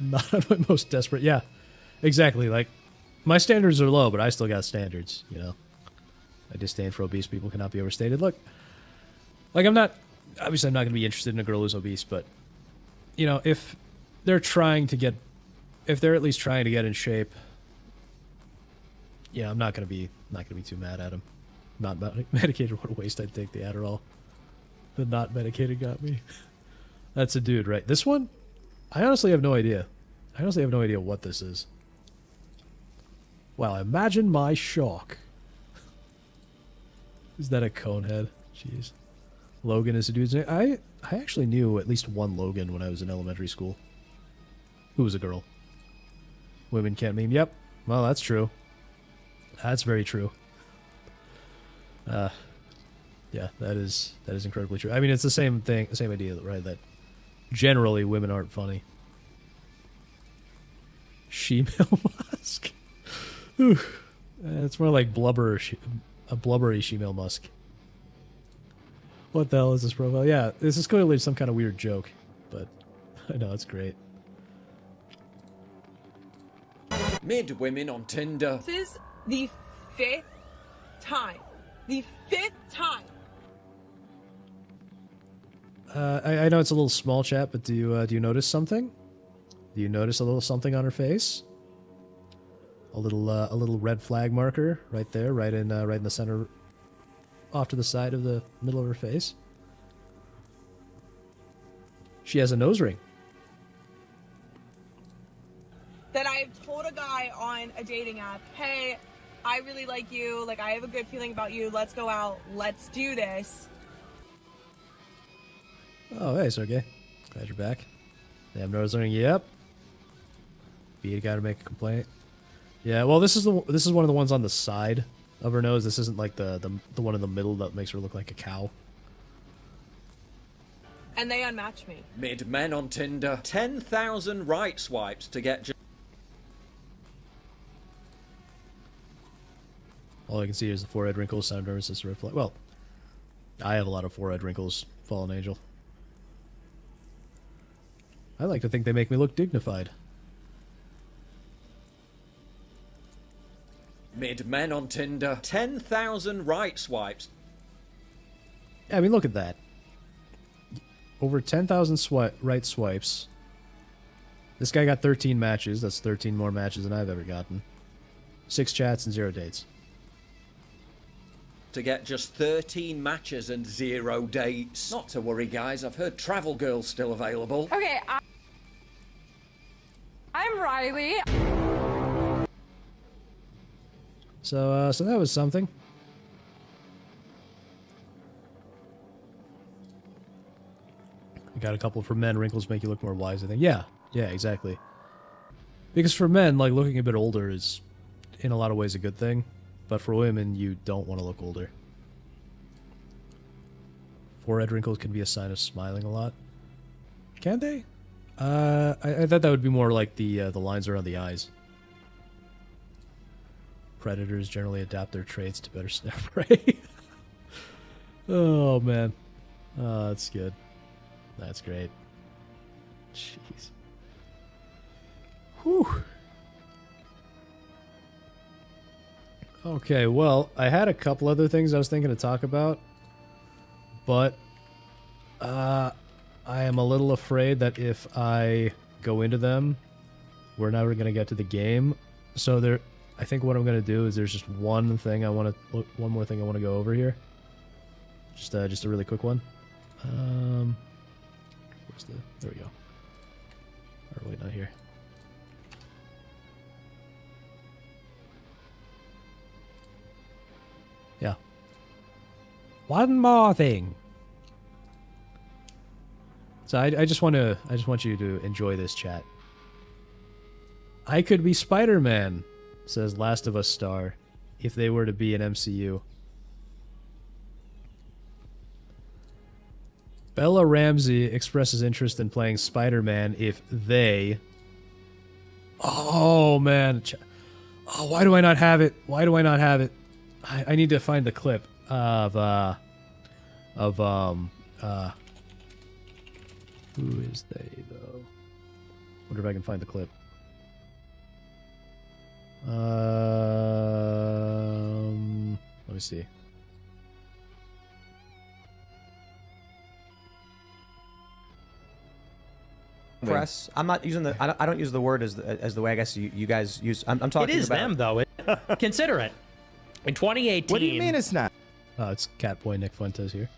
Not on my most desperate. Yeah, exactly. Like, my standards are low, but I still got standards, you know? My disdain for obese people cannot be overstated. Look, like, obviously I'm not going to be interested in a girl who's obese, but, you know, if they're at least trying to get in shape, yeah, I'm not going to be too mad at them. Not medicated, what a waste. I'd take the Adderall. The not medicated got me. That's a dude, right? This one? I honestly have no idea. I honestly have no idea what this is. Wow, imagine my shock. Is that a cone head? Jeez. Logan is a dude's name. I actually knew at least one Logan when I was in elementary school. Who was a girl. Women can't meme. Yep. Well, that's true. That's very true. Yeah, that is incredibly true. I mean, it's the same thing, the same idea, right? That generally women aren't funny. She-male musk. It's more like a blubbery she-male musk. What the hell is this profile? Yeah, this is clearly some kind of weird joke, but I know it's great. Mid women on Tinder. This is the 5th time. The 5th time. I know it's a little small chat, but do you notice something? Do you notice a little something on her face? A little red flag marker right there, right in the center, off to the side of the middle of her face. She has a nose ring. That I've told a guy on a dating app, hey, I really like you, like I have a good feeling about you, let's go out, let's do this. Oh, hey, Sergey. Glad you're back. Damn nose ring, yep. Be a guy to make a complaint. Yeah, well, this is one of the ones on the side of her nose. This isn't like the one in the middle that makes her look like a cow. And they unmatch me. Mid men on Tinder. 10,000 right swipes to get. All I can see is the forehead wrinkles. Sound nervous as a red flag. Well, I have a lot of forehead wrinkles. Fallen angel. I like to think they make me look dignified. Mid men on Tinder. 10,000 right swipes. I mean, look at that. Over 10,000 right swipes. This guy got 13 matches. That's 13 more matches than I've ever gotten. 6 chats and 0 dates. To get just 13 matches and 0 dates. Not to worry, guys. I've heard Travel Girl's still available. Okay, I'm Riley. So that was something. We got a couple for men. Wrinkles make you look more wise, I think. Yeah, exactly. Because for men, like, looking a bit older is, in a lot of ways, a good thing. But for women, you don't want to look older. Forehead wrinkles can be a sign of smiling a lot. Can they? I thought that would be more like the lines around the eyes. Predators generally adapt their traits to better snare prey. Oh, man. Oh, that's good. That's great. Jeez. Whew. Okay, well, I had a couple other things I was thinking to talk about, but I am a little afraid that if I go into them, we're never going to get to the game. So there, I think what I'm going to do is there's just one more thing I want to go over here. Just a really quick one. Where's the? There we go. Or wait, not here. Yeah. One more thing. So I just want you to enjoy this chat. I could be Spider-Man, says Last of Us star, if they were to be an MCU. Bella Ramsey expresses interest in playing Spider-Man if they... Oh, man. Oh, why do I not have it? Why do I not have it? I need to find the clip of who is they, though? Wonder if I can find the clip. Let me see. Press. I'm not using the. I don't use the word as the way I guess you guys use. I'm talking. It is about them though. Consider it. In 2018. What do you mean it's not? It's Catboy Nick Fuentes here.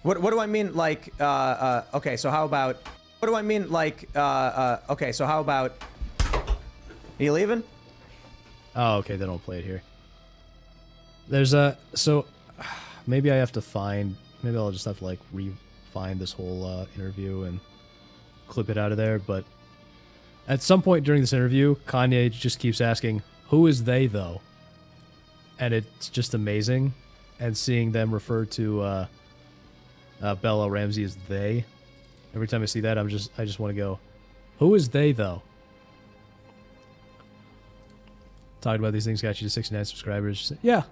What do I mean? Like, okay, so how about? What do I mean? Like, okay, so how about? Are you leaving? Oh, okay. They don't play it here. There's a so maybe I have to find. Maybe I'll just have to like re-find this whole interview and clip it out of there. But at some point during this interview, Kanye just keeps asking, "Who is they though?" And it's just amazing, and seeing them refer to Bella Ramsey as they. Every time I see that, I just want to go, "Who is they though?" Talking about these things got you to 69 subscribers. Yeah.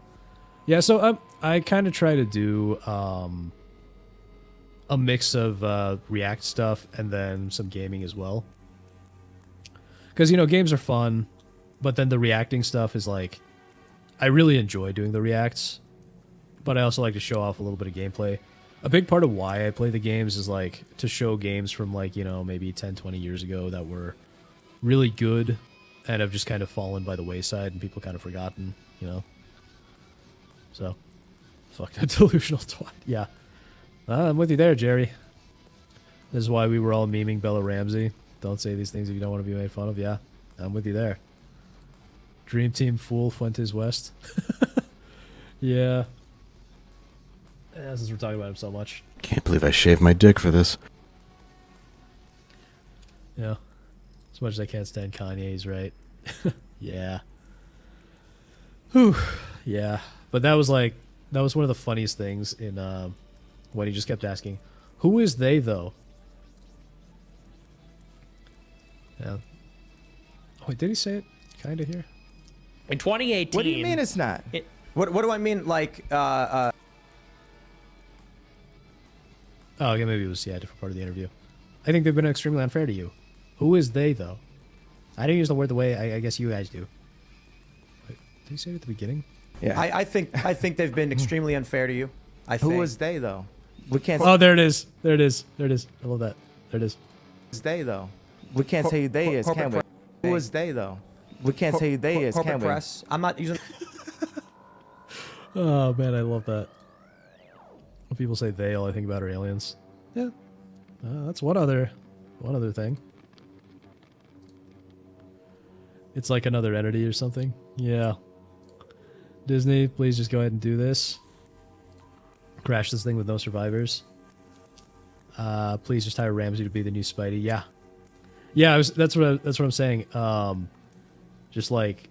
So I kind of try to do a mix of React stuff and then some gaming as well. Because, games are fun, but then the reacting stuff is like, I really enjoy doing the reacts, but I also like to show off a little bit of gameplay. A big part of why I play the games is like to show games from like, maybe 10, 20 years ago that were really good and have just kind of fallen by the wayside and people kind of forgotten, So, fuck that delusional twat. Yeah. I'm with you there, Jerry. This is why we were all memeing Bella Ramsey. Don't say these things if you don't want to be made fun of. Yeah, I'm with you there. Dream Team Fool, Fuentes West. Yeah. Since we're talking about him so much. Can't believe I shaved my dick for this. Yeah. As much as I can't stand Kanye, he's right. Yeah. Whew. Yeah. But that was one of the funniest things in when he just kept asking, "Who is they though?" Yeah. Oh, wait, did he say it kind of here? In 2018. What do you mean it's not? What do I mean? Like, Oh, yeah, maybe it was a different part of the interview. I think they've been extremely unfair to you. Who is they though? I didn't use the word the way I guess you guys do. Wait, did he say it at the beginning? Yeah. I think they've been extremely unfair to you. Who is they though? We can't. Oh, there it is. There it is. There it is. I love that. There it is. Is they though? We can't say who they is, can we? Who is they though? We can't say who they is, can we? Press. I'm not using. Oh man, I love that. When people say they, all I think about are aliens. Yeah, that's one other thing. It's like another entity or something. Yeah. Disney, please just go ahead and do this. Crash this thing with no survivors. Please just hire Ramsey to be the new Spidey. Yeah. Yeah, that's what I'm saying. Just like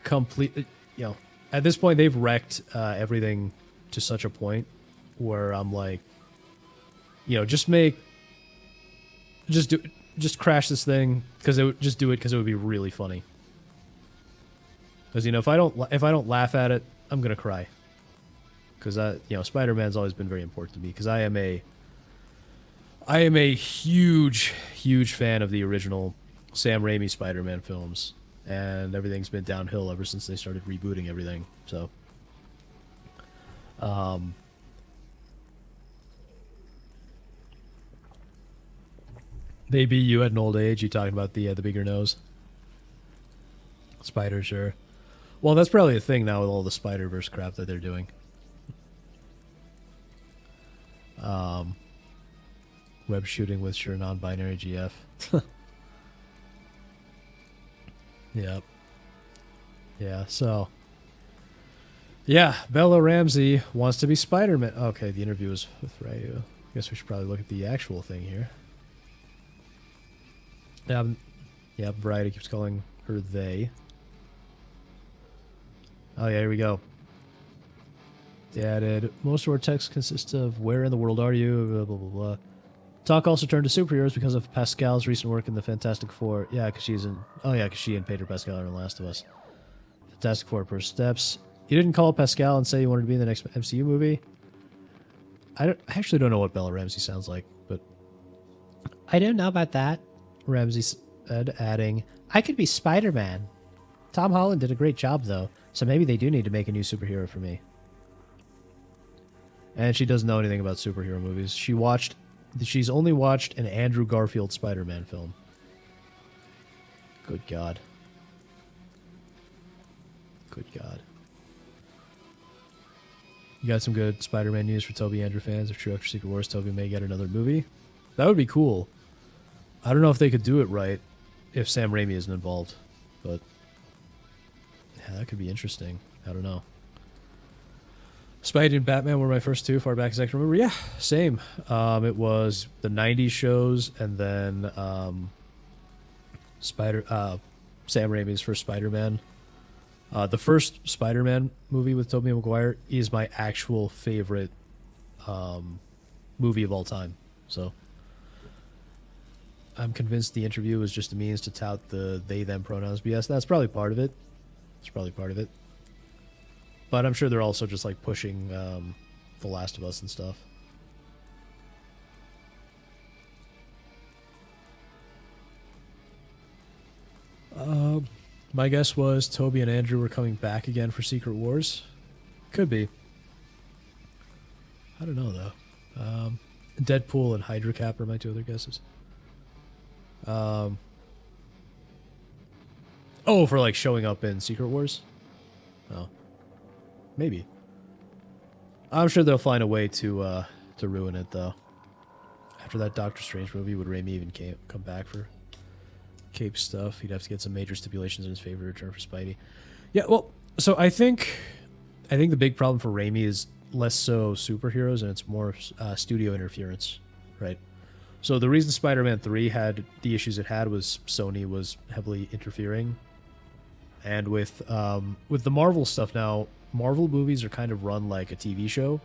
complete, at this point they've wrecked everything to such a point where I'm like, just crash this thing because it would be really funny. Because if I don't laugh at it, I'm gonna cry. Because Spider-Man's always been very important to me. Because I am a huge fan of the original Sam Raimi Spider-Man films, and everything's been downhill ever since they started rebooting everything. So, They be you at an old age. You talking about the bigger nose? Spider, sure. Well, that's probably a thing now with all the Spider-Verse crap that they're doing. Web shooting with sure non-binary GF. Yep. Yeah, so. Yeah, Bella Ramsey wants to be Spider-Man. Okay, the interview was with Ray. I guess we should probably look at the actual thing here. Yeah, Variety keeps calling her they. Oh, yeah, here we go. They added, most of our text consists of where in the world are you, blah, blah, blah, blah. Talk also turned to superheroes because of Pascal's recent work in the Fantastic Four. Yeah, because she's in... Oh, yeah, because she and Pedro Pascal are in The Last of Us. Fantastic Four First Steps. You didn't call Pascal and say you wanted to be in the next MCU movie? I actually don't know what Bella Ramsey sounds like, but... I don't know about that, Ramsey said, adding, I could be Spider-Man. Tom Holland did a great job, though, so maybe they do need to make a new superhero for me. And she doesn't know anything about superhero movies. She's only watched an Andrew Garfield Spider-Man film. Good God. Good God. You got some good Spider-Man news for Tobey Andrew fans. If true after Secret Wars, Tobey may get another movie. That would be cool. I don't know if they could do it right if Sam Raimi isn't involved, but yeah, that could be interesting. I don't know. Spidey and Batman were my first two, far back as I can remember. Yeah, same. It was the 90s shows, and then Sam Raimi's first Spider-Man. The first Spider-Man movie with Tobey Maguire is my actual favorite movie of all time. So I'm convinced the interview was just a means to tout the they-them pronouns. But yes, that's probably part of it. It's probably part of it. But I'm sure they're also just like pushing The Last of Us and stuff. My guess was Toby and Andrew were coming back again for Secret Wars. Could be. I don't know though. Deadpool and Hydra Cap are my two other guesses. Oh, for like showing up in Secret Wars? Oh. Maybe. I'm sure they'll find a way to ruin it, though. After that Doctor Strange movie, would Raimi even come back for Cape stuff? He'd have to get some major stipulations in his favor to return for Spidey. Yeah, well, so I think the big problem for Raimi is less so superheroes and it's more studio interference, right? So the reason Spider-Man 3 had the issues it had was Sony was heavily interfering. And with the Marvel stuff now, Marvel movies are kind of run like a TV show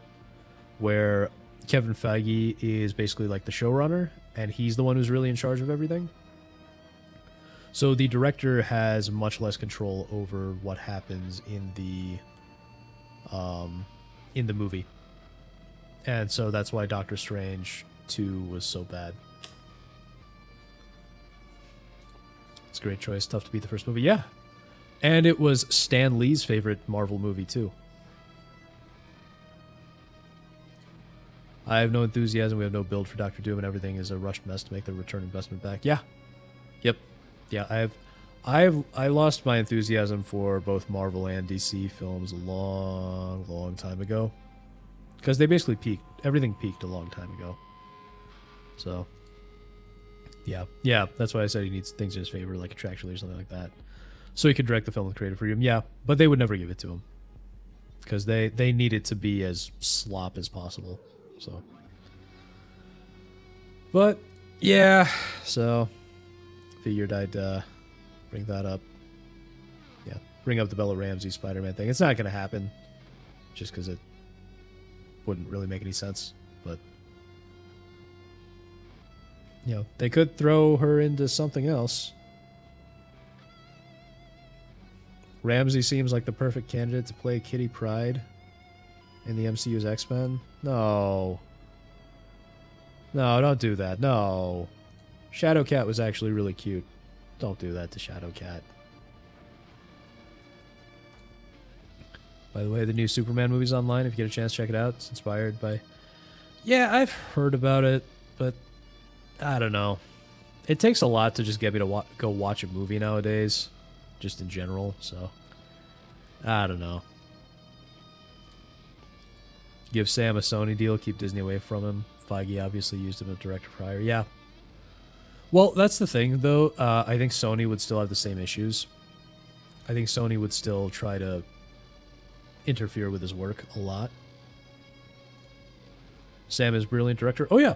where Kevin Feige is basically like the showrunner and he's the one who's really in charge of everything. So the director has much less control over what happens in the movie. And so that's why Doctor Strange 2 was so bad. It's a great choice. Tough to beat the first movie. Yeah. And it was Stan Lee's favorite Marvel movie, too. I have no enthusiasm. We have no build for Doctor Doom, and everything is a rushed mess to make the return investment back. Yeah. Yep. Yeah, I lost my enthusiasm for both Marvel and DC films a long, long time ago. Because they basically peaked. Everything peaked a long time ago. So, yeah. Yeah, that's why I said he needs things in his favor, like contractually or something like that. So he could direct the film with creative freedom. Yeah, but they would never give it to him. Because they need it to be as slop as possible. So. But, yeah. So, figured I'd bring that up. Yeah, bring up the Bella Ramsey Spider-Man thing. It's not going to happen. Just because it wouldn't really make any sense. But, you know, they could throw her into something else. Ramsey seems like the perfect candidate to play Kitty Pryde in the MCU's X-Men. No. No, don't do that. No. Shadowcat was actually really cute. Don't do that to Shadowcat. By the way, the new Superman movie's online. If you get a chance, check it out. It's inspired by... Yeah, I've heard about it, but I don't know. it takes a lot to just get me to go watch a movie nowadays, just in general. So I don't know. Give Sam a Sony deal, keep Disney away from him. Feige obviously used him as director prior. Yeah. Well, that's the thing, though. I think Sony would still have the same issues. I think Sony would still try to interfere with his work a lot. Sam is a brilliant director. Oh, yeah.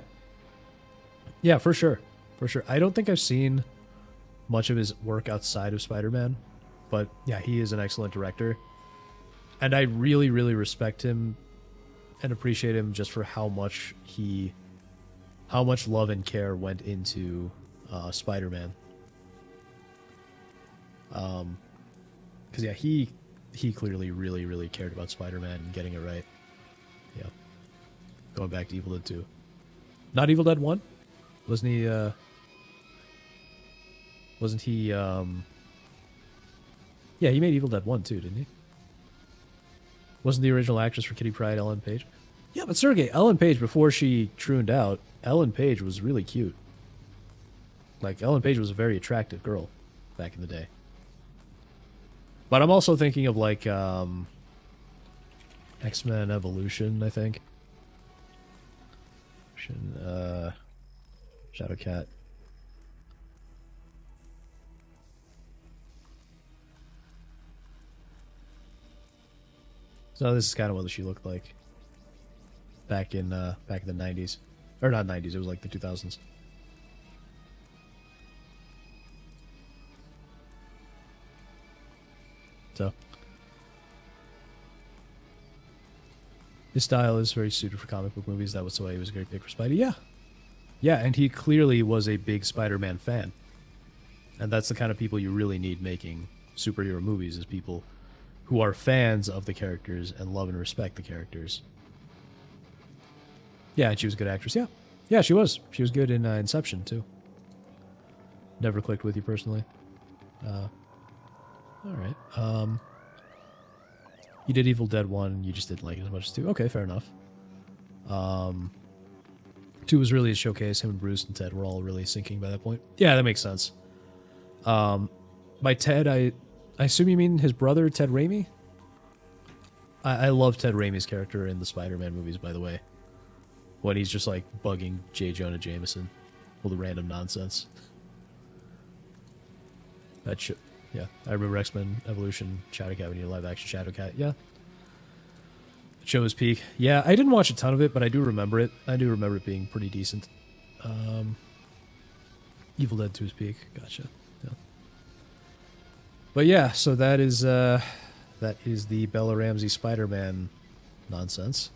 Yeah, for sure. For sure. I don't think I've seen much of his work outside of Spider-Man. But, yeah, he is an excellent director. And I really, really respect him and appreciate him just for how much love and care went into Spider-Man. Because yeah, he clearly really, really cared about Spider-Man and getting it right. Yeah. Going back to Evil Dead 2. Not Evil Dead 1? Wasn't he, yeah, he made Evil Dead 1 too, didn't he? Wasn't the original actress for Kitty Pryde Ellen Page? Yeah, but Sergey, Ellen Page, before she trooned out, Ellen Page was really cute. Like, Ellen Page was a very attractive girl back in the day. But I'm also thinking of, like, X-Men Evolution, I think. Shadowcat. So this is kind of what she looked like back in the 90s, or not 90s. It was like the 2000s. So his style is very suited for comic book movies. That was why he was a great pick for Spidey. Yeah, yeah, and he clearly was a big Spider-Man fan, and that's the kind of people you really need making superhero movies, is people who are fans of the characters and love and respect the characters. Yeah, and she was a good actress. Yeah. Yeah, she was. She was good in Inception, too. Never clicked with you personally. Alright. You did Evil Dead 1, you just didn't like it as much as 2. Okay, fair enough. 2 was really a showcase. Him and Bruce and Ted were all really syncing by that point. Yeah, that makes sense. By Ted, I assume you mean his brother, Ted Raimi? I love Ted Raimi's character in the Spider-Man movies, by the way. When he's just, like, bugging J. Jonah Jameson with the random nonsense. That shit. Yeah, I remember X-Men Evolution, Shadowcat, we need a live-action Shadowcat. Yeah. It show his peak. Yeah, I didn't watch a ton of it, but I do remember it. I do remember it being pretty decent. Evil Dead 2's peak. Gotcha. Yeah. But yeah, so that is the Bella Ramsey Spider-Man nonsense.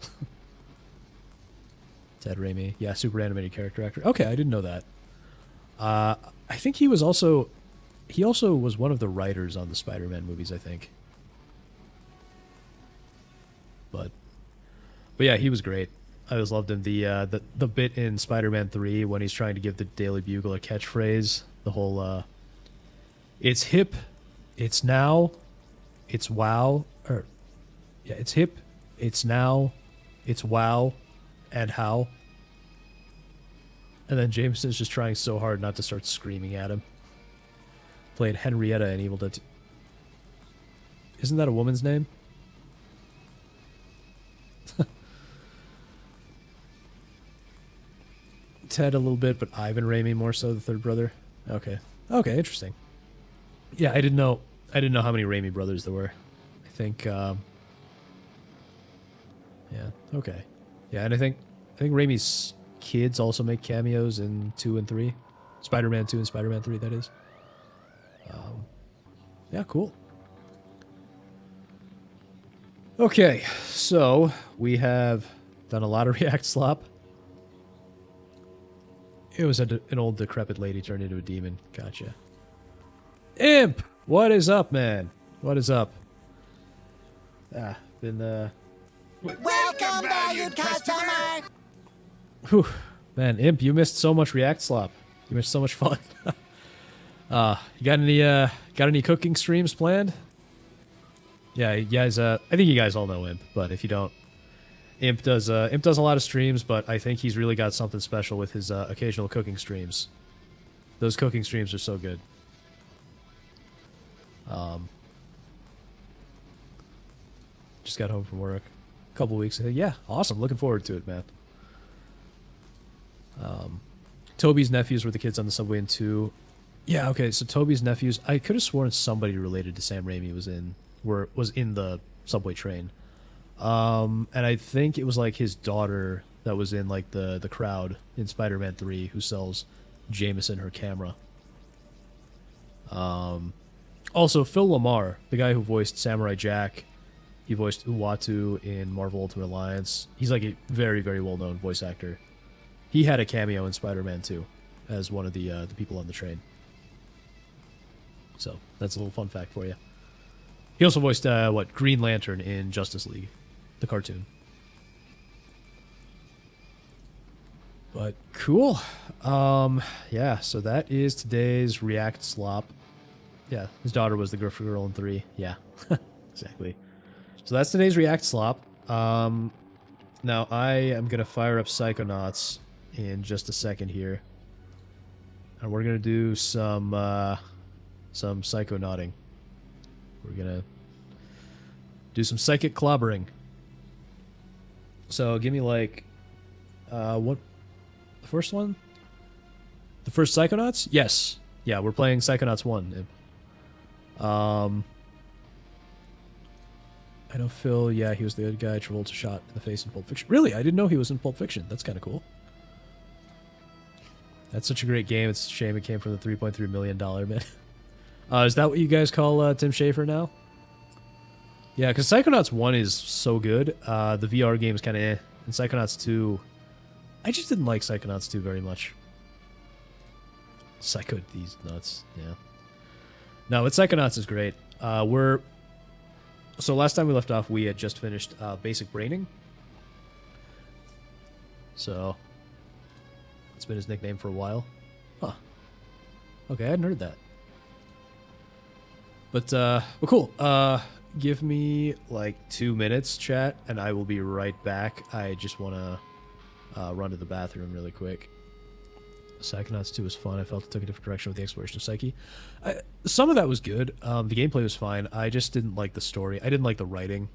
Ted Raimi. Yeah, super animated character actor. Okay, I didn't know that. I think he also was one of the writers on the Spider-Man movies, I think. But yeah, he was great. I always loved him. The bit in Spider-Man 3 when he's trying to give the Daily Bugle a catchphrase, the whole it's hip, it's now, it's wow, or yeah, it's hip, it's now, it's wow, and how. And then Jameson's just trying so hard not to start screaming at him. Played Henrietta in Evil Dead 2. Isn't that a woman's name? Ted a little bit, but Ivan Raimi more so, the third brother. Okay. Okay, interesting. Yeah, I didn't know how many Raimi brothers there were. I think yeah, okay. Yeah, and I think Raimi's kids also make cameos in 2 and 3. Spider-Man 2 and Spider-Man 3, that is. Yeah, cool. Okay, so we have done a lot of React slop. It was an old decrepit lady turned into a demon. Gotcha. Imp! What is up, man? What is up? Been Welcome, valued customer! Whew. Man, Imp, you missed so much React slop. You missed so much fun. You got any cooking streams planned? Yeah, you guys, I think you guys all know Imp, but if you don't, Imp does a lot of streams, but I think he's really got something special with his occasional cooking streams. Those cooking streams are so good. Just got home from work a couple weeks ago. Yeah, awesome. Looking forward to it, man. Toby's nephews were the kids on the subway in 2. Yeah, okay, so Toby's nephews, I could have sworn somebody related to Sam Raimi was in the subway train. And I think it was like his daughter that was in like the crowd in Spider-Man 3 who sells Jameson her camera. Also, Phil Lamar, the guy who voiced Samurai Jack, he voiced Uatu in Marvel Ultimate Alliance. He's like a very, very well-known voice actor. He had a cameo in Spider-Man 2 as one of the people on the train. So that's a little fun fact for you. He also voiced Green Lantern in Justice League, the cartoon. But cool. Yeah, so that is today's React Slop. Yeah, his daughter was the girl in 3. Yeah, exactly. So that's today's React Slop. Now I am going to fire up Psychonauts in just a second here. And we're going to do some psychonauting. We're going to do some psychic clobbering. So give me like, what, the first one? The first Psychonauts? Yes. Yeah, we're playing Psychonauts 1. I know Phil, yeah, he was the good guy Travolta shot in the face in Pulp Fiction. Really? I didn't know he was in Pulp Fiction. That's kind of cool. That's such a great game. It's a shame it came from the $3.3 million man. Is that what you guys call Tim Schafer now? Yeah, because Psychonauts 1 is so good. The VR game is kind of eh. And Psychonauts 2... I just didn't like Psychonauts 2 very much. Psycho these nuts, yeah. No, but Psychonauts is great. So last time we left off, we had just finished Basic Braining. So, it's been his nickname for a while. Huh. Okay, I hadn't heard that. But, well, cool. Give me, like, 2 minutes, chat, and I will be right back. I just want to run to the bathroom really quick. Psychonauts 2 was fun. I felt it took a different direction with the exploration of Psyche. Some of that was good. The gameplay was fine. I just didn't like the story. I didn't like the writing.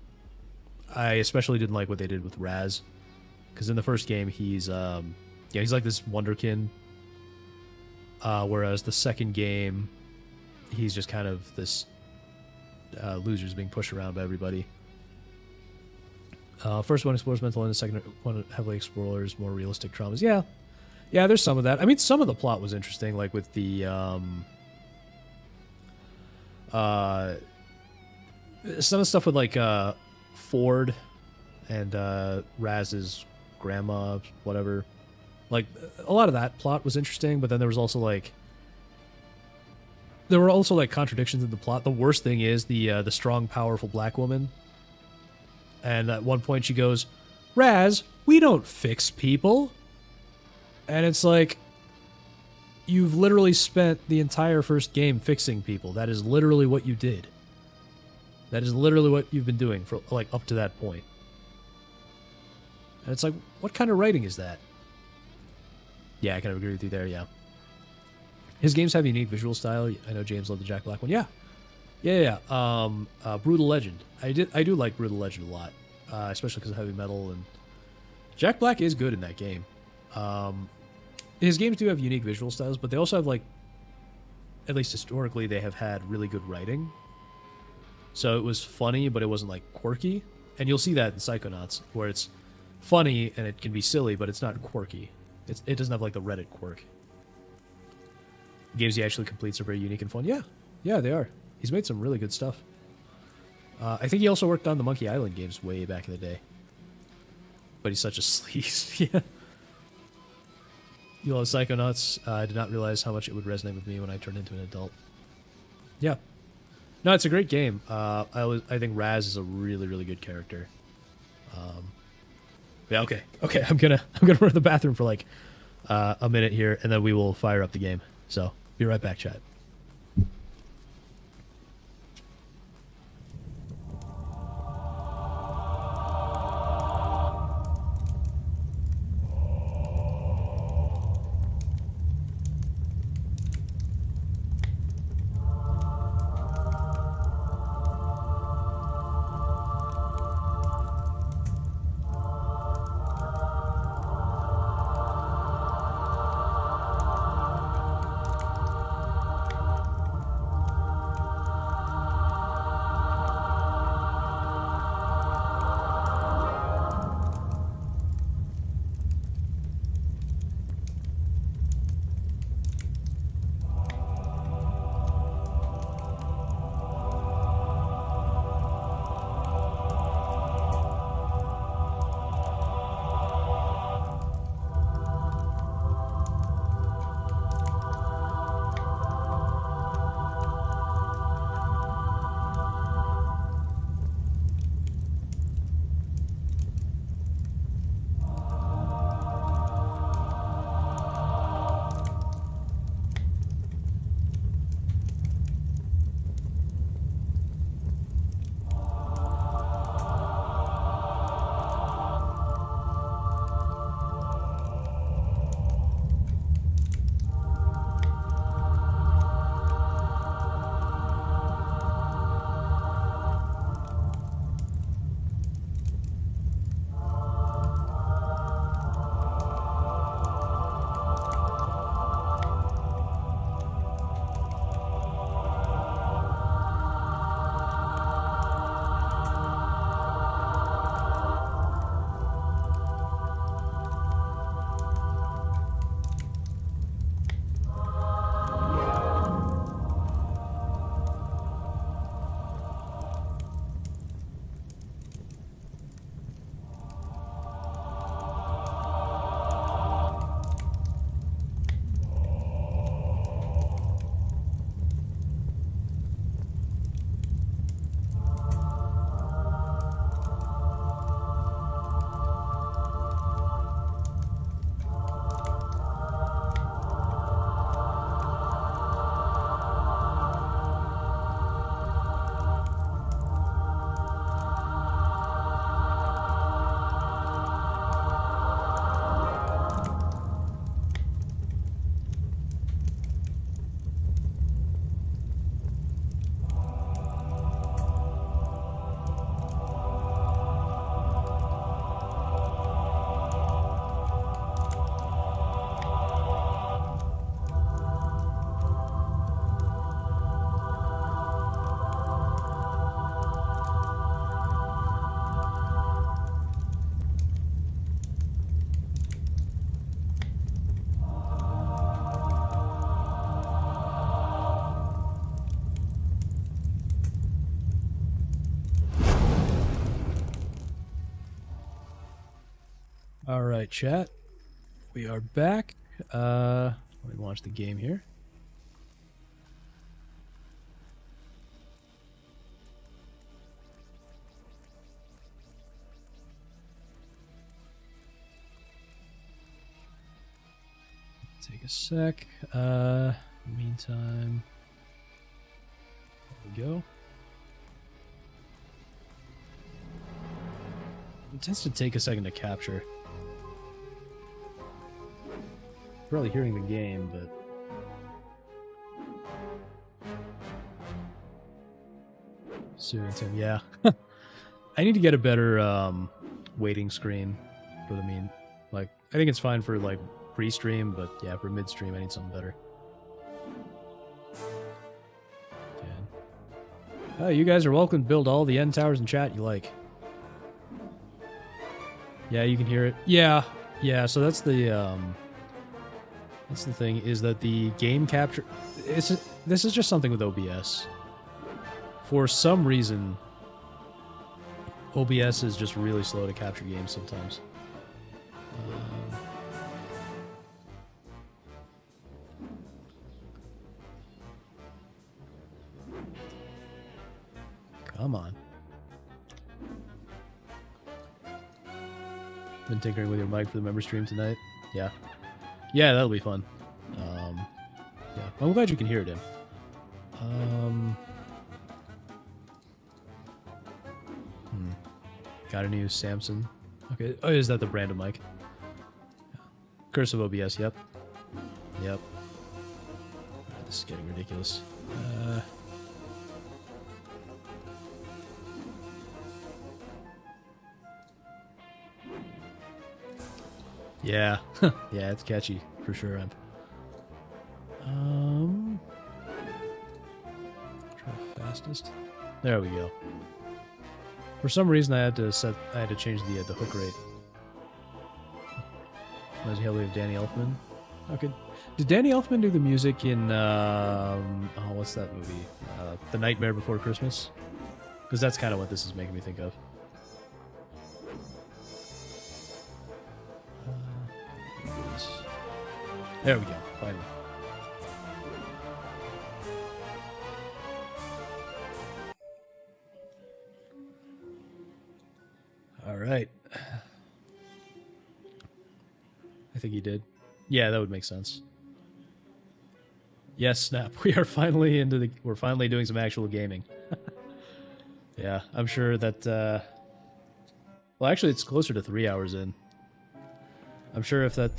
I especially didn't like what they did with Raz. Because in the first game, he's like this wonderkin. Whereas the second game, he's just kind of this loser being pushed around by everybody. First one explores mental illness. Second one heavily explores more realistic traumas. Yeah. Yeah, there's some of that. I mean, some of the plot was interesting, like with the some of the stuff with like Ford and Raz's grandma, whatever. Like a lot of that plot was interesting, but then there was also like contradictions in the plot. The worst thing is the strong, powerful black woman. And at one point she goes, "Raz, we don't fix people." And it's like, you've literally spent the entire first game fixing people. That is literally what you did. That is literally what you've been doing for, like, up to that point. And it's like, what kind of writing is that? Yeah, I kind of agree with you there, yeah. His games have a unique visual style. I know James loved the Jack Black one. Yeah. Yeah. Brutal Legend. I do like Brutal Legend a lot. Especially because of heavy metal. And Jack Black is good in that game. His games do have unique visual styles, but they also have, like, at least historically, they have had really good writing. So it was funny, but it wasn't, like, quirky. And you'll see that in Psychonauts, where it's funny and it can be silly, but it's not quirky. It doesn't have, like, the Reddit quirk. The games he actually completes are very unique and fun. Yeah, they are. He's made some really good stuff. I think he also worked on the Monkey Island games way back in the day. But he's such a sleaze. Yeah. You love Psychonauts. I did not realize how much it would resonate with me when I turned into an adult. Yeah. No, it's a great game. I think Raz is a really, really good character. Yeah, okay. I'm gonna run to the bathroom for like a minute here, and then we will fire up the game. So, be right back, chat. Alright, chat. We are back. Let me launch the game here. Take a sec. Meantime, there we go. It tends to take a second to capture. Probably hearing the game, but soon, Tim. Yeah, I need to get a better waiting screen for the mean. Like, I think it's fine for like pre-stream, but yeah, for mid-stream, I need something better. Oh, you guys are welcome to build all the end towers in chat you like. Yeah, you can hear it. Yeah, yeah. So that's the thing, is that the game capture. This is just something with OBS. For some reason, OBS is just really slow to capture games sometimes. Come on. Been tinkering with your mic for the member stream tonight? Yeah. Yeah, that'll be fun. Yeah. I'm glad you can hear it in. Got a new Samson. Okay. Oh, is that the brand of mic? Curse of OBS, yep. Yep. This is getting ridiculous. Yeah. Yeah, it's catchy, for sure. Try fastest. There we go. For some reason, I had to change the hook rate. Was Haley of Danny Elfman? Okay. Did Danny Elfman do the music in oh, what's that movie? The Nightmare Before Christmas? Because that's kind of what this is making me think of. There we go. Finally. All right. I think he did. Yeah, that would make sense. Yes, Snap. We're finally doing some actual gaming. Yeah, I'm sure that well, actually it's closer to 3 hours in. I'm sure if that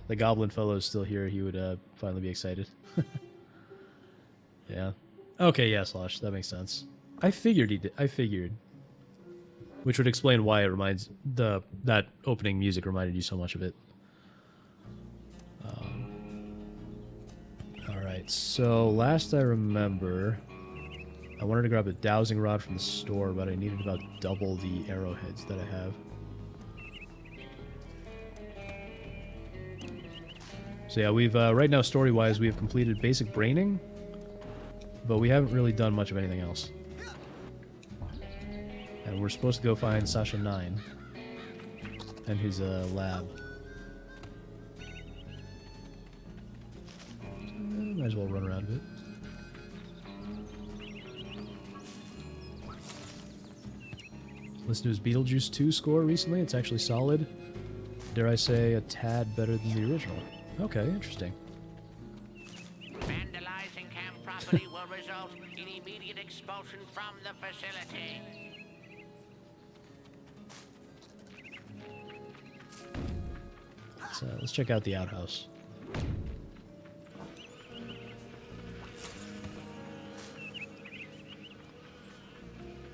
the Goblin fellow is still here, he would finally be excited. Yeah. Okay, yeah, Slosh, that makes sense. I figured he did. I figured. Which would explain why it reminds that opening music reminded you so much of it. Alright, so last I remember, I wanted to grab a dowsing rod from the store, but I needed about double the arrowheads that I have. So yeah, we've, right now story-wise, we have completed basic braining, but we haven't really done much of anything else. And we're supposed to go find Sasha 9 and his lab. Might as well run around a bit. Listen to his Beetlejuice 2 score recently. It's actually solid. Dare I say, a tad better than the original. Okay, interesting. Vandalizing camp property will result in immediate expulsion from the facility. Let's check out the outhouse.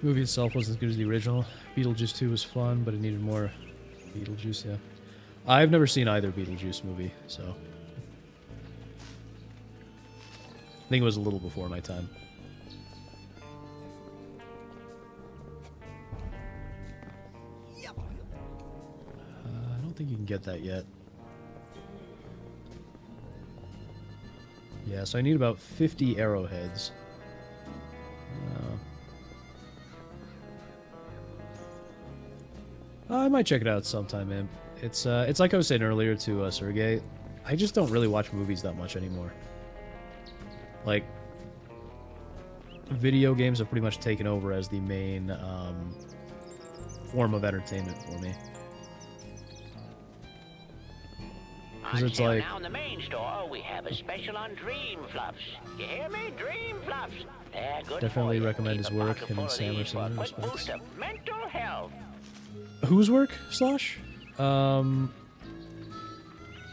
The movie itself wasn't as good as the original. Beetlejuice 2 was fun, but it needed more Beetlejuice, yeah. I've never seen either Beetlejuice movie, so... I think it was a little before my time. I don't think you can get that yet. Yeah, so I need about 50 arrowheads. I might check it out sometime, man. It's like I was saying earlier to Sergey. I just don't really watch movies that much anymore. Like, video games have pretty much taken over as the main form of entertainment for me. Because it's like, Now in the main store, we have a special on Dream Fluffs. You hear me? Dream Fluffs. They're good definitely for you. recommend his Keep a work. pocket Him full and of Sam are these for a similar quick respects. boost of mental health. Whose work, Slosh? You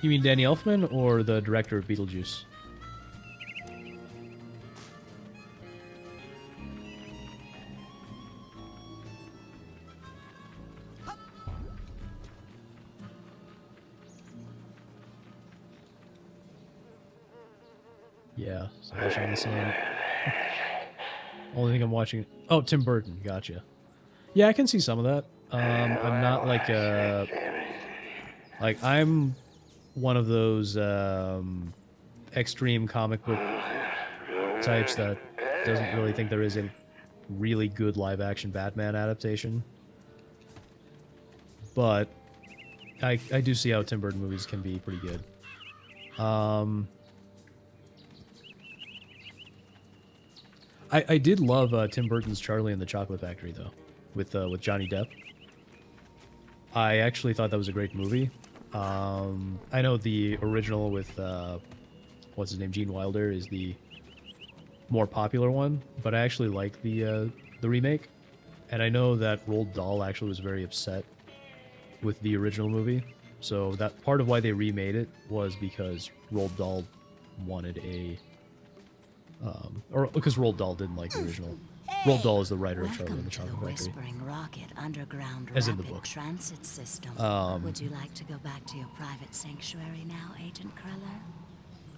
mean Danny Elfman or the director of Beetlejuice? Yeah, so watching the same. Only thing I'm watching. Oh, Tim Burton. Gotcha. Yeah, I can see some of that. I'm not like I'm one of those extreme comic book types that doesn't really think there is a really good live action Batman adaptation. But I do see how Tim Burton movies can be pretty good. I did love Tim Burton's Charlie and the Chocolate Factory, though, with Johnny Depp. I actually thought that was a great movie. I know the original with, what's his name, Gene Wilder, is the more popular one, but I actually like the remake. And I know that Roald Dahl actually was very upset with the original movie. So that part of why they remade it was because Roald Dahl wanted a... or because Roald Dahl didn't like the original. Roald Dahl is the writer of Charlie and the Chocolate Factory. Whispering Rocket underground As in the rapid book. transit system. Would you like to go back to your private sanctuary now, Agent Kruller?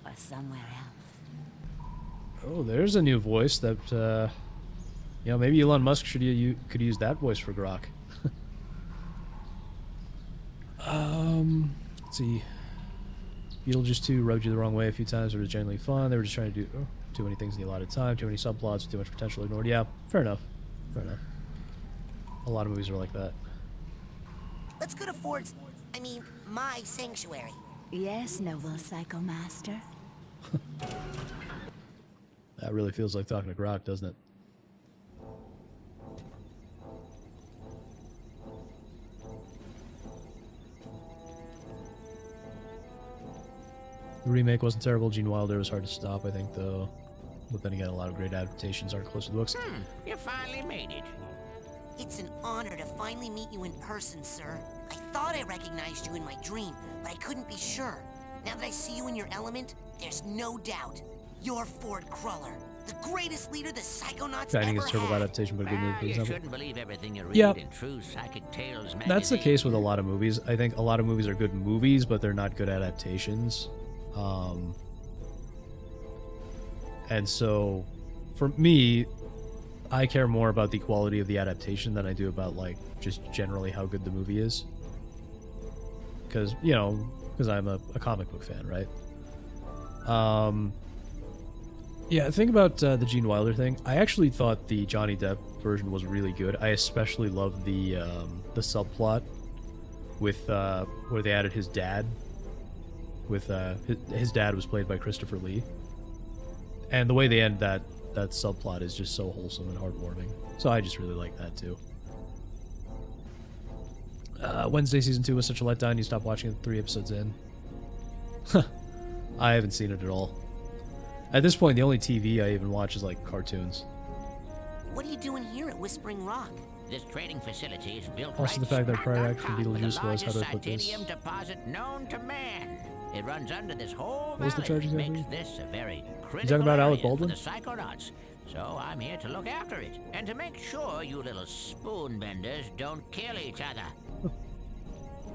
Or somewhere else? Oh, there's a new voice that, you know, maybe Elon Musk could use that voice for Grok. Let's see. Beetlejuice 2 rubbed you the wrong way a few times. It was genuinely fun. They were just trying to do too many things in the allotted time, too many subplots, too much potential ignored. Yeah, fair enough. Fair enough. A lot of movies are like that. Let's go to Ford's, my sanctuary. Yes, noble Psycho Master. That really feels like talking to Grok, doesn't it? The remake wasn't terrible. Gene Wilder was hard to stop, I think, though. But then again, a lot of great adaptations aren't close to the books. You finally made it. It's an honor to finally meet you in person, sir. I thought I recognized you in my dream, but I couldn't be sure. Now that I see you in your element, there's no doubt. You're Ford Kruller, the greatest leader the Psychonauts I think ever it's a terrible had. adaptation, but a good movie, for You example. shouldn't believe everything you read Yeah. in True Psychic Tales magazine. That's the case with a lot of movies. I think a lot of movies are good movies, but they're not good adaptations. And so, for me, I care more about the quality of the adaptation than I do about, like, just generally how good the movie is. Because, you know, because I'm a comic book fan, right? Yeah, the thing about the Gene Wilder thing, I actually thought the Johnny Depp version was really good. I especially loved the subplot with where they added his dad. With his dad was played by Christopher Lee, and the way they end that subplot is just so wholesome and heartwarming. So I just really like that too. Wednesday season 2 was such a letdown. You stopped watching it 3 episodes in. I haven't seen it at all. At this point, the only TV I even watch is like cartoons. What are you doing here at Whispering Rock? This trading facility is built Also, right the fact that smack prior on act from top of the Beetlejuice was, how do I largest put this? titanium deposit known to man. It runs under this whole What was the valley, charge which exactly? makes this a very critical talking about Alec area Baldwin? for the Psychonauts. So I'm here to look after it, and to make sure you little spoon benders don't kill each other.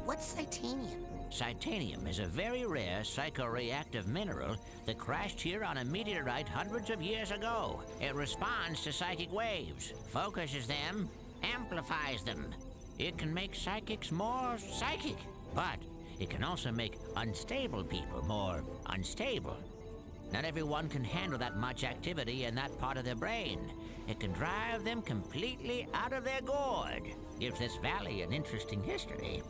What's Titanium? Titanium is a very rare psychoreactive mineral that crashed here on a meteorite hundreds of years ago. It responds to psychic waves, focuses them, amplifies them. It can make psychics more psychic, but it can also make unstable people more unstable. Not everyone can handle that much activity in that part of their brain. It can drive them completely out of their gourd. Gives this valley an interesting history.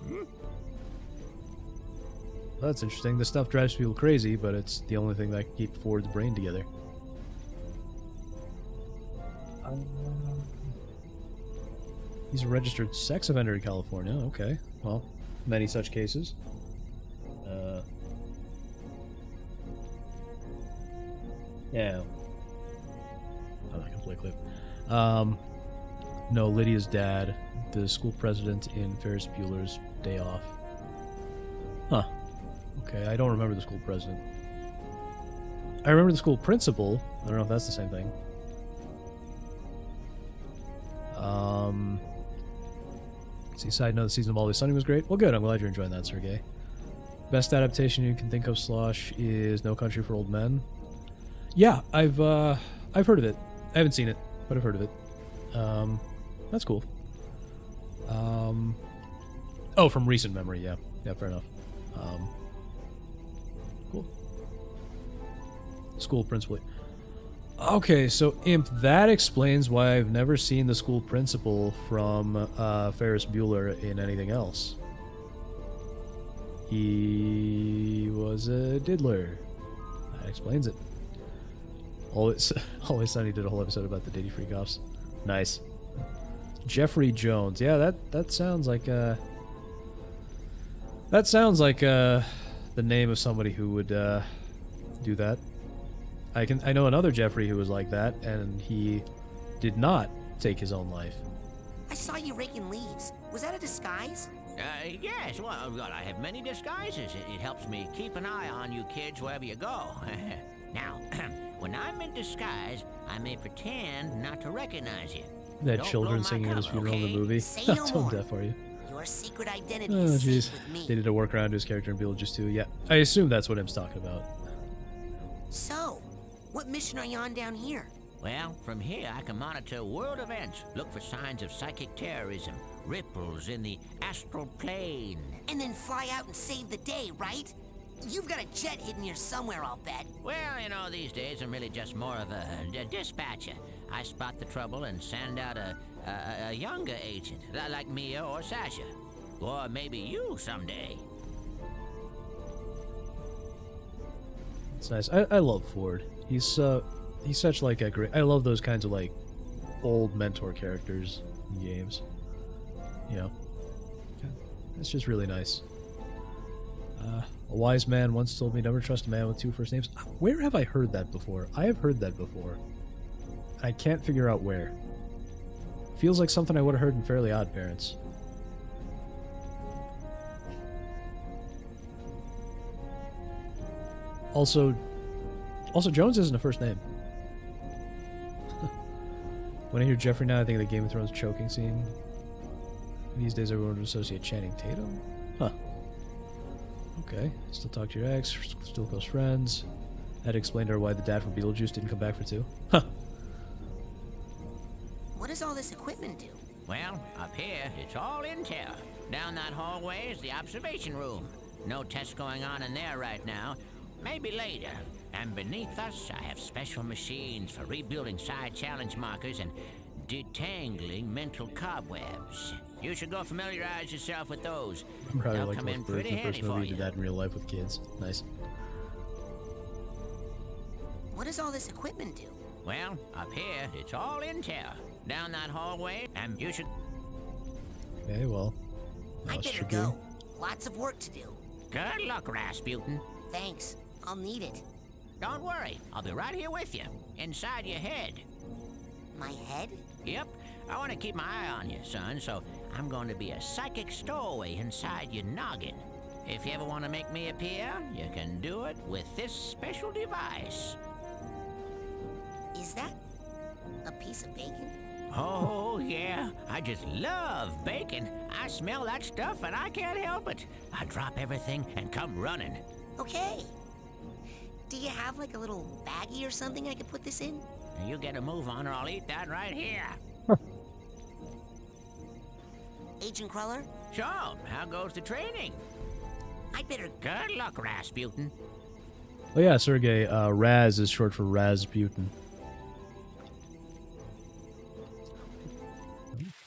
That's interesting. This stuff drives people crazy, but it's the only thing that can keep Ford's brain together. He's a registered sex offender in California. Okay. Well, many such cases. Yeah. I'm not gonna play a clip. No, Lydia's dad, the school president in Ferris Bueller's Day Off. Huh. Okay, I don't remember the school president. I remember the school principal. I don't know if that's the same thing. See, side note, the season of Always Sunny was great. Well, good. I'm glad you're enjoying that, Sergey. Best adaptation you can think of, Slosh, is No Country for Old Men. Yeah, I've heard of it. I haven't seen it, but I've heard of it. That's cool. Oh, from recent memory, yeah. Yeah, fair enough. Cool. School principal. Okay, so Imp, that explains why I've never seen the school principal from Ferris Bueller in anything else. He was a diddler. That explains it. Always Sunny did a whole episode about the Diddy Freak Offs. Nice. Jeffrey Jones. Yeah, that sounds like the name of somebody who would do that. I know another Jeffrey who was like that, and he did not take his own life. I saw you raking leaves. Was that a disguise? Yes, well, I have many disguises. It helps me keep an eye on you kids wherever you go. Now, when I'm in disguise, I may pretend not to recognize you. They had Don't children blow my singing at his cover, funeral in the movie. Say How no tone more. deaf are you? Your secret identity Oh, is jeez. safe with me. They did a workaround to his character in Beetlejuice 2. Yeah, I assume that's what Im's talking about. So, what mission are you on down here? Well, from here I can monitor world events, look for signs of psychic terrorism, ripples in the astral plane. And then fly out and save the day, right? You've got a jet hidden here somewhere, I'll bet. Well, these days I'm really just more of a dispatcher. I spot the trouble and send out a younger agent, like Mia or Sasha. Or maybe you someday. It's nice. I love Ford. He's such like a great. I love those kinds of like old mentor characters in games. You know, it's just really nice. A wise man once told me never trust a man with two first names. Where have I heard that before? I have heard that before. I can't figure out where. Feels like something I would have heard in Fairly Odd Parents. Also, Jones isn't a first name. When I hear Jeffrey now, I think of the Game of Thrones choking scene. These days, everyone would associate Channing Tatum. Huh. Okay. Still talk to your ex. Still close friends. Had to explain to her why the dad from Beetlejuice didn't come back for 2. Huh. What does all this equipment do? Well, up here, it's all intel. Down that hallway is the observation room. No tests going on in there right now. Maybe later. And beneath us, I have special machines for rebuilding side challenge markers and detangling mental cobwebs. You should go familiarize yourself with those. I'm probably They'll like come most in birds pretty in the handy first for movie you. did that in real life with kids. Nice. What does all this equipment do? Well, up here, it's all intel. Down that hallway, and you should... Okay, well. I that's better tricky. go. Lots of work to do. Good luck, Rasputin. Thanks. I'll need it. Don't worry, I'll be right here with you, inside your head. My head? Yep, I want to keep my eye on you, son, so I'm going to be a psychic stowaway inside your noggin. If you ever want to make me appear, you can do it with this special device. Is that a piece of bacon? Oh, yeah, I just love bacon. I smell that stuff and I can't help it. I drop everything and come running. Okay. Do you have like a little baggie or something I could put this in? Now you get a move on or I'll eat that right here. Agent Cruller? So, how goes the training? I'd better... Good luck, Rasputin. Oh yeah, Sergey, Raz is short for Rasputin.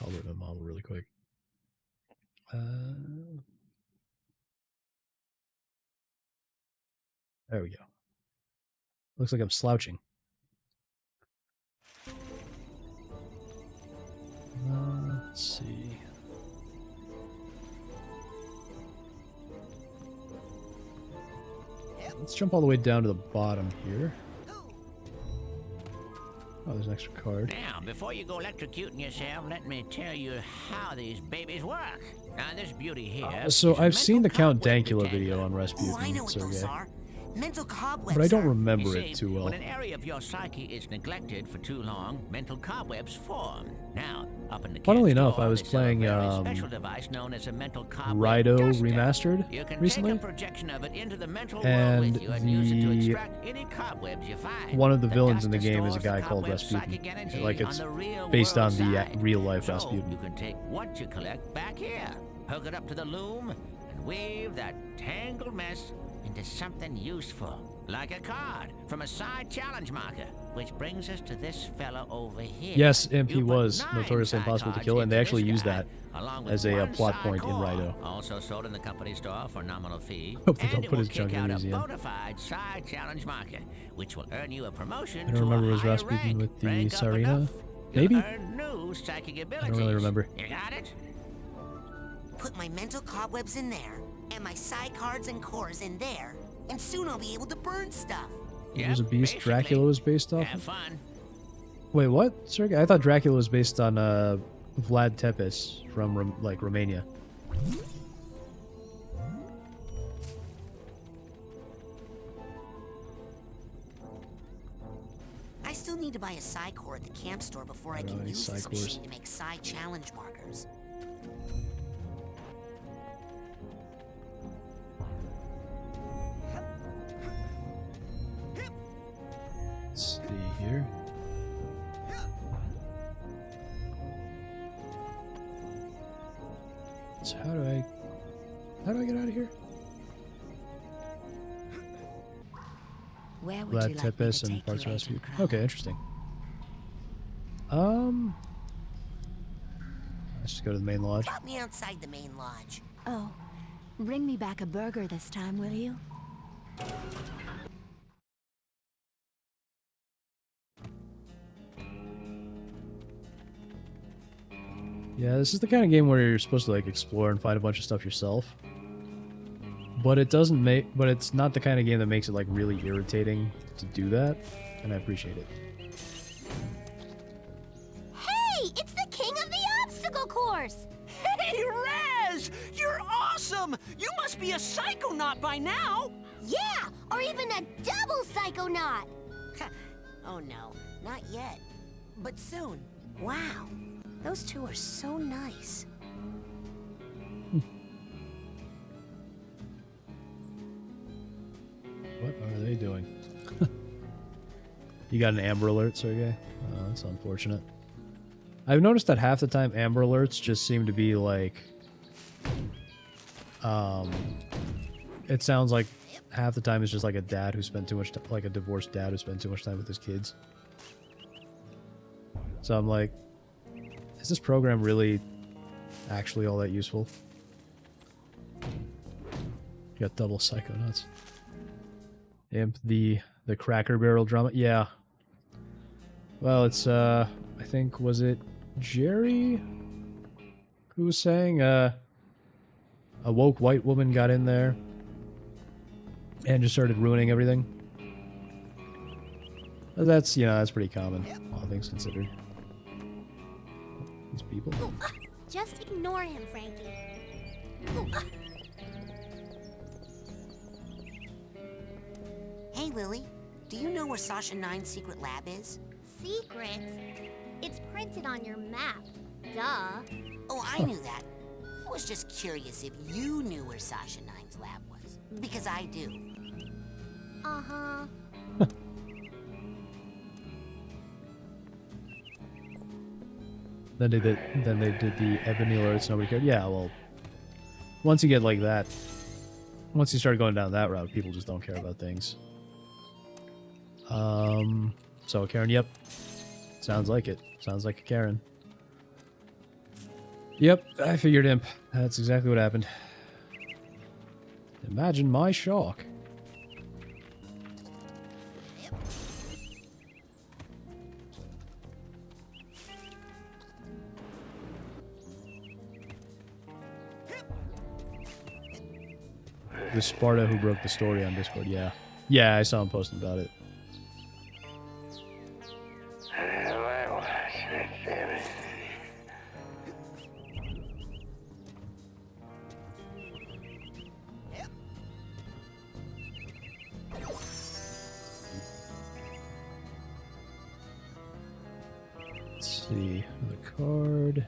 I'll look at my model really quick. There we go. Looks like I'm slouching. Let's see. Let's jump all the way down to the bottom here. Oh, there's an extra card. Now, before you go electrocuting yourself, let me tell you how these babies work. Now, this beauty here. So I've seen the Count cobweb Dankula detector. video on Rasputin, Oh, I know what those Sergey, are. Mental cobwebs. but I don't are. remember You it see, too well. when an area of your psyche is neglected for too long, mental cobwebs form. Now, up in the Funnily kid's enough, store, I was they sell a playing very special device known as a mental cobweb Rido duster. Remastered You can recently, take a projection of it into the mental and world with you and use it to the extract any cobwebs you find. one of the villains in the duster game is a stores the guy called cobweb's Rasputin. psychic energy Like on it's the real based on world the side. real life So Rasputin. you can take what you collect back here, hook it up to the loom, and weave that tangled mess into something useful. Like a card from a side challenge marker, which brings us to this fella over here. Yes, Imp, he You put was 9 notoriously side impossible to cards kill, and they into actually this used guy, that along with as a one plot side point in core, Rido. Also sold in the company store for a nominal fee. Hope they and don't it put will his junk kick in the out a museum. bona fide side challenge marker, which will earn you a promotion I don't to remember a was higher Rasputin rank. with the Rank up Tsarina? enough, Maybe? you'll earn new psychic I abilities. don't really remember. You got it? Put my mental cobwebs in there, and my psi cards and cores in there, and soon I'll be able to burn stuff. There's a beast Dracula was based off Have of? fun. Wait, what? Sergey? I thought Dracula was based on Vlad Tepes from Romania. I still need to buy a psi core at the camp store before I can any use psi this cores. machine to make psi challenge markers. Let's see here. So how do I get out of here? Where would Vlad you like me Tepes to and take parts you, of Agent Rasputin. Crow? Okay, interesting. Let's just go to the main lodge. Drop me outside the main lodge. Oh, bring me back a burger this time, will you? Yeah, this is the kind of game where you're supposed to like explore and find a bunch of stuff yourself. But it doesn't make but it's not the kind of game that makes it like really irritating to do that, and I appreciate it. Hey, it's the king of the obstacle course! Hey, Raz! You're awesome! You must be a psychonaut by now! Yeah, or even a double psychonaut! Oh no, not yet. But soon. Wow, those two are so nice. What are they doing? You got an Amber Alert, Sergey? Oh, that's unfortunate. I've noticed that half the time Amber Alerts just seem to be like... It sounds like half the time it's just like a dad who spent too much time, like a divorced dad who spent too much time with his kids. So I'm like, is this program really actually all that useful? You got double Psychonauts. Imp, the Cracker Barrel drama. Yeah. Well, it's I think was it Jerry who was saying a woke white woman got in there and just started ruining everything. That's, you know, that's pretty common, all things considered. These people. Just ignore him, Frankie. Hey, Lily, do you know where Sasha 9's secret lab is? Secret? It's printed on your map. Duh. Oh, I knew that. I was just curious if you knew where Sasha 9's lab was. Because I do. Uh-huh. Then they did the Ebony Alerts, nobody cared. Yeah, well, once you get like that, once you start going down that route, people just don't care about things. So Karen, yep. Sounds like it. Sounds like a Karen. Yep, I figured, Imp. That's exactly what happened. Imagine my shock. The Sparta who broke the story on Discord, yeah. Yeah, I saw him posting about it. Let's see, the card.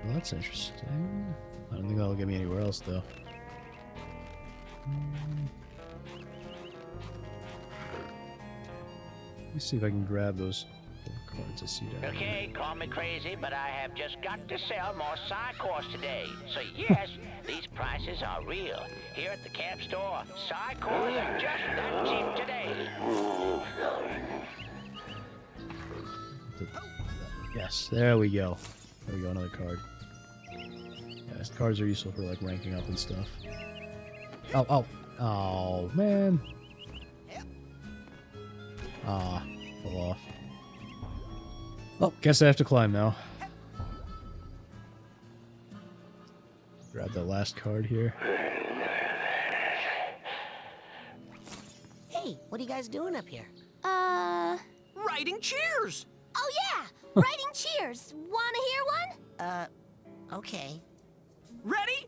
Well, that's interesting. I don't think that'll get me anywhere else, though. Let me see if I can grab those cards I see down there. Okay, call me crazy, but I have just got to sell more Psychors today. So yes, these prices are real. Here at the camp store, Psychors are just that cheap today. Yes, there we go. There we go, another card. Yes, cards are useful for like ranking up and stuff. Oh, man. Ah, fell off. Oh, guess I have to climb now. Grab that last card here. Hey, what are you guys doing up here? Writing cheers! Oh yeah! Writing cheers! Wanna hear one? Okay. Ready?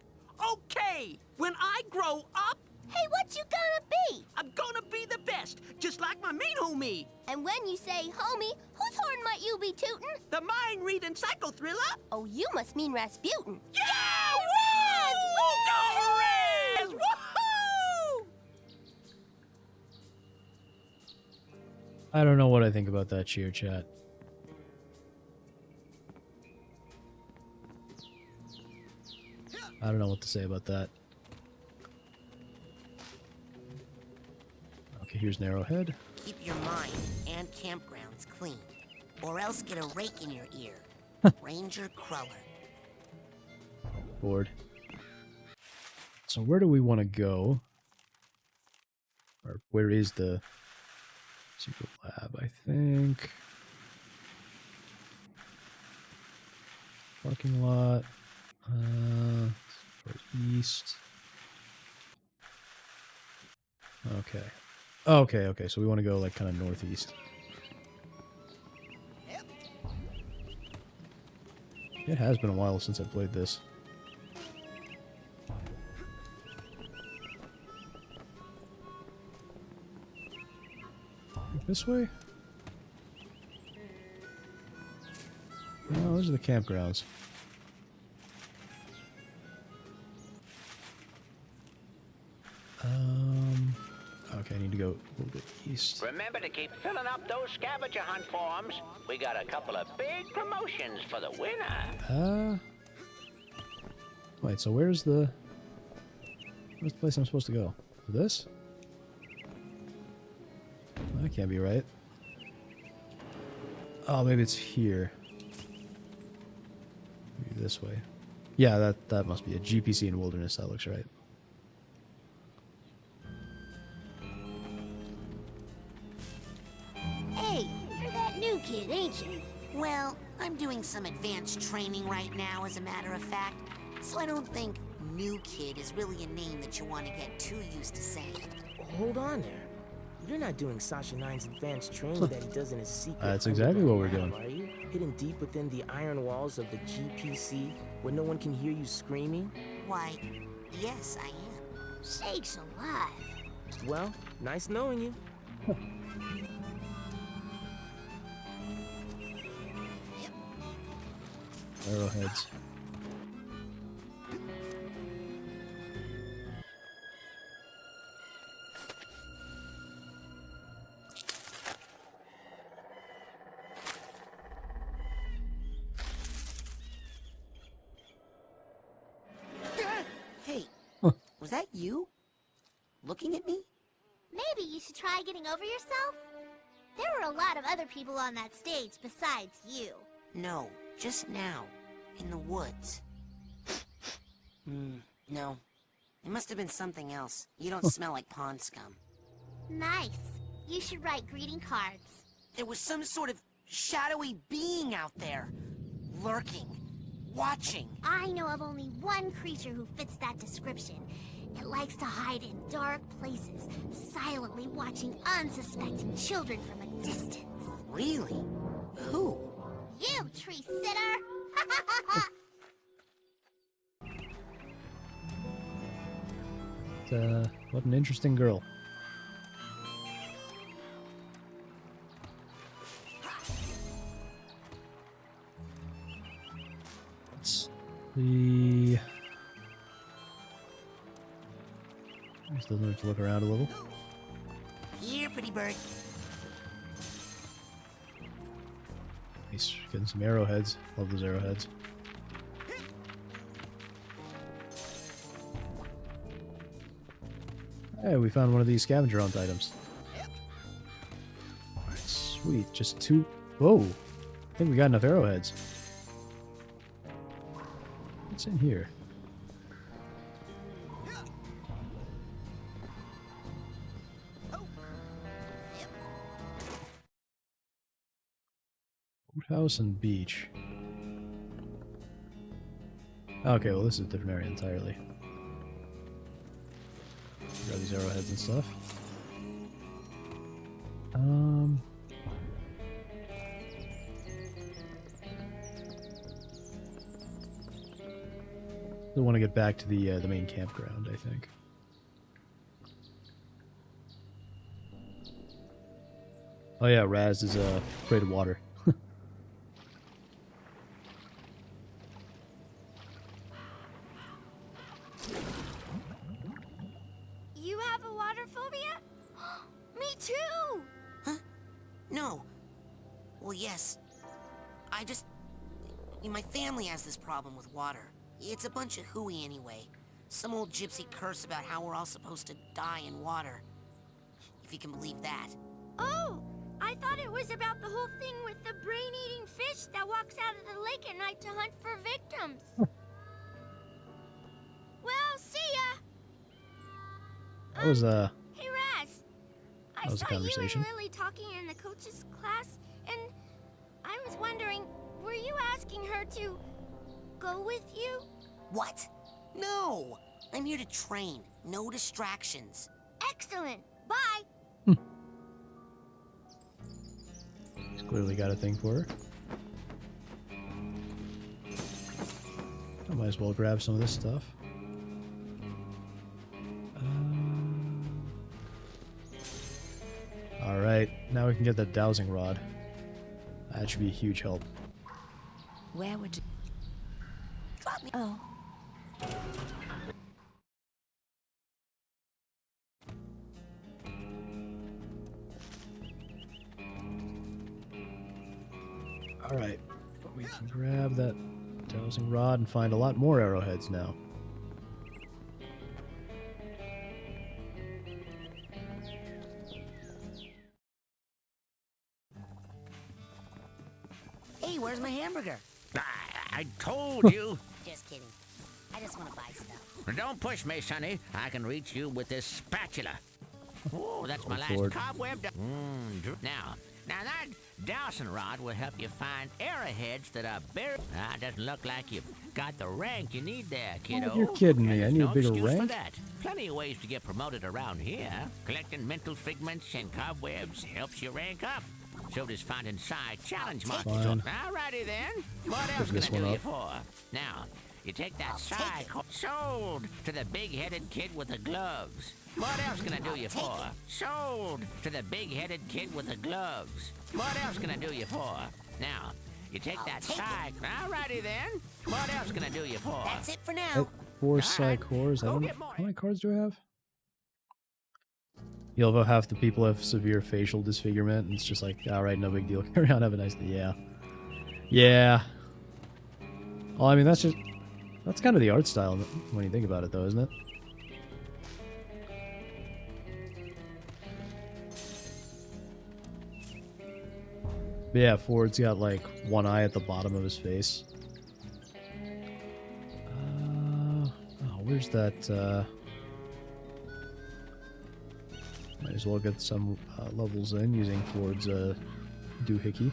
Okay! When I grow up, Hey, what you gonna be? I'm gonna be the best, just like my main homie. And when you say homie, whose horn might you be tootin'? The mind-reading psycho thriller. Oh, you must mean Rasputin. Yeah! Raz! Woo! Go Raz! Woohoo! I don't know what I think about that cheer chat. I don't know what to say about that. Okay, here's Narrowhead. Keep your mind and campgrounds clean, or else get a rake in your ear. Ranger Cruller. Board. So where do we want to go? Or where is the secret lab, I think? Parking lot. East. Okay. Okay, so we want to go like kind of northeast. It has been a while since I played this. This way? No, those are the campgrounds. Okay, I need to go a little bit east. Remember to keep filling up those scavenger hunt forms. We got a couple of big promotions for the winner. Wait, so where's the place I'm supposed to go? This? That can't be right. Oh, maybe it's here. Maybe this way. Yeah, that must be a GPC in Wilderness. That looks right. Hey, you're that new kid, ain't you? Well, I'm doing some advanced training right now, as a matter of fact, so I don't think new kid is really a name that you want to get too used to saying. Hold on there. You're not doing Sasha 9's advanced training that he does in his secret. That's exactly what we're lab, doing. Are you? Hidden deep within the iron walls of the GPC, where no one can hear you screaming? Why, yes, I am. Sakes alive. Well, nice knowing you. Arrowheads. Hey, was that you? Looking at me? Maybe you should try getting over yourself? There were a lot of other people on that stage besides you. No, just now, in the woods. No. It must have been something else. You don't smell like pond scum. Nice. You should write greeting cards. There was some sort of shadowy being out there. Lurking. Watching. I know of only one creature who fits that description. It likes to hide in dark places, silently watching unsuspecting children from a distance. Really? Who? You, tree sitter! What an interesting girl. Let's see. I still need to look around a little. Here, pretty bird. He's getting some arrowheads. Love those arrowheads. Hey, we found one of these scavenger hunt items. Alright, sweet. Just 2. Whoa! I think we got enough arrowheads. What's in here? Boathouse and beach. Okay, well this is a different area entirely. Grab these arrowheads and stuff. Still want to get back to the main campground, I think. Oh yeah, Raz is afraid of water. You have a water phobia? Me too! Huh? No. Well, yes. My family has this problem with water. It's a bunch of hooey anyway. Some old gypsy curse about how we're all supposed to die in water. If you can believe that. Oh! I thought it was about the whole thing with the brain-eating fish that walks out of the lake at night to hunt for victims. Well, see ya! That was Hey, Raz. I was a saw you conversation. and Lily talking in the coach's class, and I was wondering, were you asking her to go with you? What? No! I'm here to train. No distractions. Excellent. Bye. He's clearly got a thing for her. I might as well grab some of this stuff. Alright, now we can get that dowsing rod. That should be a huge help. Where would you... Drop me... Oh. Alright, we can grab that dowsing rod and find a lot more arrowheads now. Hey, where's my hamburger? I told you. Just kidding. I just want to buy stuff. Don't push me, Sonny. I can reach you with this spatula. Oh, that's my last Lord. cobweb. Now that dowsing rod will help you find arrowheads that are buried. Doesn't look like you've got the rank you need there, kiddo. Oh, you're kidding me. I There's need a no bigger excuse for rank. that. Plenty of ways to get promoted around here. Collecting mental figments and cobwebs helps you rank up. So does finding side challenge markers. Fine. Alrighty then. What Pick else can this I do one you up. for? Now, you take that side sold to the big-headed kid with the gloves. What else can I do you for? Sold to the big-headed kid with the gloves. What else can I do you for? Now, you take that side. Alrighty then. What else can I do you for? That's it for now. 4 psi cores. I don't know. How many cards do I have? You'll have half the people have severe facial disfigurement, and it's just like, alright, no big deal. Carry on, have a nice day. Yeah. Yeah. Well, I mean, that's kind of the art style when you think about it, though, isn't it? But yeah, Ford's got like one eye at the bottom of his face. Oh, where's that? Might as well get some levels in using Ford's doohickey.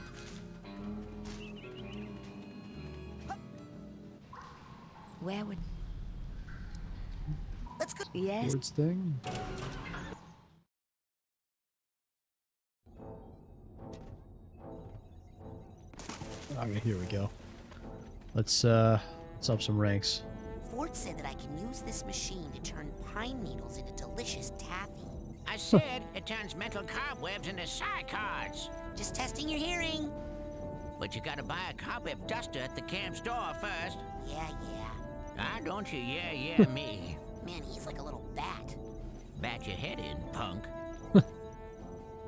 Where would... Let's go. Yes. Words thing. Alright, here we go. Let's up some ranks. Ford said that I can use this machine to turn pine needles into delicious taffy. I said it turns mental cobwebs into psychods. Just testing your hearing. But you gotta buy a cobweb duster at the camp store first. Yeah. Ah, don't you yeah me. Man, he's like a little bat. Bat your head in, punk.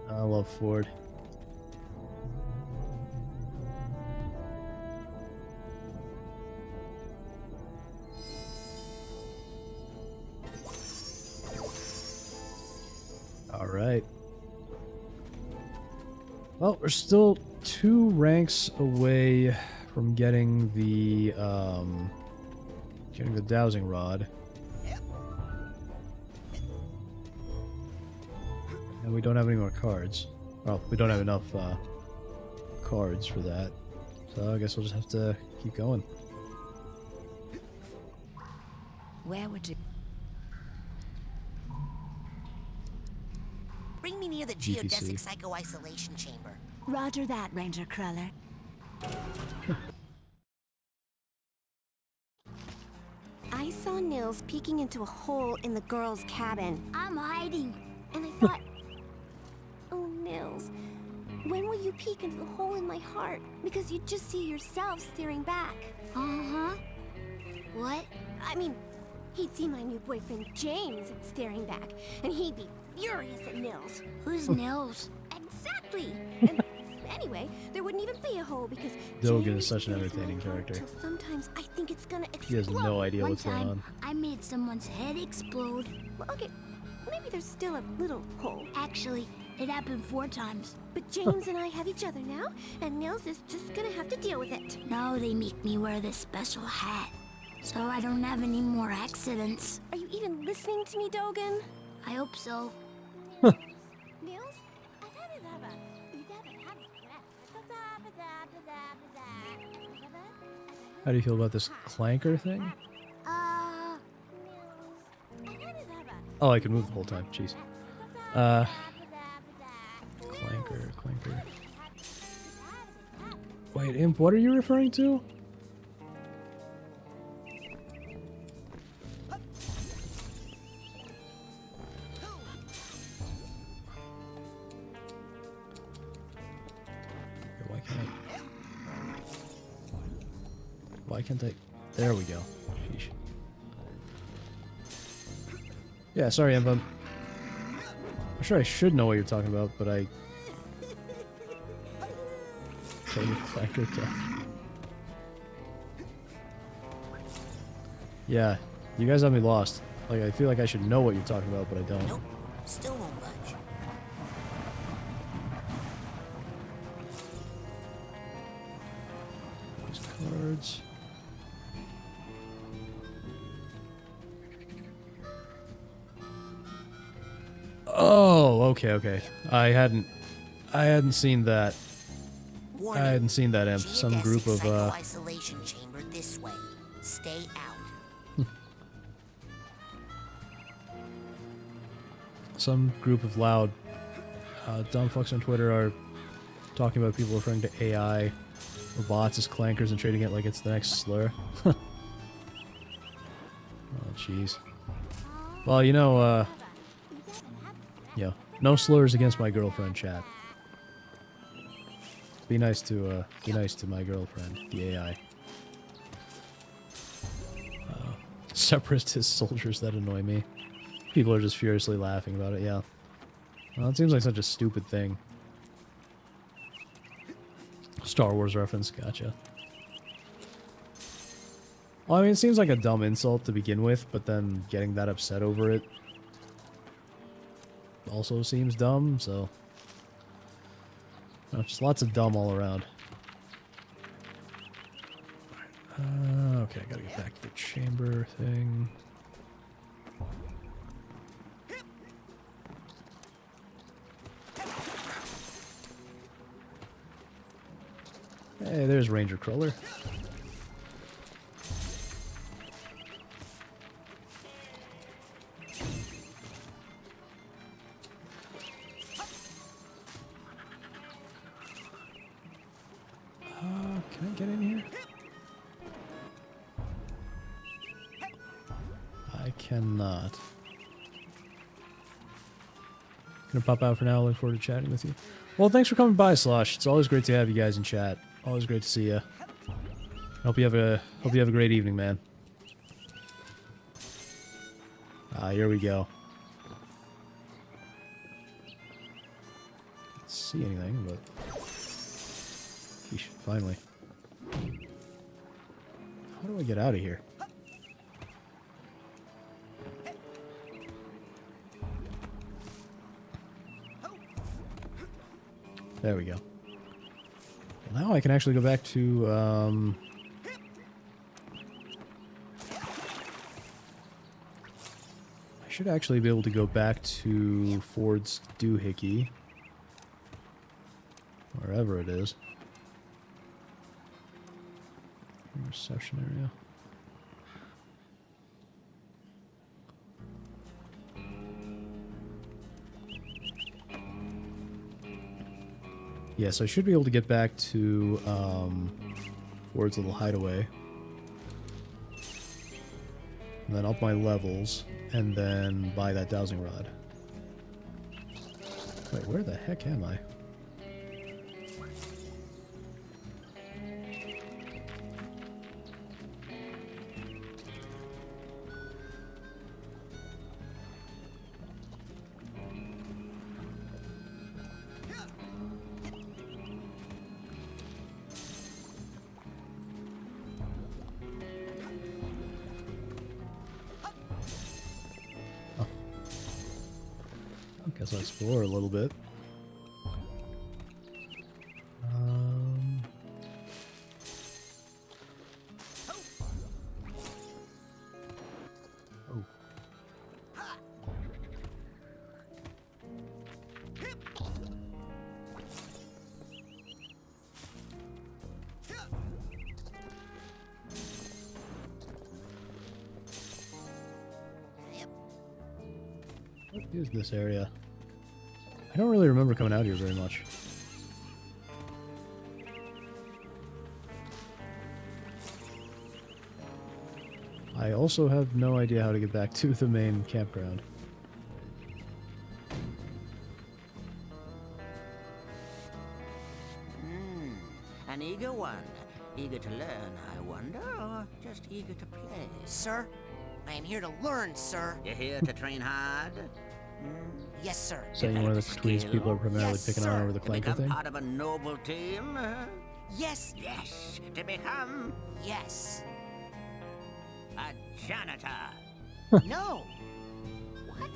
I love Ford. All right. Well, we're still 2 ranks away from getting the dowsing rod. And we don't have any more cards. Well, we don't have enough cards for that. So I guess we'll just have to keep going. Where would you... Bring me near the geodesic psycho-isolation chamber. Roger that, Ranger Cruller. I saw Nils peeking into a hole in the girls' cabin. I'm hiding. And I thought, oh, Nils, when will you peek into the hole in my heart? Because you'd just see yourself staring back. Uh-huh. What? I mean, he'd see my new boyfriend James staring back, and he'd be furious at Nils. Who's Nils? Exactly. And anyway, there wouldn't even be a hole because Dogen is such an entertaining character. till sometimes I think it's gonna explode. He has no idea what's going on. I made someone's head explode. Well, okay, maybe there's still a little hole. Actually, it happened 4 times. But James and I have each other now, and Nils is just gonna have to deal with it. Now they make me wear this special hat, so I don't have any more accidents. Are you even listening to me, Dogen? I hope so. Nils? How do you feel about this clanker thing? Oh, I can move the whole time. Jeez. Clanker. Wait, Imp, what are you referring to? Why can't I? There we go. Sheesh. Yeah, sorry, Imp. I'm sure I should know what you're talking about, but I can't clanker to. Yeah, you guys have me lost. Like, I feel like I should know what you're talking about, but I don't. Nope, still won't budge. These cards. Oh, okay. I hadn't seen that. Warning. I hadn't seen that, Imp. Some group of Psycho-isolation chamber this way. Stay out. some group of loud dumb fucks on Twitter are talking about people referring to AI or bots as clankers and treating it like it's the next slur. Oh, jeez. Well, you know, yeah, no slurs against my girlfriend, chat. Be nice to my girlfriend, the AI. Separatist soldiers that annoy me. People are just furiously laughing about it, yeah. Well, it seems like such a stupid thing. Star Wars reference, gotcha. Well, I mean, it seems like a dumb insult to begin with, but then getting that upset over it also seems dumb, so... No, just lots of dumb all around. Okay, I gotta get back to the chamber thing. Hey, there's Ranger Cruller. get in here? I cannot. Gonna pop out for now. Look forward to chatting with you. Well, thanks for coming by, Slosh. It's always great to have you guys in chat. Always great to see you. Hope you have a great evening, man. Here we go. Can't see anything, but Yeesh, finally. How do I get out of here? There we go. Well, now I can actually go back to, I should actually be able to go back to Ford's Doohickey. Wherever it is. Reception area. Yes, I should be able to get back to Ford's little hideaway. And then up my levels, and then buy that dowsing rod. Wait, where the heck am I? Guess I'll explore a little bit. Oh. What is this area? I don't really remember coming out here very much. I also have no idea how to get back to the main campground. An eager one. Eager to learn, I wonder, or just eager to play? Sir, I am here to learn, sir. You're here to train hard? Yes, sir. Saying one of the tweets people are primarily picking on over the To Clanker become thing. part of a noble team? Yes. Yes. To become Yes. a janitor. No. What?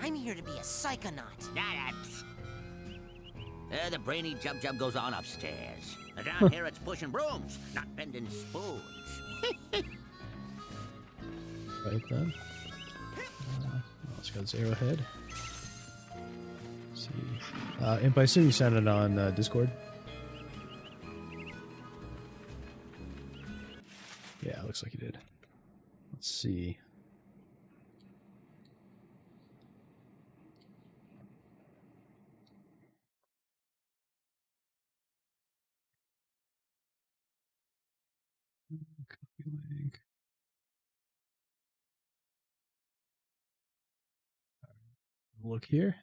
I'm here to be a psychonaut. The brainy jub goes on upstairs. Down here it's pushing brooms, not bending spoons. Right then. Let's go to this arrowhead. Let's see. Imp, I assume you sounded on Discord? Yeah, looks like you did. Let's see. Copy link. Look here.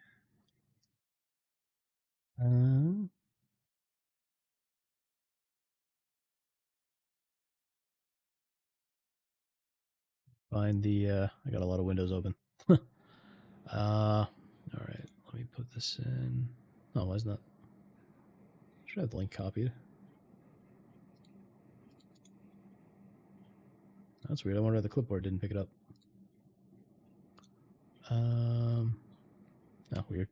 Find the, I got a lot of windows open. Alright, let me put this in. Oh, why isn't that? Should have the link copied. That's weird. I wonder why the clipboard didn't pick it up. Oh, weird.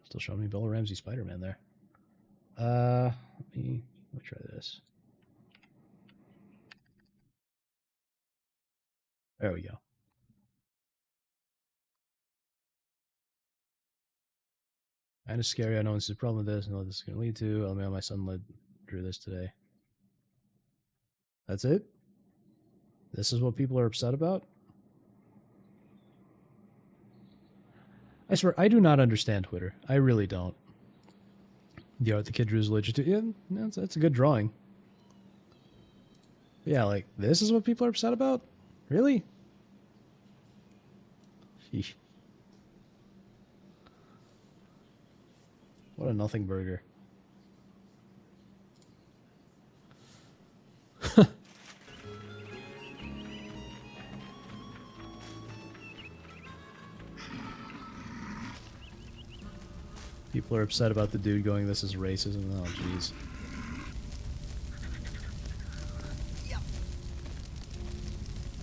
Still showing me Bella Ramsey Spider-Man there. Let me try this. There we go. Kind of scary. I know this is a problem with this. I know what this is going to lead to. Oh man, my son drew this today. That's it? This is what people are upset about? I swear, I do not understand Twitter. I really don't. The art the kid drew is legit. Yeah, that's a good drawing. Yeah, like, this is what people are upset about? Really? Sheesh. What a nothing burger. People are upset about the dude going, this is racism. Oh, jeez.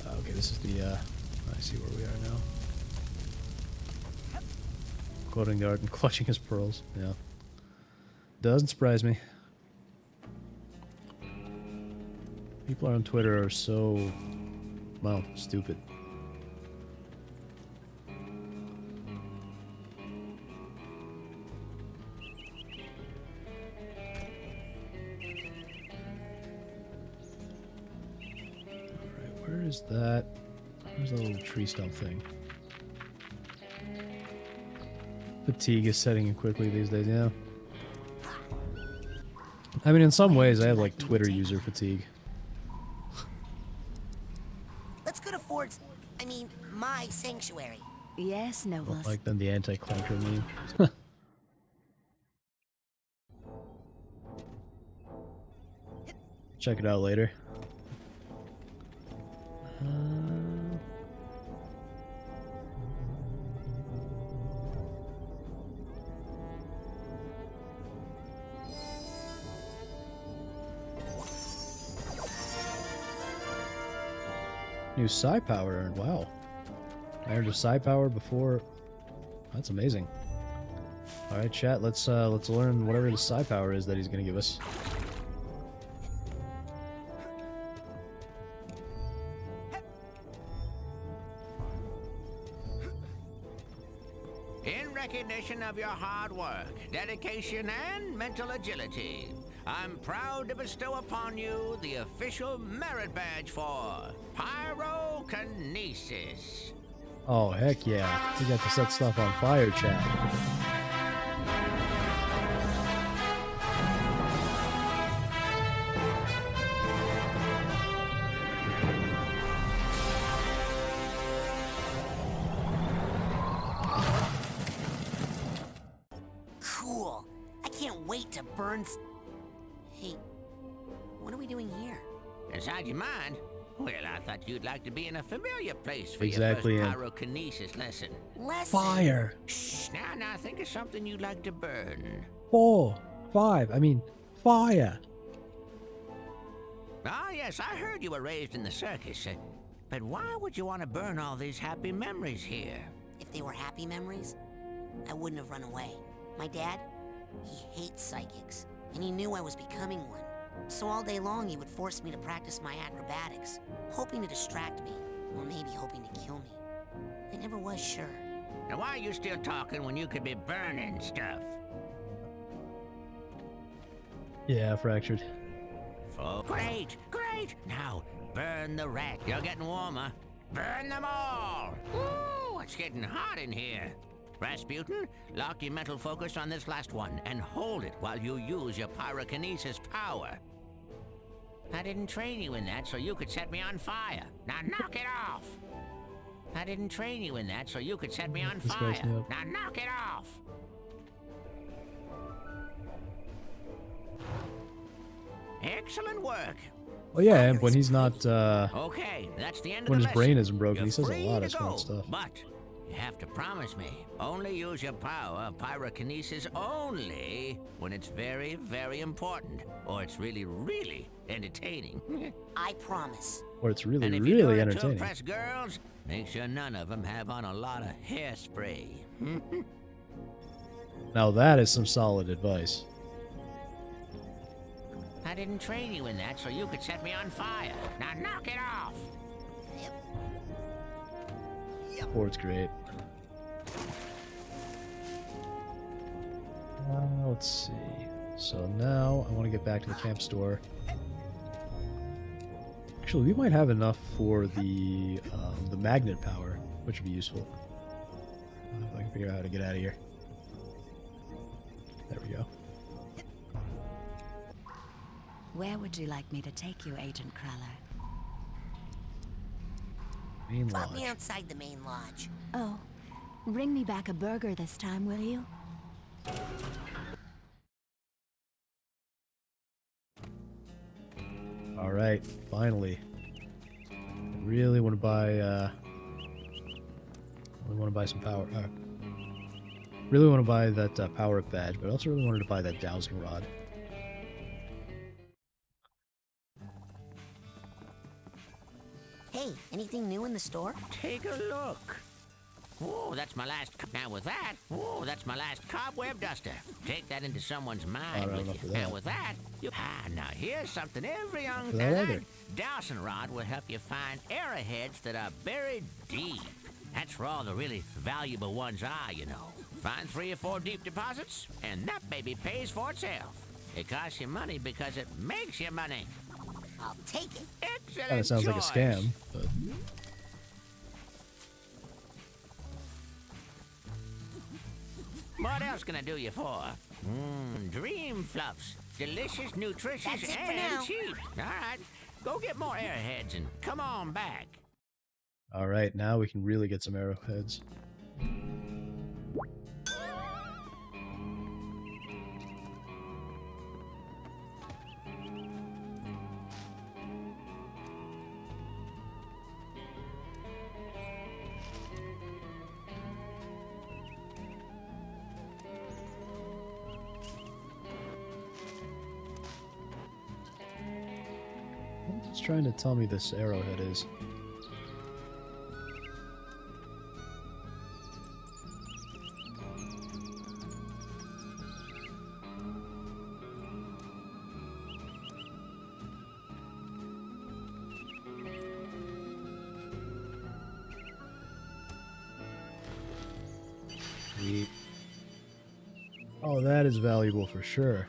Okay, this is the, I see where we are now. Quoting the art and clutching his pearls. Yeah. Doesn't surprise me. People on Twitter are so, well, stupid. Where is that? Where's that little tree stump thing? Fatigue is setting in quickly these days, yeah. I mean, in some ways, I have, like, Twitter user fatigue. Let's go to Ford's, my sanctuary. Yes, Nobles. Like then the anti-clunker meme. Check it out later. New psi power earned. Wow. I earned a psi power before. That's amazing. All right, chat. Let's learn whatever the psi power is that he's gonna give us. In recognition of your hard work, dedication, and mental agility, I'm proud to bestow upon you the official merit badge for pyrokinesis. Oh, heck yeah. We got to set stuff on fire, chat. Cool. I can't wait to burn. Hey, what are we doing here? Inside your mind? Well, I thought you'd like to be in a familiar place for Exactly, your yeah. first pyrokinesis lesson. Fire. Shh, now think of something you'd like to burn. 4, 5. I mean, fire. Ah, yes, I heard you were raised in the circus. But why would you want to burn all these happy memories here? If they were happy memories, I wouldn't have run away. My dad, he hates psychics, and he knew I was becoming one. So all day long he would force me to practice my acrobatics, hoping to distract me, or maybe hoping to kill me. I never was sure. Now why are you still talking when you could be burning stuff? Yeah, fractured. Oh, great! Now, burn the rat. You're getting warmer. Burn them all! Ooh, it's getting hot in here. Rasputin, lock your mental focus on this last one and hold it while you use your pyrokinesis power. I didn't train you in that so you could set me on fire. Now knock it off! I didn't train you in that so you could set me on This guy's fire. new. Now knock it off! Excellent work. Well, yeah, and when he's not, Okay, that's the end when of his the brain lesson. isn't broken, You're he says a free lot to of smart go, stuff. But you have to promise me, only use your power of pyrokinesis only when it's very, very important, or it's really, really entertaining. I promise. Or it's really, And if you're really doing it to entertaining. impress girls, make sure none of them have on a lot of hairspray. Now that is some solid advice. I didn't train you in that so you could set me on fire. Now knock it off! Ford's great. Let's see. So now I want to get back to the camp store. Actually, we might have enough for the magnet power, which would be useful. If I can figure out how to get out of here. There we go. Where would you like me to take you, Agent Cruller? Main Drop me lodge. outside the main lodge. Oh, bring me back a burger this time, will you? All right, finally. I really want to buy. I want to buy some power. Really want to buy that power-up badge, but I also really wanted to buy that dowsing rod. Hey, anything new in the store? Take a look. Oh, that's my last. Now with that, oh, that's my last cobweb duster. Take that into someone's mind don't with know you. for Now that. with that, now here's something every young For that either. dowsing rod will help you find arrowheads that are buried deep. That's where all the really valuable ones are, you know. Find 3 or 4 deep deposits, and that baby pays for itself. It costs you money because it makes you money. I'll take it. Excellent Kind of sounds like a choice. scam, but What else can I do you for? Dream fluffs. Delicious, nutritious, That's it for and now. cheap. All right, go get more airheads and come on back. all right, now we can really get some arrowheads. What is trying to tell me this arrowhead is? Sweet. Oh, that is valuable for sure.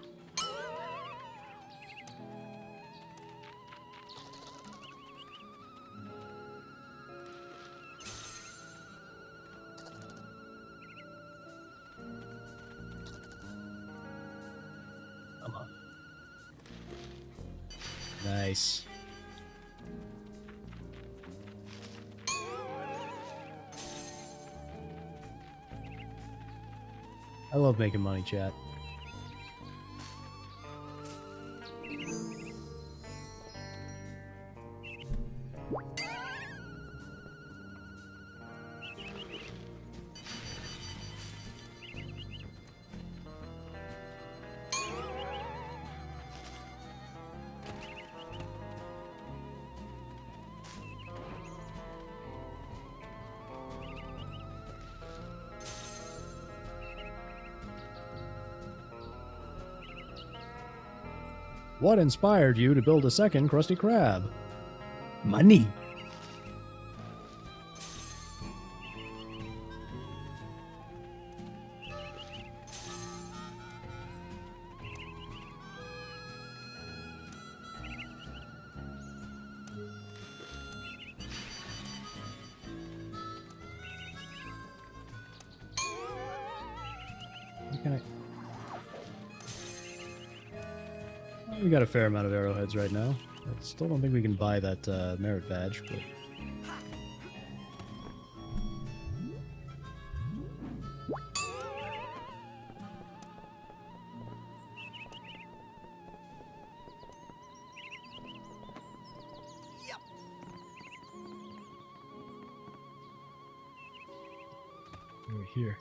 Come on. Nice. I love making money, chat. What inspired you to build a second Krusty Krab? Money. Okay. We got a fair amount of arrowheads right now. I still don't think we can buy that merit badge, but... Over here.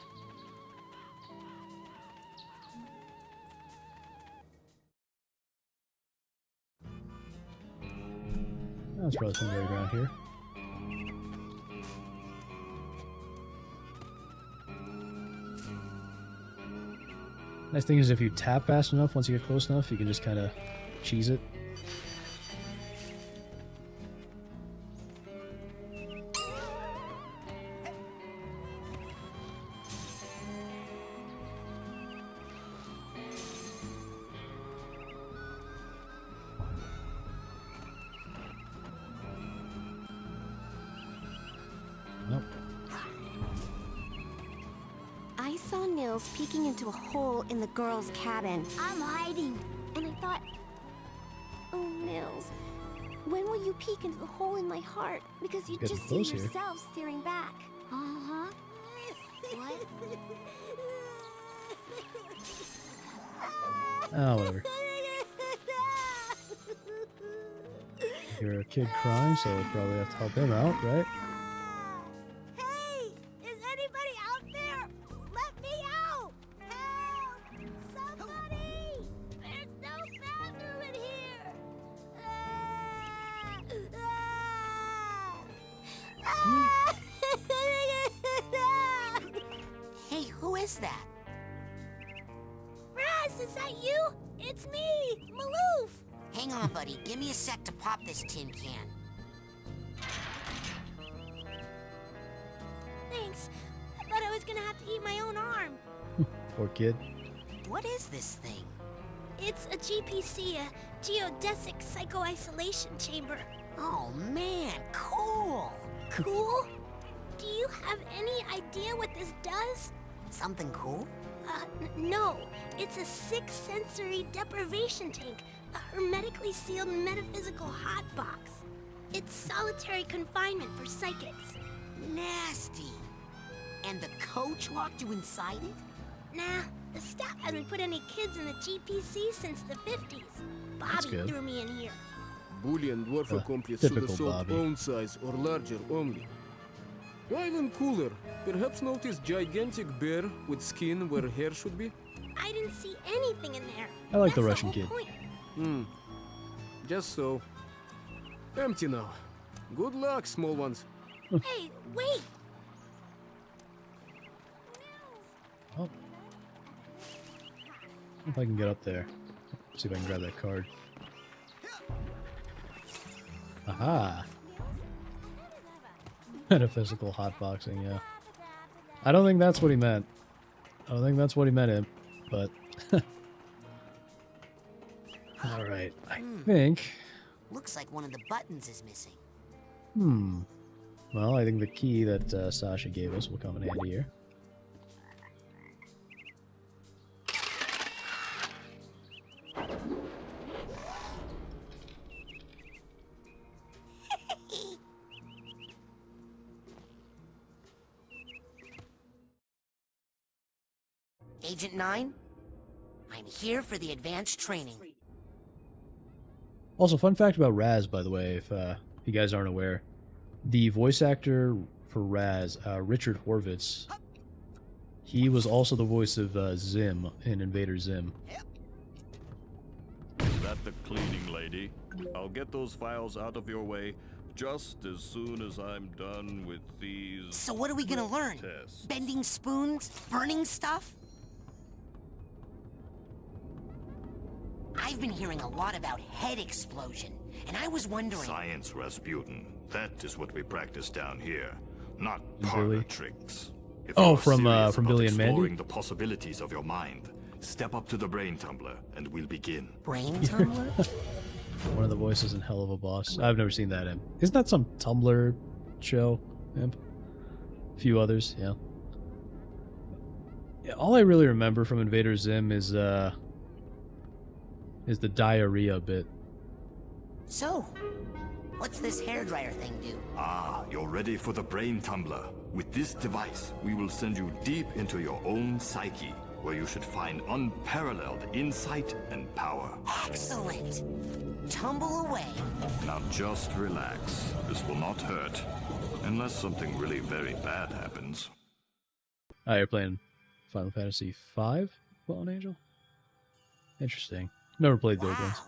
That's probably somewhere around here. Nice thing is if you tap fast enough, once you get close enough, you can just kind of cheese it. Nope. I saw Nils peeking into a hole in the girls' cabin. I'm hiding. And I thought... Oh, Nils. When will you peek into the hole in my heart? Because you Getting just see close here. yourself staring back. Uh-huh. What? Oh, whatever. You're a kid crying, so we'll probably have to help him out, right? Hey! Is anybody out there? Let me out! Help! Somebody! There's no bathroom in here! Hey, who is that? Raz, is that you? It's me, Maloof! Hang on, buddy. Give me a sec to pop this tin can. Thanks. I thought I was gonna have to eat my own arm. Poor kid. What is this thing? It's a GPC, a geodesic psycho-isolation chamber. Oh, man, cool. Cool? Do you have any idea what this does? Something cool? No. It's a 6-sensory deprivation tank, a hermetically sealed metaphysical hotbox. It's solitary confinement for psychics. Nasty. And the coach locked you inside it? Nah, the staff hasn't put any kids in the GPC since the 50s. That's Bobby good. threw me in here. Bullion dwarf accomplice should typical assault Bobby. own size or larger only. Even cooler, perhaps notice gigantic bear with skin where hair should be? I didn't see anything in there. I like the That's Russian whole kid. point. Just so. Empty now. Good luck, small ones. Hey, wait! Oh. If I can get up there. See if I can grab that card. Aha! Metaphysical hotboxing, yeah. I don't think that's what he meant. I don't think that's what he meant, but... Alright, I think... Looks like one of the buttons is missing. Well, I think the key that Sasha gave us will come in handy here. Agent 9? I'm here for the advanced training. Also, fun fact about Raz, by the way, if you guys aren't aware. The voice actor for Raz, Richard Horvitz, he was also the voice of Zim in Invader Zim. Is that the cleaning lady? I'll get those files out of your way just as soon as I'm done with these... So what are we gonna learn? tests. Bending spoons? Burning stuff? I've been hearing a lot about head explosion, and I was wondering... Science, Rasputin. That is what we practice down here. Not Billy? parlor tricks. If Oh, you are from serious about Billy and Mandy? exploring the possibilities of your mind, step up to the brain tumbler, and we'll begin. Brain tumbler? One of the voices in Hell of a Boss. I've never seen that imp. Isn't that some Tumblr show, imp? A few others, yeah. Yeah, all I really remember from Invader Zim is the diarrhea bit. So, what's this hairdryer thing do? Ah, you're ready for the brain tumbler. With this device, we will send you deep into your own psyche, where you should find unparalleled insight and power. Excellent! Tumble away. Now just relax. This will not hurt. Unless something really very bad happens. Oh, you're playing Final Fantasy V, Fallen Angel? Interesting. Never played those ones.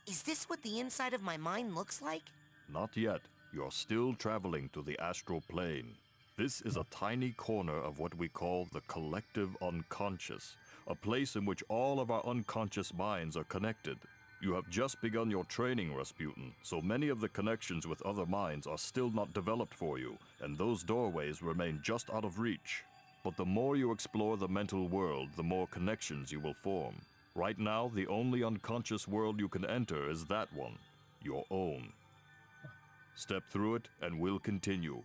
Is this what the inside of my mind looks like? Not yet. You're still traveling to the astral plane. This is a tiny corner of what we call the collective unconscious, a place in which all of our unconscious minds are connected. You have just begun your training, Rasputin, so many of the connections with other minds are still not developed for you, and those doorways remain just out of reach. But the more you explore the mental world, the more connections you will form. Right now, the only unconscious world you can enter is that one, your own. Step through it, and we'll continue.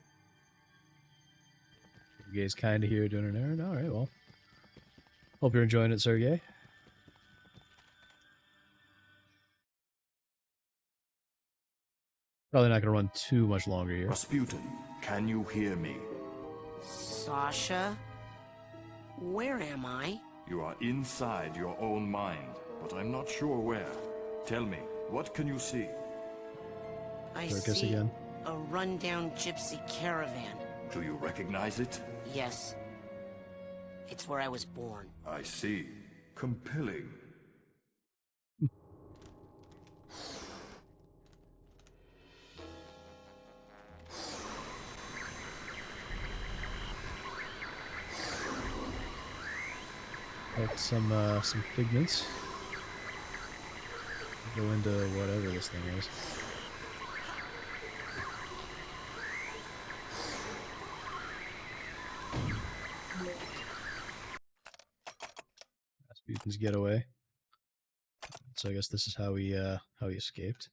Sergey's kind of here doing an errand. All right, well. Hope you're enjoying it, Sergey. Probably not gonna run too much longer here. Rasputin, can you hear me? Sasha? Where am I? You are inside your own mind, but I'm not sure where. Tell me, what can you see? I Circus see again. a rundown gypsy caravan. Do you recognize it? Yes. It's where I was born. I see. Compelling. Got some figments. Go into whatever this thing is. Rasputin's getaway. So I guess this is how he escaped.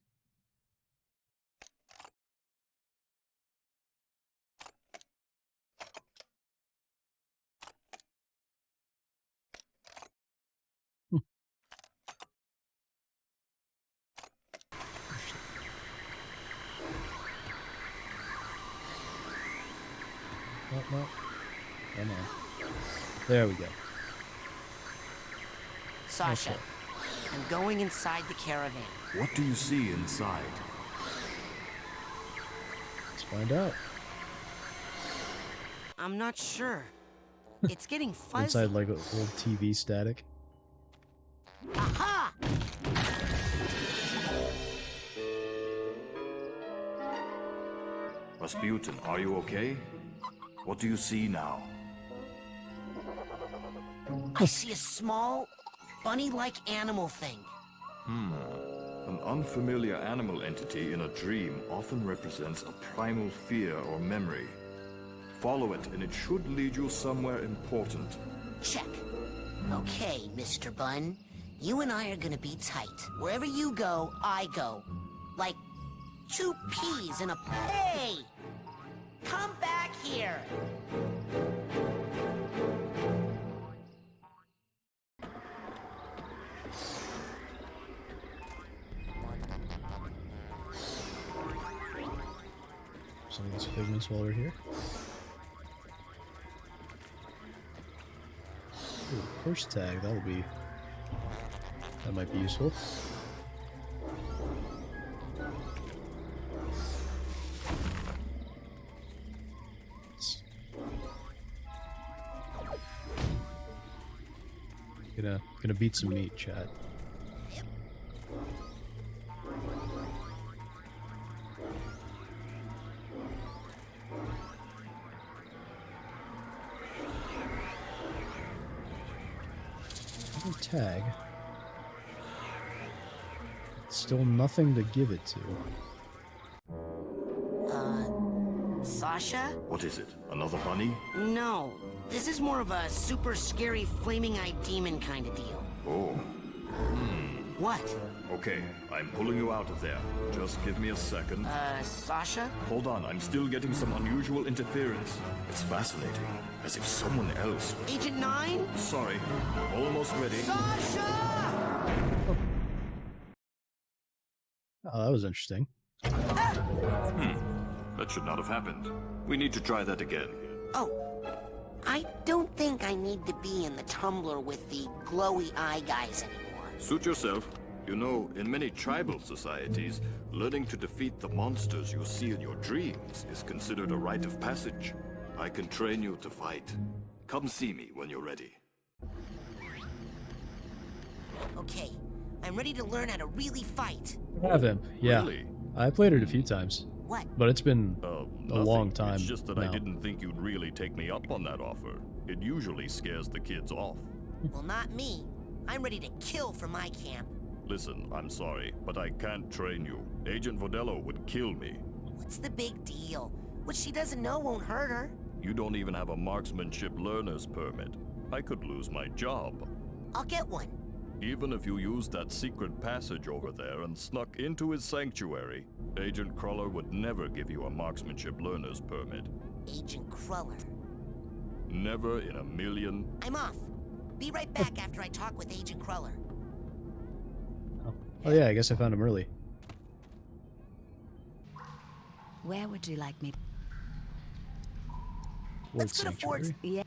No. Come on. There we go. Sasha, Okay. I'm going inside the caravan. What do you see inside? Let's find out. I'm not sure. It's getting fuzzy. Inside like old TV static. Aha! Rasputin, are you okay? What do you see now? I see a small, bunny-like animal thing. An unfamiliar animal entity in a dream often represents a primal fear or memory. Follow it, and it should lead you somewhere important. Check. Okay, Mr. Bun. You and I are gonna be tight. Wherever you go, I go. Like two peas in a... Hey! Come back here! Some of these figments while we're here. Ooh, first tag, that might be useful. Gonna beat some meat, chat. Tag. Still nothing to give it to. Sasha? What is it? Another bunny? No. This is more of a super scary flaming-eyed demon kind of deal. Oh. What? Okay, I'm pulling you out of there. Just give me a second. Sasha? Hold on, I'm still getting some unusual interference. It's fascinating. As if someone else... Agent 9? Sorry. Almost ready. Sasha! Oh, that was interesting. That should not have happened. We need to try that again. Oh. I don't think I need to be in the tumbler with the glowy eye guys anymore. Suit yourself. You know, in many tribal societies, learning to defeat the monsters you see in your dreams is considered a rite of passage. I can train you to fight. Come see me when you're ready. Okay, I'm ready to learn how to really fight. Have him, yeah. Really? I played it a few times. What? But it's been a long time. It's just that now. I didn't think you'd really take me up on that offer. It usually scares the kids off. Well, not me. I'm ready to kill for my camp. Listen, I'm sorry, but I can't train you. Agent Vodello would kill me. What's the big deal? What she doesn't know won't hurt her. You don't even have a marksmanship learner's permit. I could lose my job. I'll get one. Even if you used that secret passage over there and snuck into his sanctuary, Agent Cruller would never give you a marksmanship learner's permit. Agent Cruller. Never in a million. I'm off. Be right back after I talk with Agent Cruller. Oh yeah, I guess I found him early. Where would you like me? Let's go to Ford's. Yeah.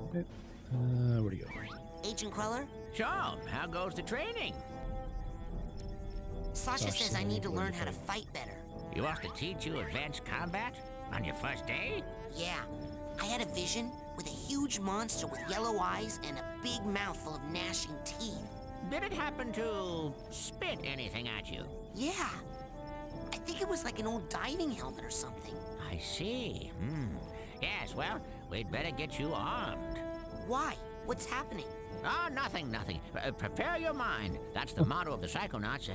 Okay. Where do you go? Agent Queller? So, how goes the training? Sasha says I need to learn how to fight better. You want to teach you advanced combat? On your first day? Yeah. I had a vision with a huge monster with yellow eyes and a big mouth full of gnashing teeth. Did it happen to spit anything at you? Yeah. I think it was like an old diving helmet or something. I see. Yes, well, we'd better get you armed. Why? What's happening? Oh, nothing. Prepare your mind. That's the motto of the Psychonauts.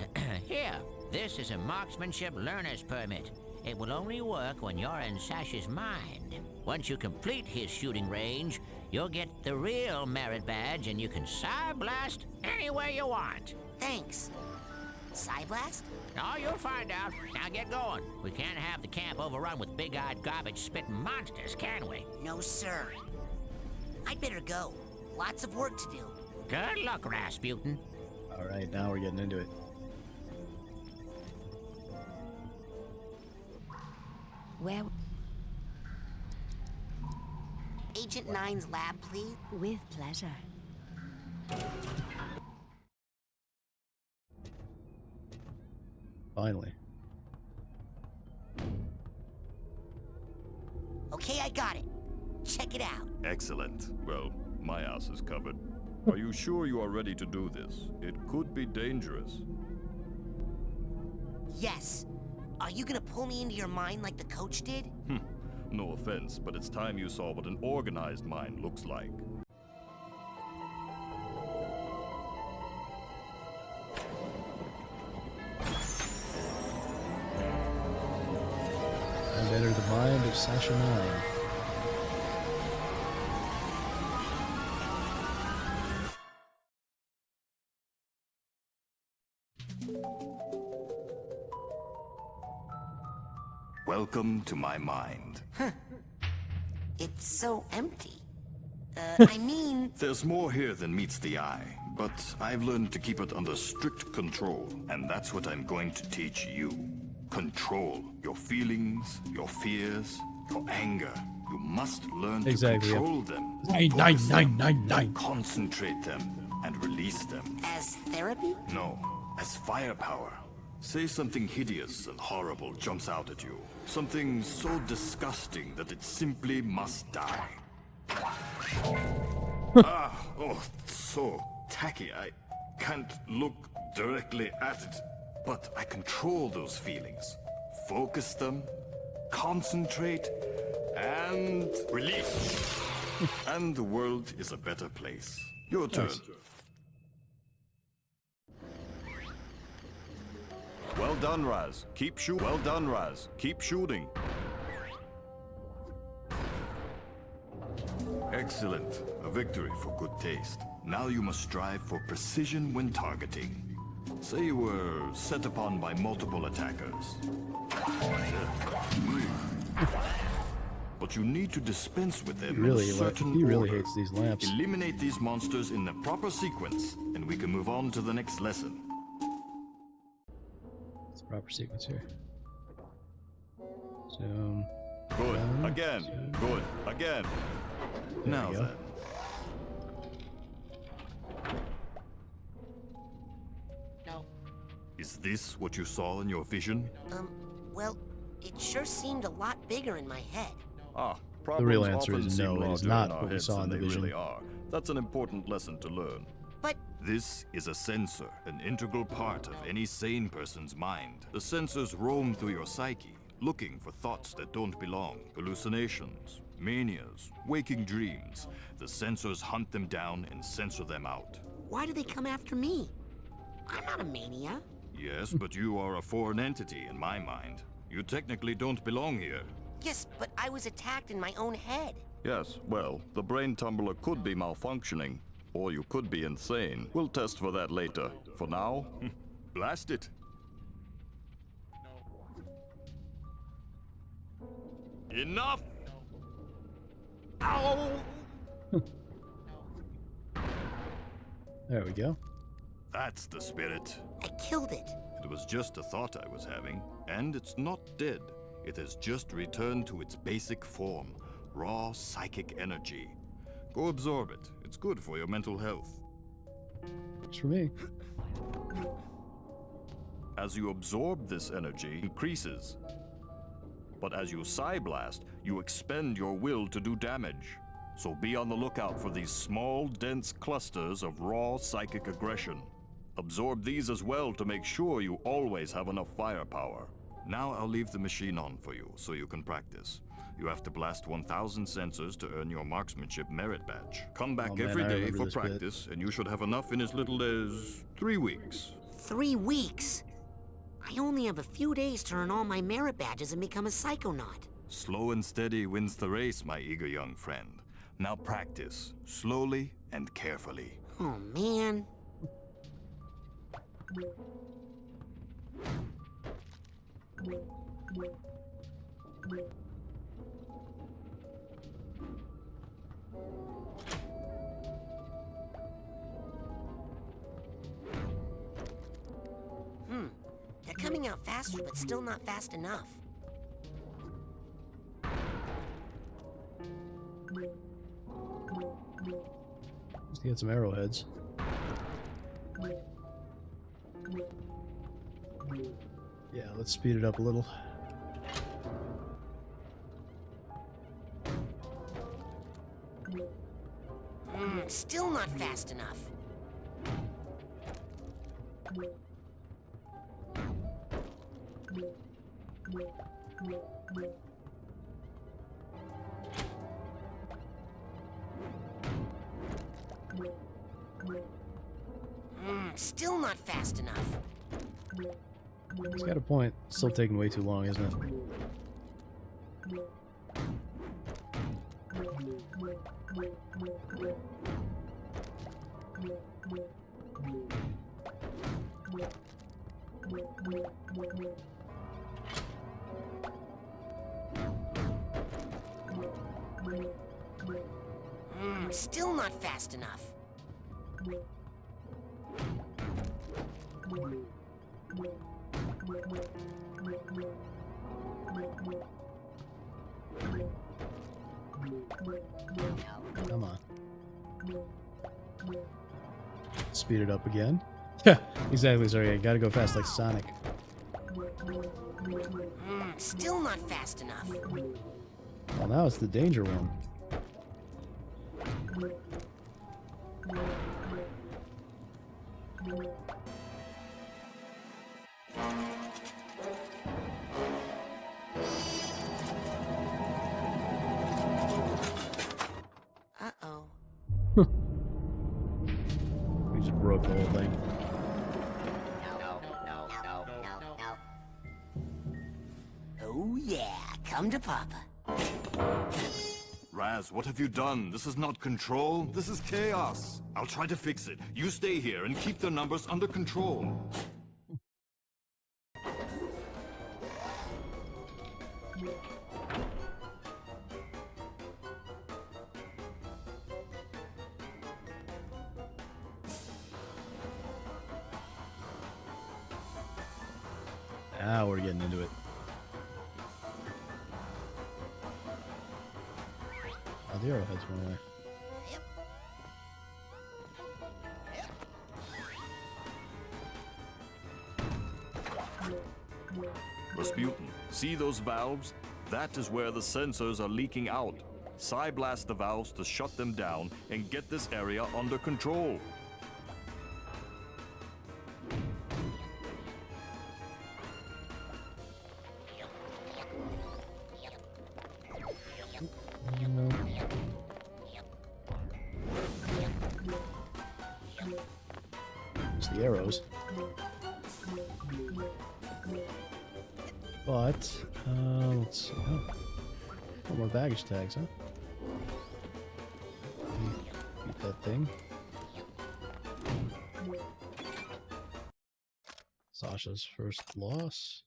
Here, this is a marksmanship learner's permit. It will only work when you're in Sash's mind. Once you complete his shooting range, you'll get the real merit badge and you can Psy-blast anywhere you want. Thanks. Psy-blast? Oh, you'll find out. Now get going. We can't have the camp overrun with big-eyed garbage-spitting monsters, can we? No, sir. I'd better go. Lots of work to do. Good luck, Rasputin. All right, now we're getting into it. Where? Agent 9's lab, please. With pleasure. Finally. Okay, I got it. Check it out. Excellent. Well, my ass is covered. Are you sure you are ready to do this? It could be dangerous. Yes. Are you gonna pull me into your mind like the coach did? No offense, but it's time you saw what an organized mind looks like. And enter the mind of Sasha 9. Welcome to my mind. It's so empty. I mean... There's more here than meets the eye, but I've learned to keep it under strict control, and that's what I'm going to teach you. Control your feelings, your fears, your anger. You must learn to control them. Nine. Concentrate them and release them. As therapy? No, as firepower. Say something hideous and horrible jumps out at you. Something so disgusting that it simply must die. So tacky. I can't look directly at it. But I control those feelings. Focus them, concentrate, and release. And the world is a better place. Your turn. Nice. Well done, Raz. Keep shooting. Well done, Raz. Keep shooting. Excellent. A victory for good taste. Now you must strive for precision when targeting. Say you were set upon by multiple attackers. But you need to dispense with them in a certain he really order. hates these lamps. Eliminate these monsters in the proper sequence, and we can move on to the next lesson. It's the proper sequence here. So... Good. Again. Good. Again. Now then. No. Is this what you saw in your vision? Well, it sure seemed a lot bigger in my head. Problems real answer often is seem no, it is larger not in our what we heads saw than in the they vision. really are. That's an important lesson to learn. But this is a sensor, an integral part of any sane person's mind. The sensors roam through your psyche, looking for thoughts that don't belong, hallucinations, manias, waking dreams. The sensors hunt them down and censor them out. Why do they come after me? I'm not a mania. Yes, but you are a foreign entity in my mind. You technically don't belong here. Yes, but I was attacked in my own head. Yes, well, the brain tumbler could be malfunctioning, or you could be insane. We'll test for that later. For now, blast it. Enough! Ow! There we go. That's the spirit. I killed it. It was just a thought I was having, and it's not dead. It has just returned to its basic form, raw psychic energy. Go absorb it. It's good for your mental health. It's for me. As you absorb this energy, it increases. But as you Psyblast, you expend your will to do damage. So be on the lookout for these small, dense clusters of raw psychic aggression. Absorb these as well to make sure you always have enough firepower. Now I'll leave the machine on for you, so you can practice. You have to blast 1,000 sensors to earn your marksmanship merit badge. Come back every day for practice, and you should have enough in as little as 3 weeks. 3 weeks? I only have a few days to earn all my merit badges and become a Psychonaut. Slow and steady wins the race, my eager young friend. Now practice, slowly and carefully. Oh, man. They're coming out faster, but still not fast enough. Let's get some arrowheads. Yeah, let's speed it up a little. Still not fast enough. Still not fast enough. He's got a point. Still taking way too long, isn't it? Still not fast enough. Come on. Speed it up again. Yeah, exactly. Sorry, I gotta go fast like Sonic. Still not fast enough. Well, now it's the danger one. Uh-oh. We just broke the whole thing. Oh yeah, come to Papa. Raz, what have you done? This is not control. This is chaos. I'll try to fix it. You stay here and keep the numbers under control. Now we're getting into it. Oh, the arrowheads went away. Rasputin, see those valves? That is where the sensors are leaking out. Psyblast the valves to shut them down and get this area under control. It's the arrows. But, let's see. Oh, no more baggage tags, huh? Beat that thing. Sasha's first loss.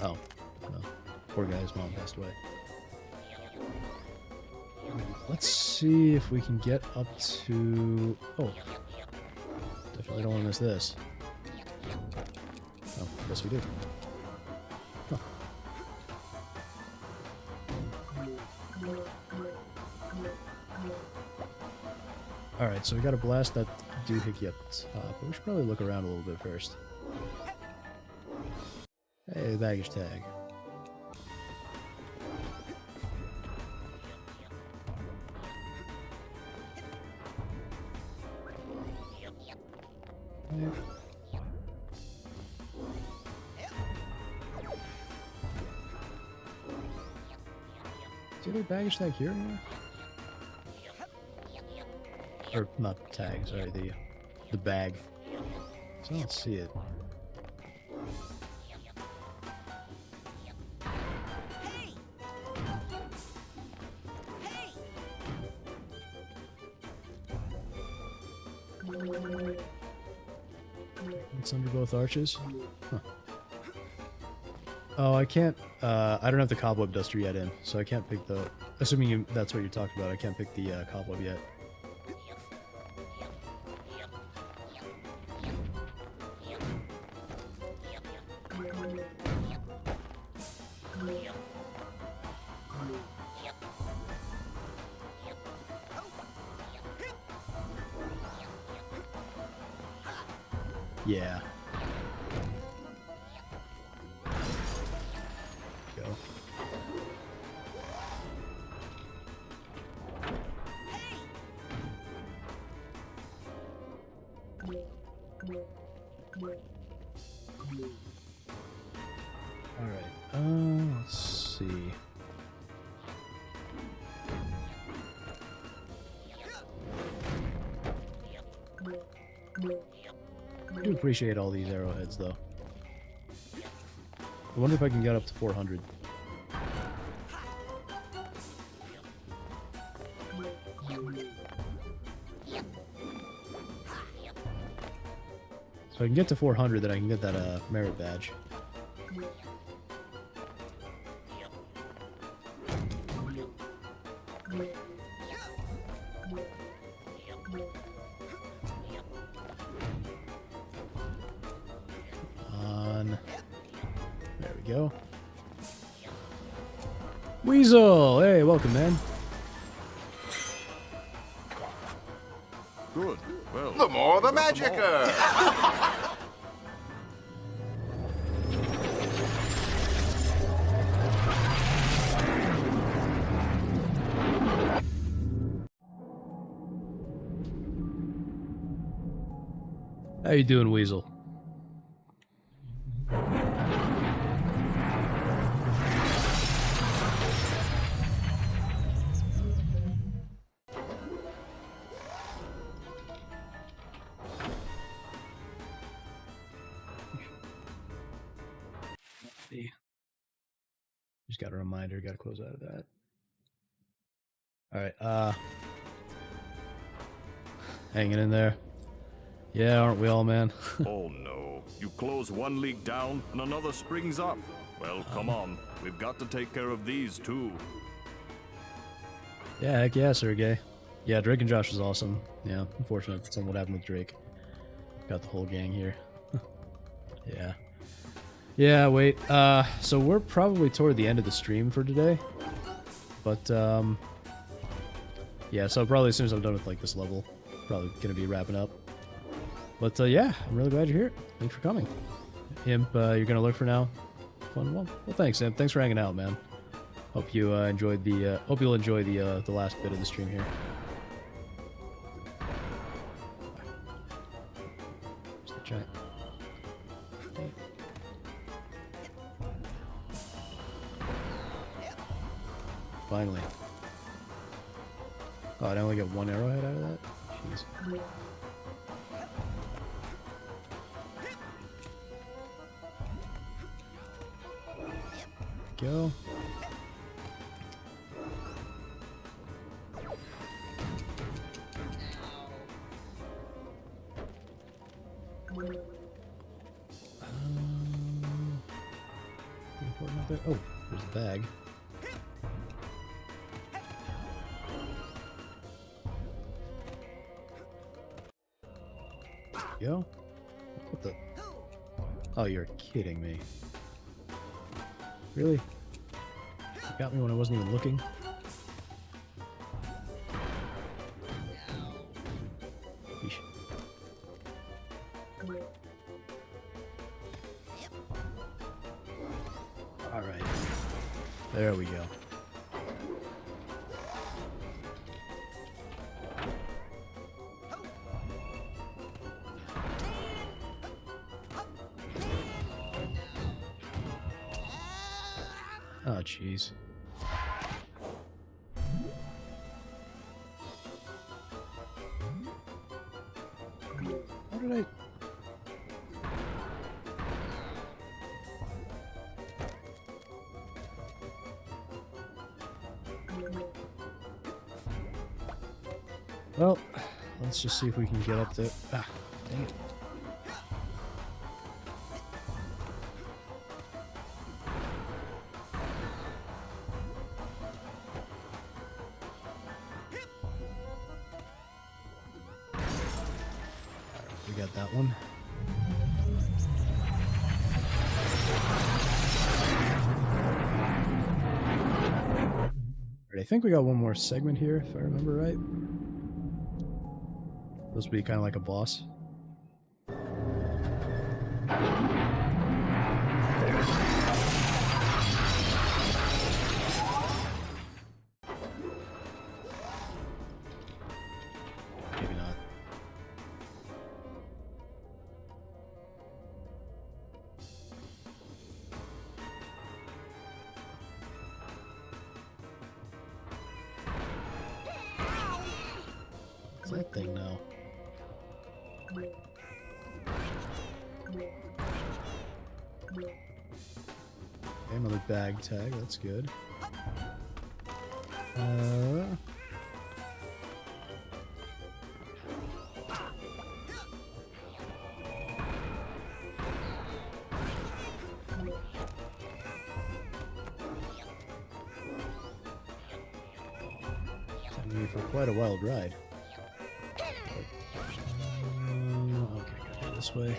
Oh, no. Poor guy's mom passed away. Let's see if we can get up to... Oh. Definitely don't want to miss this. Oh, yes we do. Huh. Alright, so we gotta blast that doohickey up top, but we should probably look around a little bit first. Hey, baggage tag. Yep. Is there a baggage tag here anywhere? Or not tag, sorry, the bag. So I don't see it. It's under both arches? Huh. Oh, I can't, I don't have the cobweb duster yet in, so I can't pick the... Assuming that's what you're talking about, I can't pick the cobweb yet. Yeah. Go. Alright, let's see. I do appreciate all these arrowheads, though. I wonder if I can get up to 400. So I can get to 400, then I can get that merit badge. There we go. Weasel! Hey, welcome, man. Good. Well, The more the magicka! How you doing, Weasel? Just got a reminder, got to close out of that. Alright, hanging in there. Yeah, aren't we all, man? Oh no. You close one leak down and another springs up. Well, come on. We've got to take care of these too. Yeah, heck yeah, Sergey. Yeah, Drake and Josh was awesome. Yeah, unfortunate for something what happened with Drake. Got the whole gang here. Yeah. Yeah, wait. So we're probably toward the end of the stream for today. But, yeah, so probably as soon as I'm done with, like, this level, probably gonna be wrapping up. But, yeah, I'm really glad you're here. Thanks for coming. Imp, you're gonna lurk for now? Fun. Well, thanks, Imp. Thanks for hanging out, man. Hope you enjoyed the, hope you'll enjoy the last bit of the stream here. Where's the giant? Finally. Oh, I only get one arrowhead out of that? Jeez. Go. Important out there. Oh, there's a bag. Yo. What the? Oh, you're kidding me. Really? You got me when I wasn't even looking? Yeesh. Alright. There we go. Oh, jeez. How did I... Well, let's just see if we can get up there. Ah, dang it. We got that one. Alright, I think we got one more segment here, if I remember right. This will be kind of like a boss. Maybe not. What's that thing now? Okay, another bag tag, that's good. It's gonna be for quite a wild ride. Okay, gotta go this way.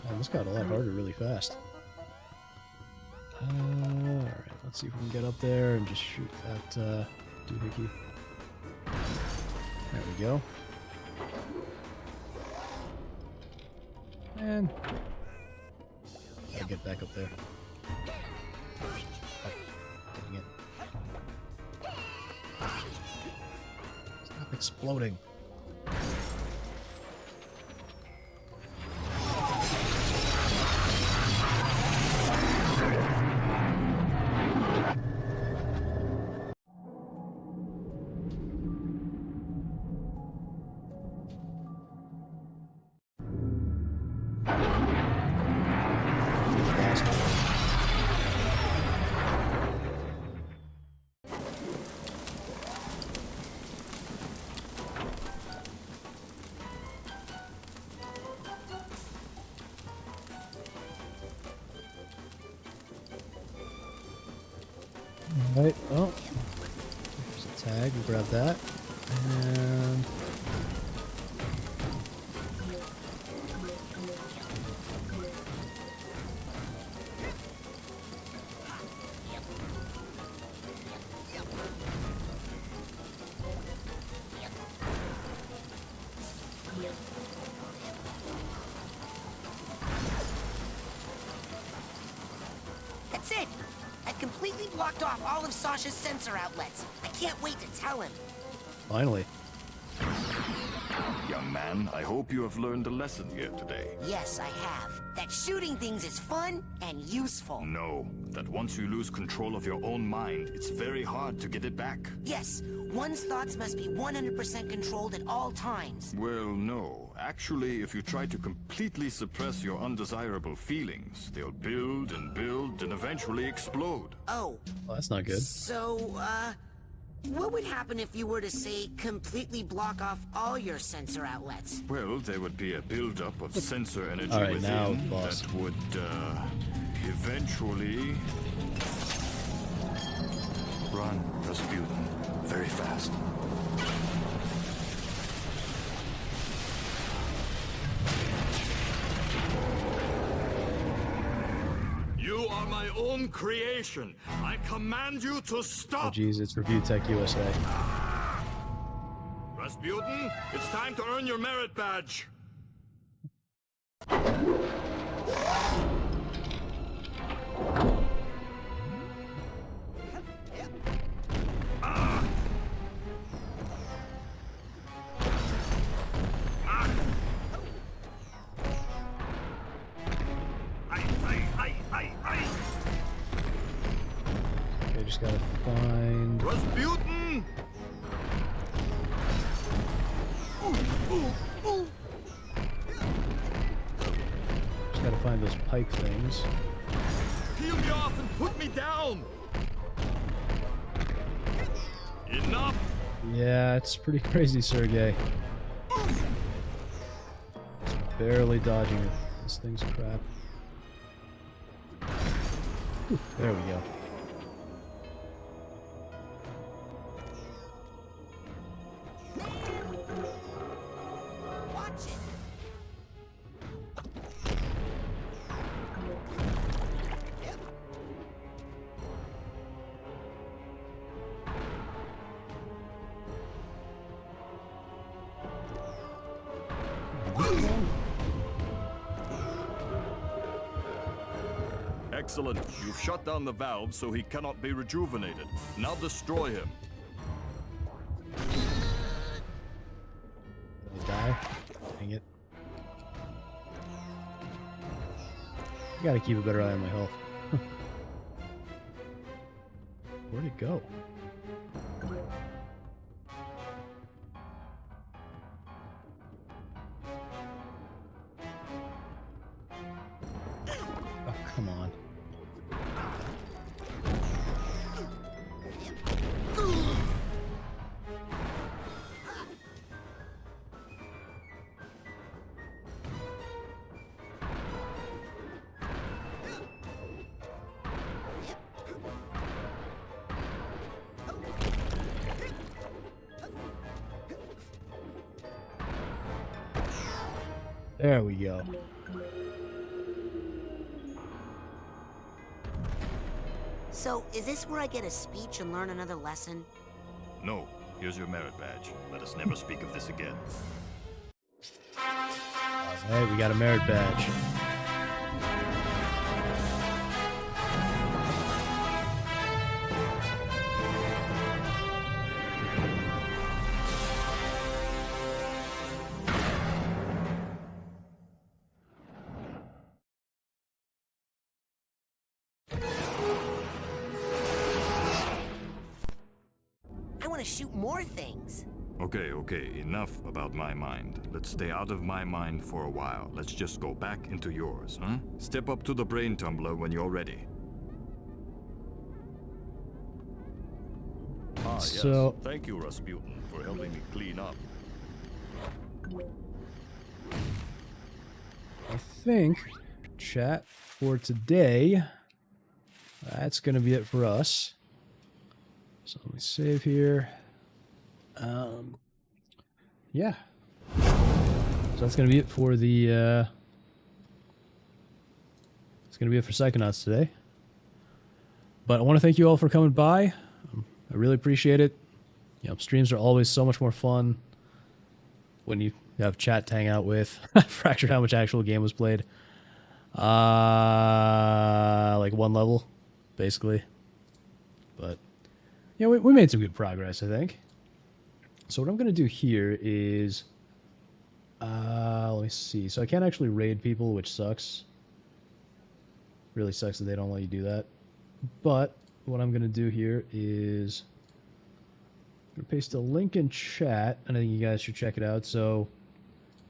Man, this got a lot harder really fast. Alright, let's see if we can get up there and just shoot that doohickey. There we go. And gotta get back up there. Getting it. Stop exploding. Alright, well, there's a tag, we'll grab that, and... That's it! I've completely blocked off all of Sasha's sensor outlets. I can't wait to tell him. Finally. Young man, I hope you have learned a lesson here today. Yes, I have. That shooting things is fun and useful. No, that once you lose control of your own mind, it's very hard to get it back. Yes, one's thoughts must be 100% controlled at all times. Well, no. Actually, if you try to completely suppress your undesirable feelings, they'll build and eventually explode. Oh. Well, that's not good. So, What would happen if you were to, say, completely block off all your sensor outlets? Well, there would be a buildup of sensor energy All right, within now, boss. that would eventually run Rasputin very fast. You are my own creation. I command you to Oh, stop. geez, it's Review Tech USA. Rasputin, it's time to earn your merit badge. Okay, just gotta find. Rasputin! Just gotta find those pipe things. Peel me off and put me down! Enough! Yeah, it's pretty crazy, Sergey. Just barely dodging it. This thing's crap. Whew, there we go. Excellent. You've shut down the valve so he cannot be rejuvenated. Now destroy him. Did I die? Dang it. I gotta keep a better eye on my health. Where'd it go? Oh, come on. There we go. So, is this where I get a speech and learn another lesson? No. Here's your merit badge. Let us never speak of this again. Alright, we got a merit badge. I want to shoot more things. Okay, enough about my mind. Let's stay out of my mind for a while. Let's just go back into yours, huh? Step up to the brain tumbler when you're ready. Ah, yes. So- Thank you, Rasputin, for helping me clean up. I think, chat, for today, that's going to be it for us. So let me save here. Yeah. So that's going to be it for the, it's going to be it for Psychonauts today. But I want to thank you all for coming by. I really appreciate it. You know, streams are always so much more fun when you have chat to hang out with. Fractured how much actual game was played. Like one level, basically. But yeah, we made some good progress, I think. So what I'm gonna do here is, let me see. So I can't actually raid people, which sucks. Really sucks that they don't let you do that. But what I'm gonna do here is, I'm gonna paste a link in chat, and I think you guys should check it out. So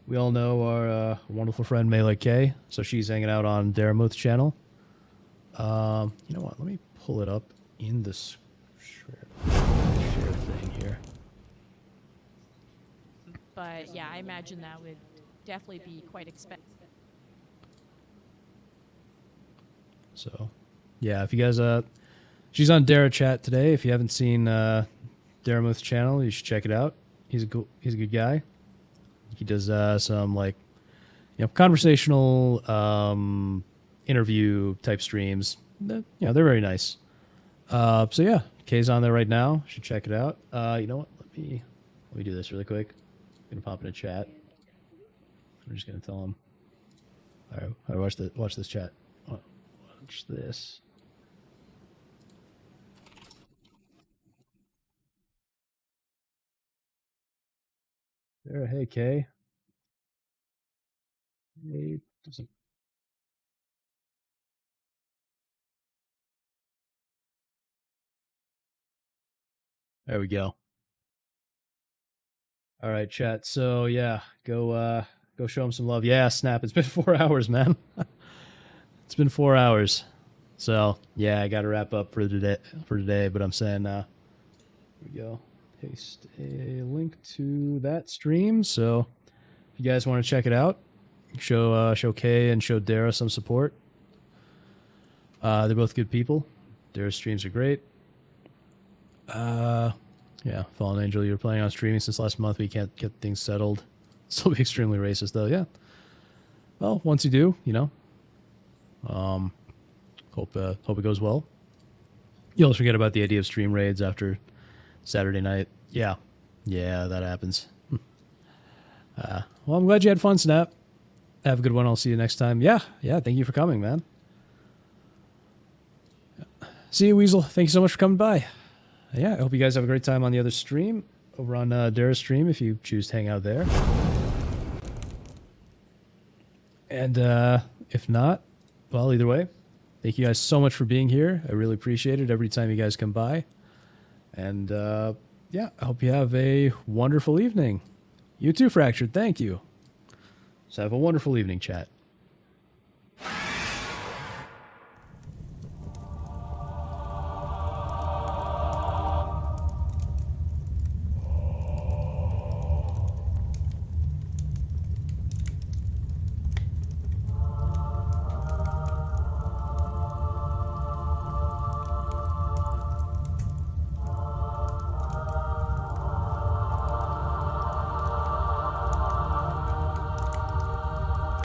we all know our wonderful friend Melee K, so she's hanging out on Daramuth's channel. You know what? Let me pull it up in the share but yeah, I imagine that would definitely be quite expensive. So, yeah, if you guys, she's on Dara chat today. If you haven't seen Daramuth's channel, you should check it out. He's a good guy. He does some like, conversational interview type streams. They're very nice. So yeah, Kay's on there right now. You should check it out. You know what? Let me do this really quick. I'm gonna pop in a chat. I'm just gonna tell him. All right, watch this chat. Watch this. There, hey Kay. Hey, there we go. All right, chat. So yeah, go show him some love. Yeah, Snap. It's been 4 hours, man. It's been 4 hours. So yeah, I got to wrap up for today. But I'm saying, here we go. Paste a link to that stream. So if you guys want to check it out, show Kay and show Dara some support. They're both good people. Dara's streams are great. Yeah, Fallen Angel, you're planning on streaming since last month. We can't get things settled. Still be extremely racist, though. Yeah. Well, once you do, hope it goes well. You always forget about the idea of stream raids after Saturday night. Yeah, that happens. Well, I'm glad you had fun, Snap. Have a good one. I'll see you next time. Yeah. Thank you for coming, man. See you, Weasel. Thank you so much for coming by. Yeah, I hope you guys have a great time on the other stream, over on Dara's stream, if you choose to hang out there. And if not, well, either way, thank you guys so much for being here. I really appreciate it every time you guys come by. And yeah, I hope you have a wonderful evening. You too, Fractured. Thank you. So have a wonderful evening, chat.